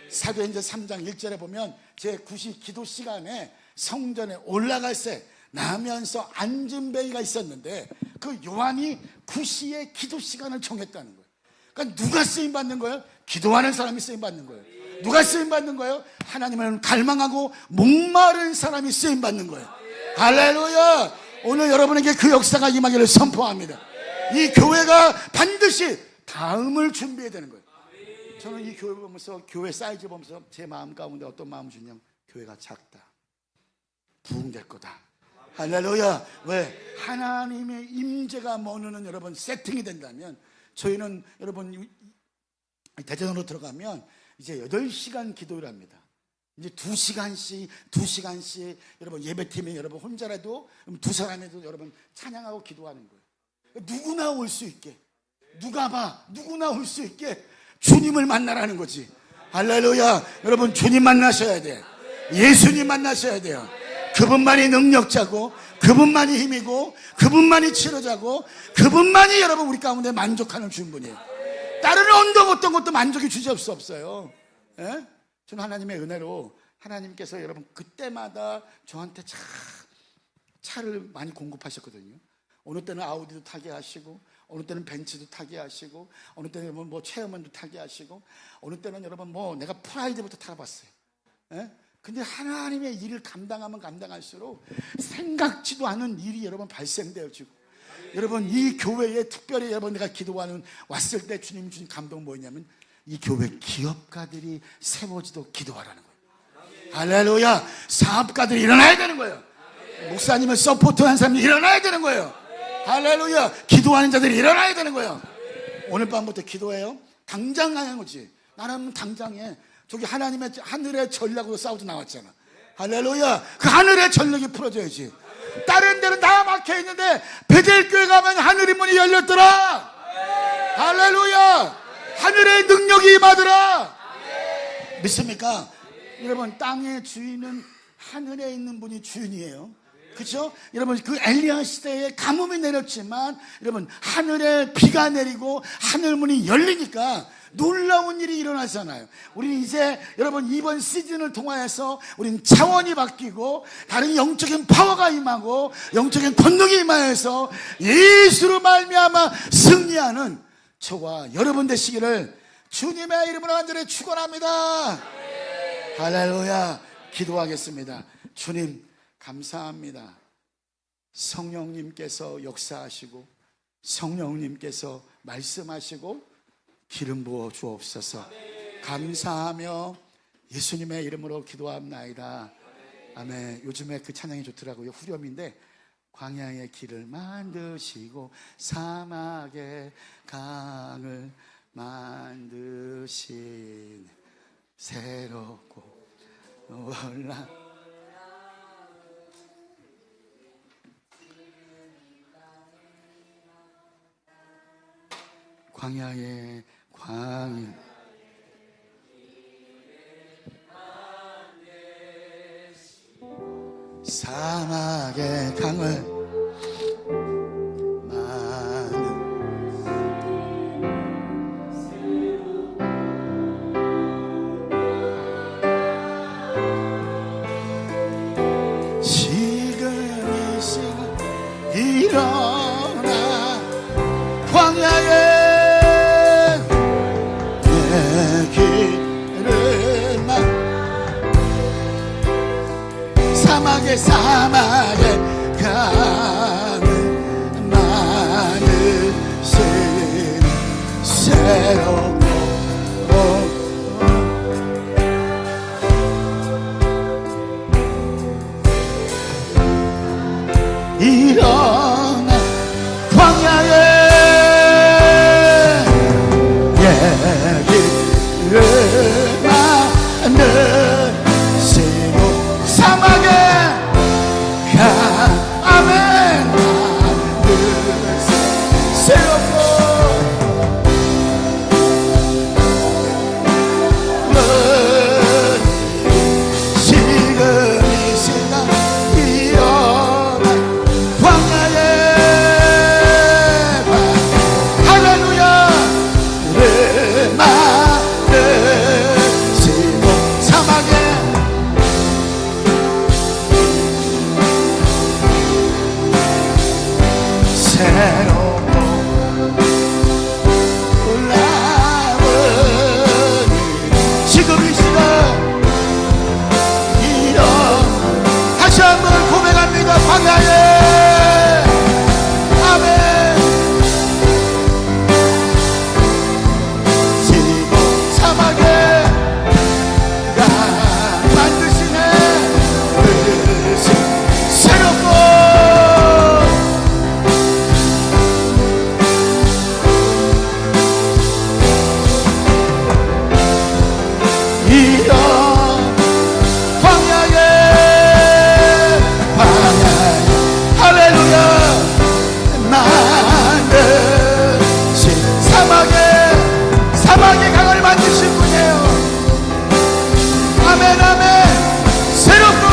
사도행전 3장 1절에 보면 제9시 기도 시간에 성전에 올라갈 때 나면서 앉은 베이가 있었는데 그 요한이 9시에 기도 시간을 정했다는 거예요. 그러니까 누가 쓰임 받는 거예요? 기도하는 사람이 쓰임 받는 거예요. 누가 쓰임 받는 거예요? 하나님을 갈망하고 목마른 사람이 쓰임 받는 거예요. 할렐루야. 오늘 여러분에게 그 역사가 임하기를 선포합니다. 이 교회가 반드시 다음을 준비해야 되는 거예요. 저는 이 교회 보면서, 교회 사이즈 보면서 제 마음 가운데 어떤 마음을 주냐면, 교회가 작다, 부흥될 거다. 할렐루야. 왜? 하나님의 임재가 머무는 여러분 세팅이 된다면, 저희는 여러분 대전으로 들어가면 이제 8시간 기도를 합니다. 이제 2시간씩 여러분 예배팀에 여러분 혼자라도 2사람에도 여러분 찬양하고 기도하는 거예요. 누구나 올 수 있게, 누구나 올 수 있게 주님을 만나라는 거지. 할렐루야. 여러분 주님 만나셔야 돼. 예수님 만나셔야 돼요. 그분만이 능력자고, 그분만이 힘이고, 그분만이 치료자고, 그분만이 여러분 우리 가운데 만족하는 주분이에요. 다른 어떤 것도 만족이 주실 수 없어요. 예? 저는 하나님의 은혜로 하나님께서 여러분 그때마다 저한테 차를 많이 공급하셨거든요. 어느 때는 아우디도 타게 하시고, 어느 때는 벤츠도 타게 하시고, 어느 때는 뭐 체어맨도 타게 하시고, 어느 때는 여러분 뭐 내가 프라이드부터 타봤어요. 예? 근데 하나님의 일을 감당하면 감당할수록 생각지도 않은 일이 여러분 발생되어지고, 여러분 이 교회에 특별히 여러분 내가 기도하는 왔을 때 주님 주신 감동은 뭐였냐면, 이 교회 기업가들이 세워지도록 기도하라는 거예요. 할렐루야. 사업가들이 일어나야 되는 거예요. 목사님을 서포트하는 사람이 일어나야 되는 거예요. 할렐루야. 기도하는 자들이 일어나야 되는 거예요. 오늘 밤부터 기도해요. 당장 하는 거지. 나는 당장에 저기 하나님의 하늘의 전략으로 싸우고 나왔잖아. 할렐루야. 그 하늘의 전략이 풀어져야지. 다른 데는 다 막혀 있는데 베델교회 가면 하늘의 문이 열렸더라. 할렐루야. 하늘의 능력이 임하더라. 믿습니까? 여러분 땅의 주인은 하늘에 있는 분이 주인이에요. 그렇죠? 여러분 그 엘리야 시대에 가뭄이 내렸지만 여러분 하늘에 비가 내리고 하늘 문이 열리니까 놀라운 일이 일어나잖아요. 우리는 이제 여러분 이번 시즌을 통하여서 우리는 차원이 바뀌고 다른 영적인 파워가 임하고 영적인 권능이 임하여서 예수로 말미암아 승리하는 저와 여러분 되시기를 주님의 이름으로 간절히 축원합니다. 할렐루야. 기도하겠습니다. 주님 감사합니다. 성령님께서 역사하시고 성령님께서 말씀하시고 기름 부어 주옵소서. 감사하며 예수님의 이름으로 기도합나이다. 아멘. 요즘에 그 찬양이 좋더라고요. 후렴인데, 광야의 길을 만드시고 사막의 강을 만드신 새롭고 놀라 광야의 광야 사막의 강을 많은 지금 이 시간 일어나 광야의 내 길을 사막의 강을 많으신 새롭고 일어나 광야의 얘기를 만드시고 사막의 아멘 새롭고 지금 이 시간 일어나 광야의 할렐루야를 만드시고 사막의 새롭고 올라오니 지금 이 시간 이런 다시 한번 고백합니다. 광야에 아멘 지금 사막에 가 만드시네 새롭고 이런 광야에 할렐루야 만드신 사막의 강을 만드신 분이에요. 아멘 아멘 새롭고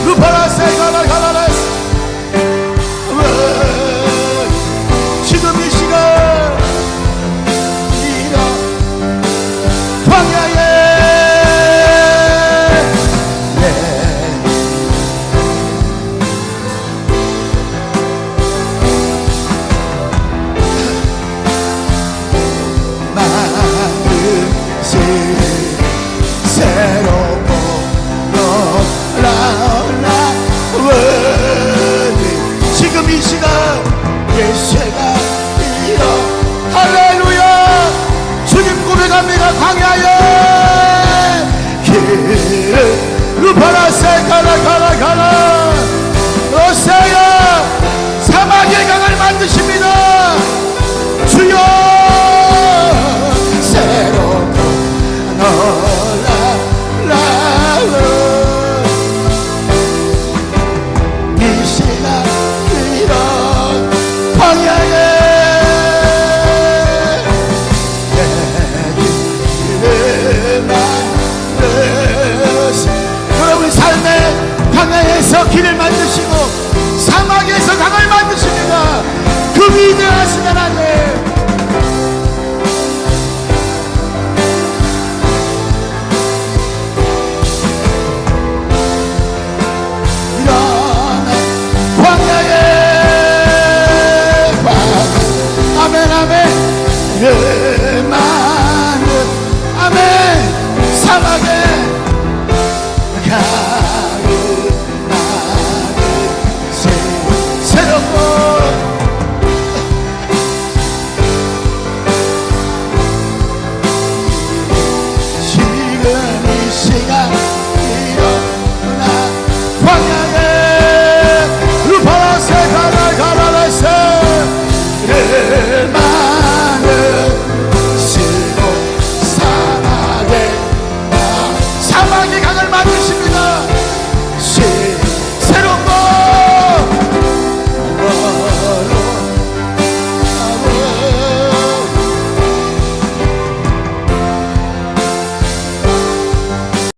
루파라세 가라가라라스 지금 이 시간 이런 광야에 만드신 새롭고 놀라우니 지금 이 시간 예수가 이어 할렐루야 주님 고백합니다. 광야의 길을 루파라세 가라 오세요 사막의 강을 만드십니다.